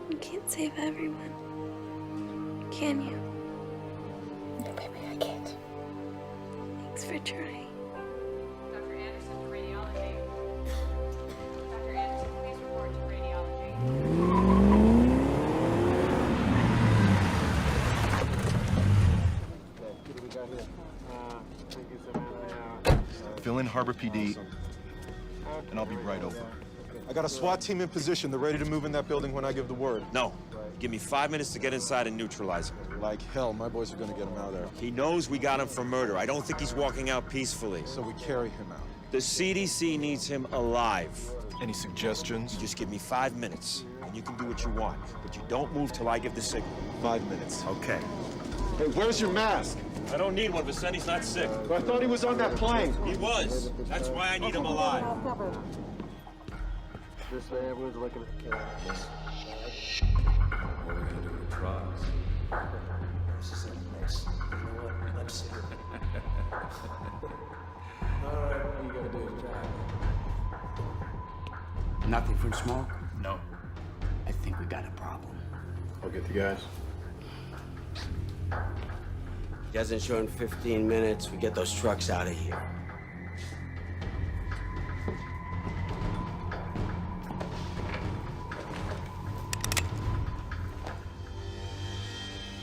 you can't save everyone. Can you? No, baby, I can't. Thanks for trying. Dr. Anderson to radiology. Dr. Anderson, please report to radiology. Fill in Harbor PD, and I'll be right over. I got a SWAT team in position. They're ready to move in that building when I give the word. No. Give me 5 minutes to get inside and neutralize him. Like hell, my boys are gonna get him out of there. He knows we got him for murder. I don't think he's walking out peacefully. So we carry him out. The CDC needs him alive. Any suggestions? You just give me 5 minutes, and you can do what you want. But you don't move till I give the signal. 5 minutes. Okay. Hey, where's your mask? I don't need one. Vicenti's not sick. I thought he was on that plane. He was. That's why I need him alive. This way, everyone's looking for Kayla. What are we gonna do with the drugs? This is a mess. You know what? Let's see. All right, what you gotta do is drive. Nothing from smoke? No. I think we got a problem. I'll get the guys. He doesn't show in 15 minutes. We get those trucks out of here.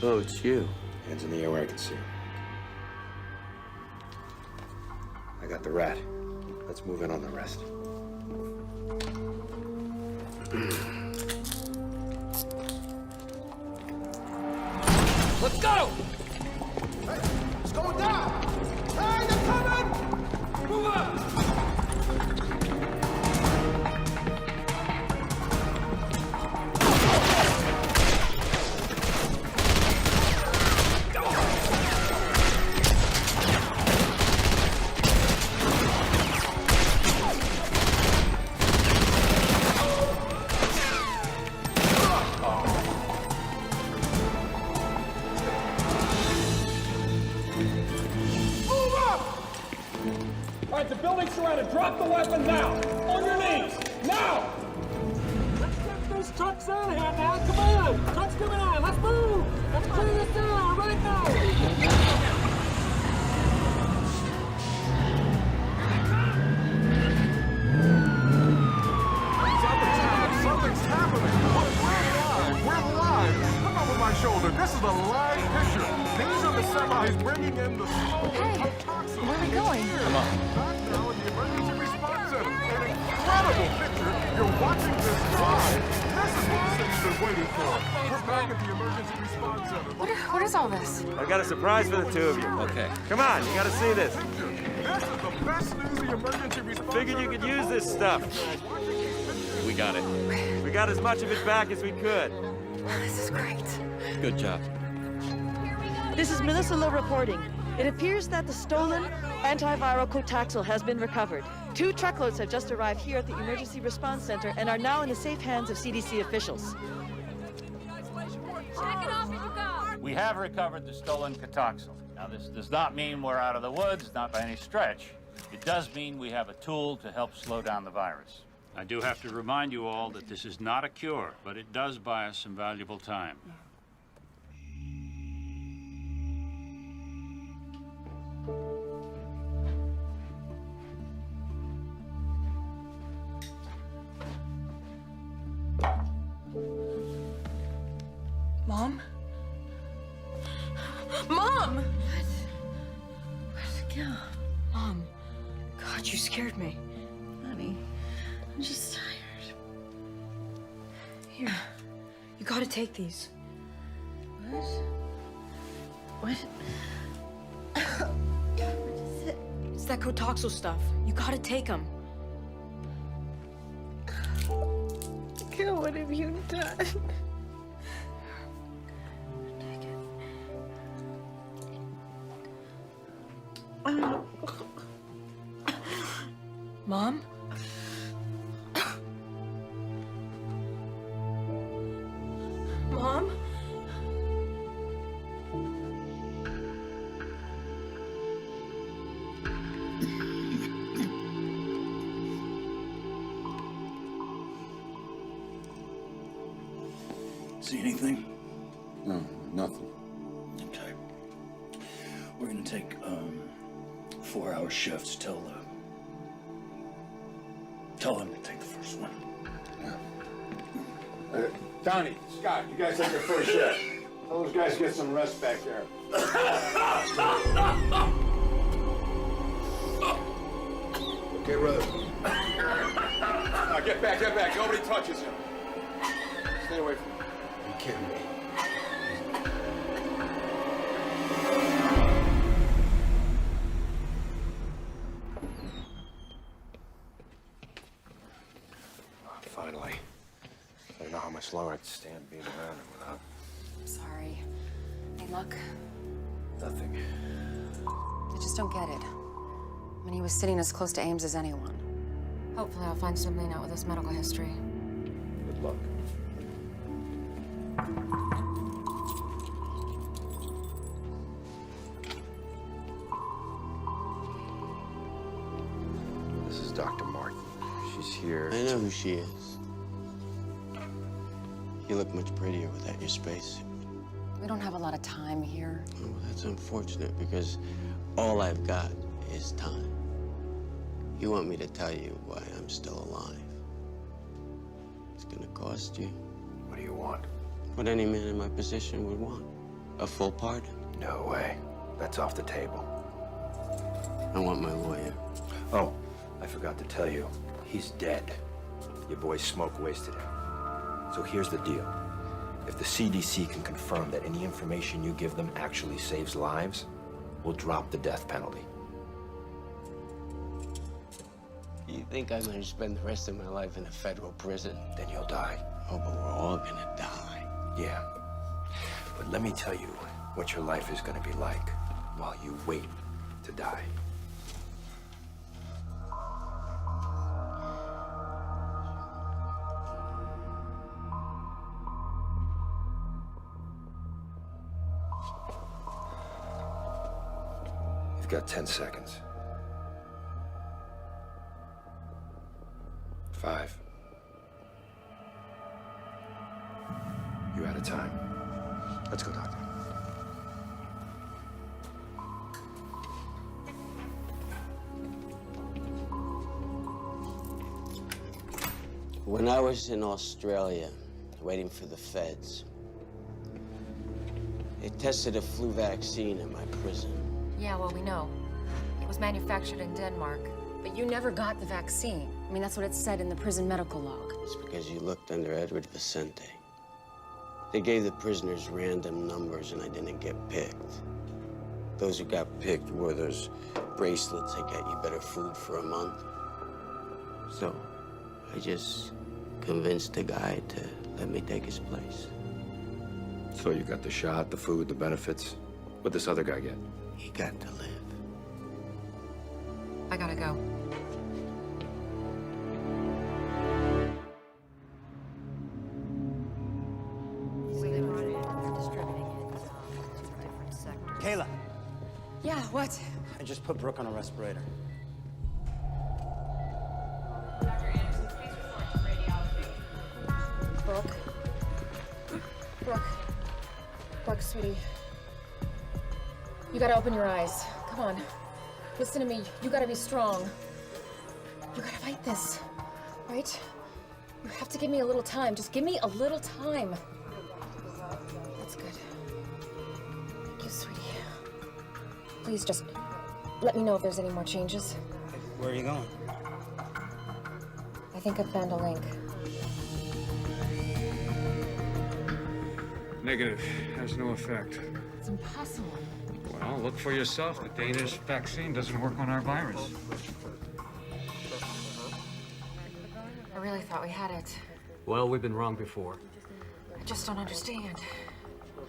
Oh, it's you. Hands in the air where I can see. I got the rat. Let's move in on the rest. Let's go! Hey, it's going down! Hey, they're coming! Move up! All right, the building's surrounded. Drop the weapon now. On your knees. Now! Let's get these trucks out of here now. Come on. Trucks coming on. Let's move. Let's clear this down right now. Something's happening. We're live. Look over my shoulder. This is a live picture. These are the semis bringing in the smoke. Hey, where are we going? Come on. Back now in the emergency response center. An incredible picture. You're watching this live. This is what the city's been waiting for. We're back at the emergency response center. What is all this? I've got a surprise for the two of you. Okay. Come on, you gotta see this. This is the best news the emergency response Figured you could use this stuff. We got it. We got as much of it back as we could. This is great. Good job. This is Melissa Lowe reporting. It appears that the stolen antiviral Cotaxil has been recovered. 2 truckloads have just arrived here at the Emergency Response Center and are now in the safe hands of CDC officials. Check it off as you go. We have recovered the stolen Cotaxil. Now, this does not mean we're out of the woods, not by any stretch. It does mean we have a tool to help slow down the virus. I do have to remind you all that this is not a cure, but it does buy us some valuable time. Mom! What? Yeah. Mom. God, you scared me. Honey, I'm just tired. Here. You gotta take these. What? What? What is it? It's that Cotoxal stuff. You gotta take them. Gil, what have you done? Mom? Mom? See anything? No, nothing. Okay. We're gonna take 4-hour shifts. Tell them to take the first one. Donnie, Scott, you guys take your first shift. Tell those guys to get some rest back there. Okay, brother. Now get back. Nobody touches him. Stay away from him. You kidding me? Finally. I don't know how much longer I can stand being around him without Sorry. Any luck? nothing. I just don't get it. I mean, he was sitting as close to Ames as anyone. Hopefully I'll find something out with his medical history. Good luck. This is Dr. Martin. She's here. I know who she is. You look much prettier without your spacesuit. We don't have a lot of time here. Oh, that's unfortunate because all I've got is time. You want me to tell you why I'm still alive? It's gonna cost you. What do you want? What any man in my position would want. A full pardon. No way. That's off the table. I want my lawyer. Oh, I forgot to tell you. He's dead. Your boy's smoke wasted him. So here's the deal. If the CDC can confirm that any information you give them actually saves lives, we'll drop the death penalty. You think I'm gonna spend the rest of my life in a federal prison? Then you'll die. Oh, but we're all gonna die. Yeah. But let me tell you what your life is gonna be like while you wait to die. You've got 10 seconds. 5. You're out of time. Let's go, Doctor. When I was in Australia, waiting for the feds, they tested a flu vaccine in my prison. Yeah, well, we know. It was manufactured in Denmark. But you never got the vaccine. I mean, that's what it said in the prison medical log. It's because you looked under Edward Vicente. They gave the prisoners random numbers and I didn't get picked. Those who got picked wore those bracelets that get you better food for a month. So I just convinced the guy to let me take his place. So you got the shot, the food, the benefits. What'd this other guy get? He got to live. I gotta go. Kayla, Yeah, what? I just put Brooke on a respirator. Brooke. Brooke, sweetie. You gotta open your eyes. Come on. Listen to me. You gotta be strong. You gotta fight this, right? You have to give me a little time. Just give me a little time. That's good. Thank you, sweetie. Please just let me know if there's any more changes. Where are you going? I think I found a link. Negative. Has no effect. It's impossible. Well, look for yourself. The Danish vaccine doesn't work on our virus. I really thought we had it. Well, we've been wrong before. I just don't understand.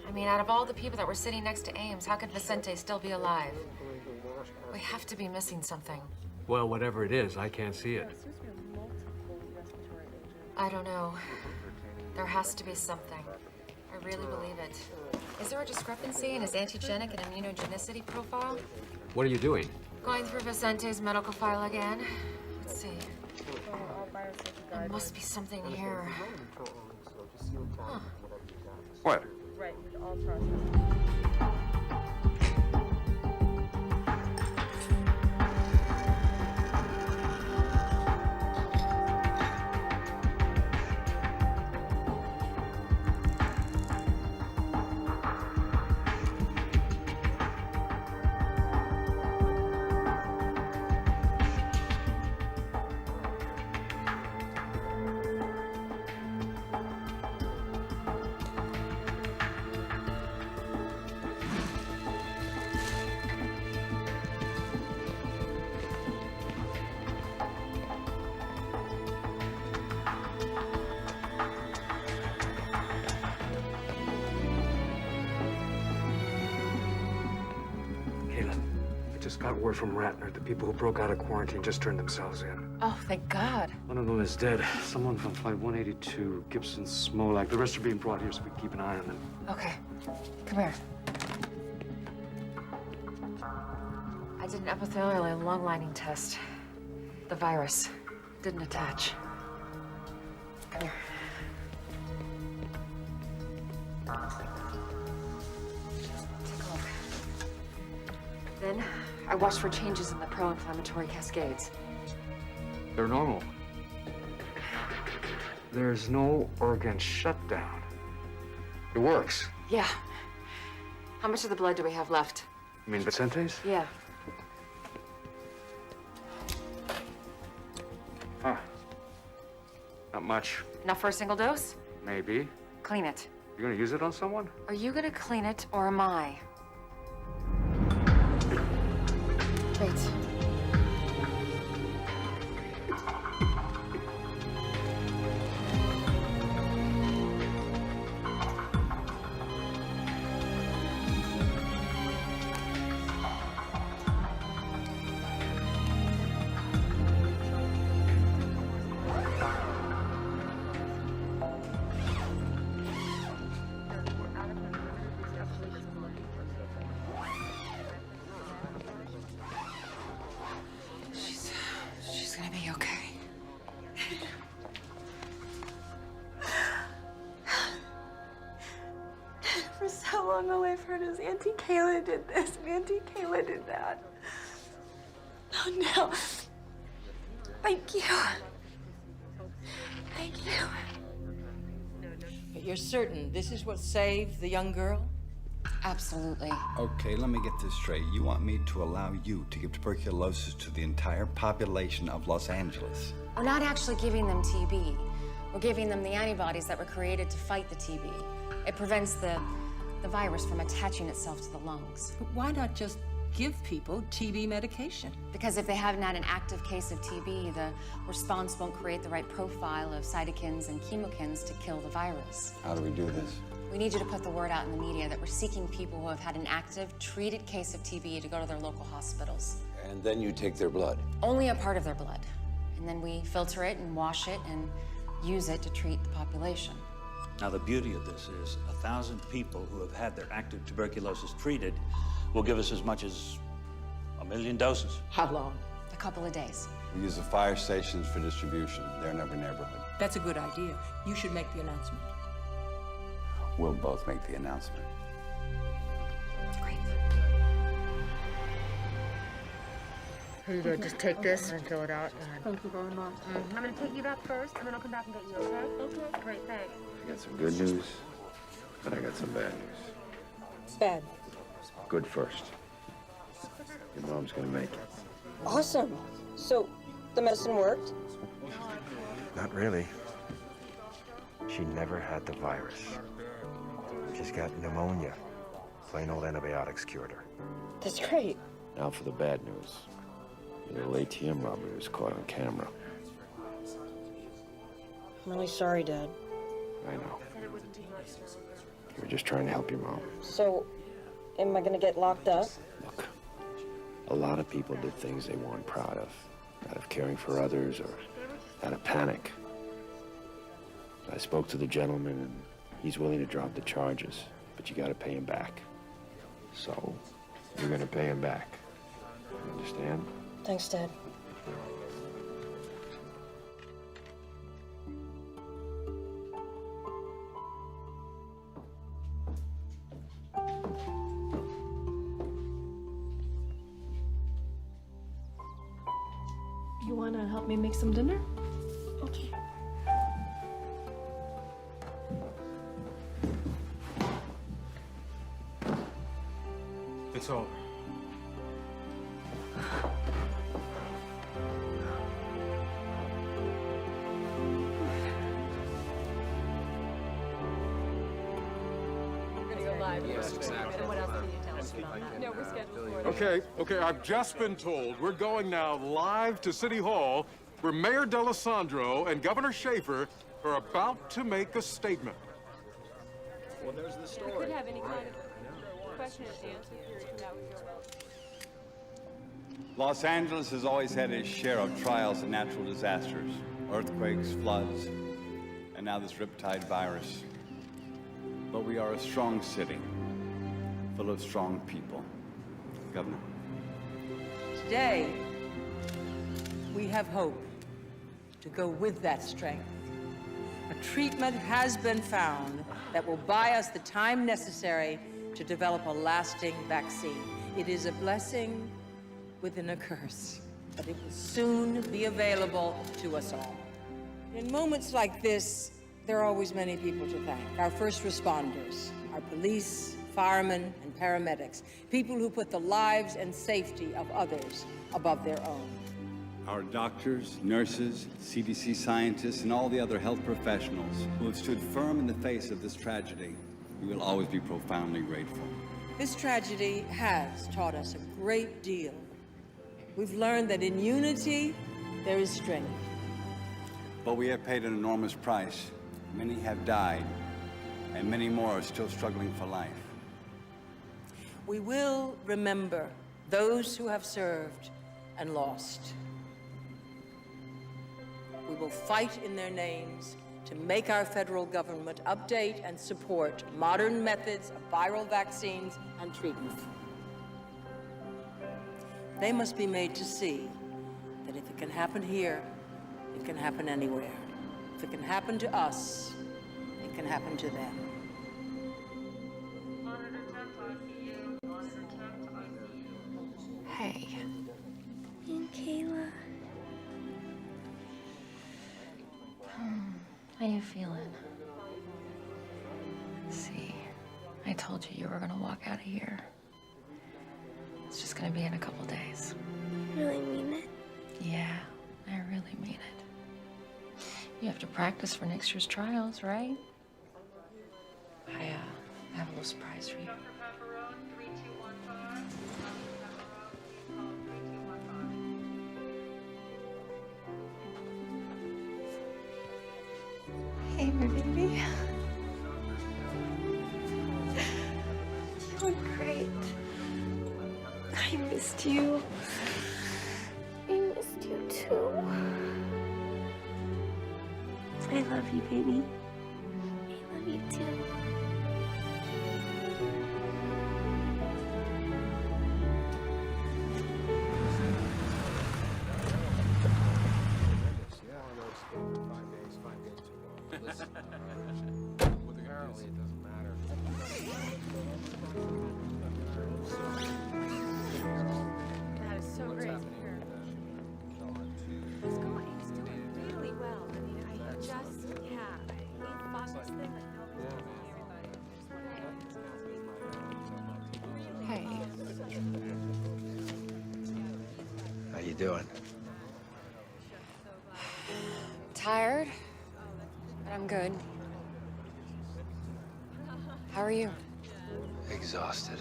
I mean, out of all the people that were sitting next to Ames, how could Vicente still be alive? We have to be missing something. Well, whatever it is, I can't see it. I don't know. There has to be something. I really believe it. Is there a discrepancy in his antigenic and immunogenicity profile? What are you doing? Going through Vicente's medical file again. Let's see. There must be something here. Huh. What? Right, all processed. Got word from Ratner. The people who broke out of quarantine just turned themselves in. Oh, thank God. One of them is dead. Someone from Flight 182, Gibson, Smolak. The rest are being brought here so we can keep an eye on them. Okay. Come here. I did an epithelial and lung lining test. The virus didn't attach. Come here. Take a look. Then I watched for changes in the pro-inflammatory cascades. They're normal. There's no organ shutdown. It works. Yeah. How much of the blood do we have left? You mean Vicente's? Yeah. Huh. Not much. Enough for a single dose? Maybe. Clean it. You gonna use it on someone? Are you gonna clean it, or am I? Wait. She's gonna be okay. For so long, all I've heard is Auntie Kayla did this and Auntie Kayla did that. Oh, no. Thank you. Thank you. But you're certain this is what saved the young girl? Absolutely. Okay, let me get this straight. You want me to allow you to give tuberculosis to the entire population of Los Angeles? We're not actually giving them TB. We're giving them the antibodies that were created to fight the TB. It prevents the virus from attaching itself to the lungs. But why not just give people TB medication? Because if they haven't had an active case of TB, the response won't create the right profile of cytokines and chemokines to kill the virus. How do we do this? We need you to put the word out in the media that we're seeking people who have had an active, treated case of TB to go to their local hospitals. And then you take their blood. Only a part of their blood. And then we filter it and wash it and use it to treat the population. Now, the beauty of this is 1,000 people who have had their active tuberculosis treated will give us as much as 1 million doses. How long? A couple of days. We use the fire stations for distribution. They're in every neighborhood. That's a good idea. You should make the announcement. We'll both make the announcement. Great. Here you go. Just take this and fill it out. Thank you very much. I'm going to take you back first, and then I'll come back and get you, okay? Okay. Great, thanks. I got some good news, but I got some bad news. Bad. Good first. Your mom's gonna make it. Awesome. So, the medicine worked? Not really. She never had the virus. She's got pneumonia. Plain old antibiotics cured her. That's great. Now for the bad news. Your little ATM robbery was caught on camera. I'm really sorry, Dad. I know. You were just trying to help your mom. So, am I gonna get locked up? Look, a lot of people did things they weren't proud of. Out of caring for others or out of panic. I spoke to the gentleman and he's willing to drop the charges, but you gotta pay him back. So, you're gonna pay him back. You understand? Thanks, Dad. You wanna help me make some dinner? Okay. It's over. We're gonna go live. And what else can you tell us about that? No, we're scheduled for it. Okay, I've just been told we're going now live to City Hall where Mayor D'Alessandro and Governor Schaefer are about to make a statement. Well, there's the We story. could have any kind of question and answer period. That would go well. Los Angeles has always had its share of trials and natural disasters, earthquakes, floods, and now this riptide virus. But we are a strong city, full of strong people. Governor? Today, we have hope to go with that strength. A treatment has been found that will buy us the time necessary to develop a lasting vaccine. It is a blessing within a curse, but it will soon be available to us all. In moments like this, there are always many people to thank. Our first responders, our police, firemen, and paramedics, people who put the lives and safety of others above their own. Our doctors, nurses, CDC scientists, and all the other health professionals who have stood firm in the face of this tragedy, we will always be profoundly grateful. This tragedy has taught us a great deal. We've learned that in unity, there is strength. But we have paid an enormous price. Many have died, and many more are still struggling for life. We will remember those who have served and lost. We will fight in their names to make our federal government update and support modern methods of viral vaccines and treatment. They must be made to see that if it can happen here, it can happen anywhere. If it can happen to us, it can happen to them. Hey. And Kayla. How you feeling? See, I told you were gonna walk out of here. It's just gonna be in a couple days. You really mean it? Yeah, I really mean it. You have to practice for next year's trials, right? I have a little surprise for you. Hey, my baby. You look great. I missed you. I missed you too. I love you, baby. I love you too. Apparently it doesn't matter. That is so great to hear. He's going. He's doing really well. I mean, I just, yeah. He fought this thing like no. doing? Tired, but I'm good. How are you? Exhausted.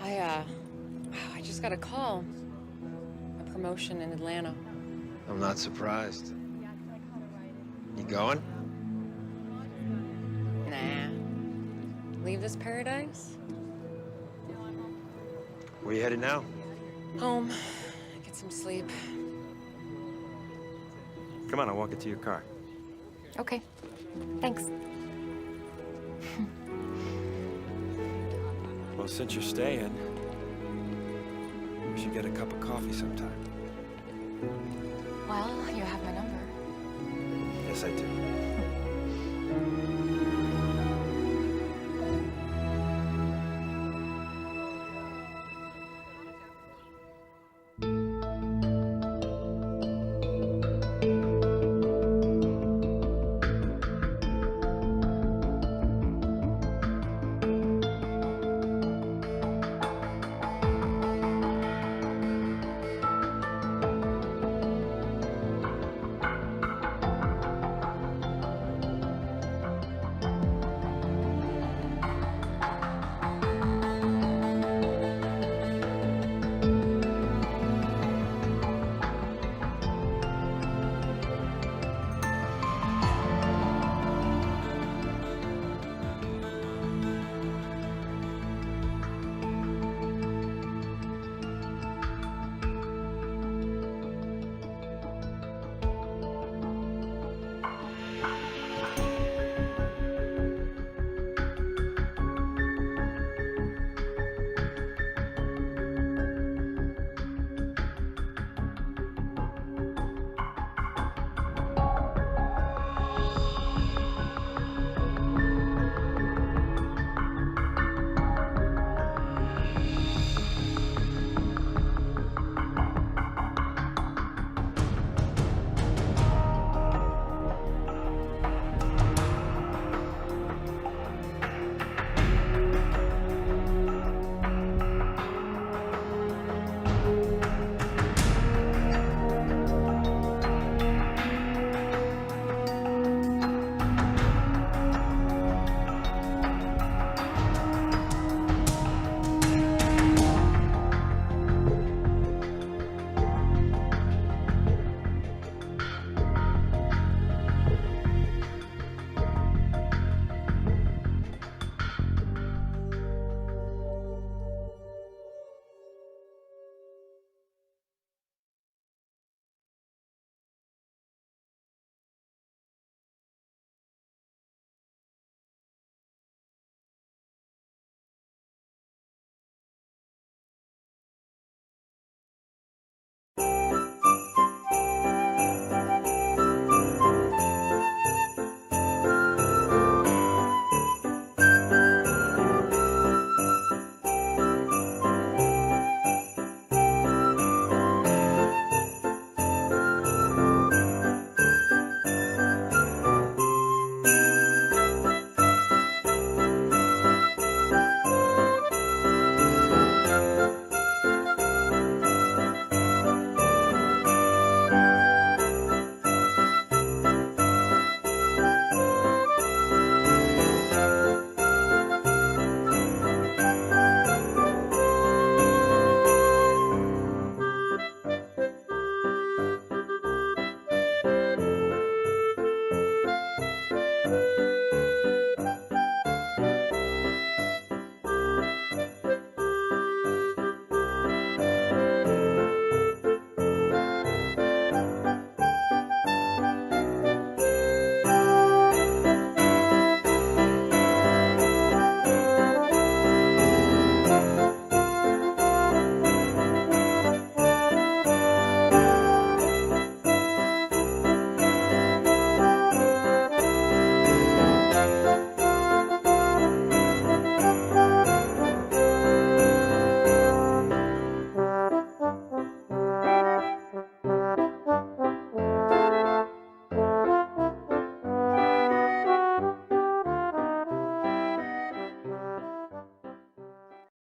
I just got a call. A promotion in Atlanta. I'm not surprised. You going? Nah. Leave this paradise? Where you headed now? Home. Get some sleep. Come on, I'll walk it to your car. Okay. Thanks. Well, since you're staying, we should get a cup of coffee sometime. Well, you have my number. Yes, I do.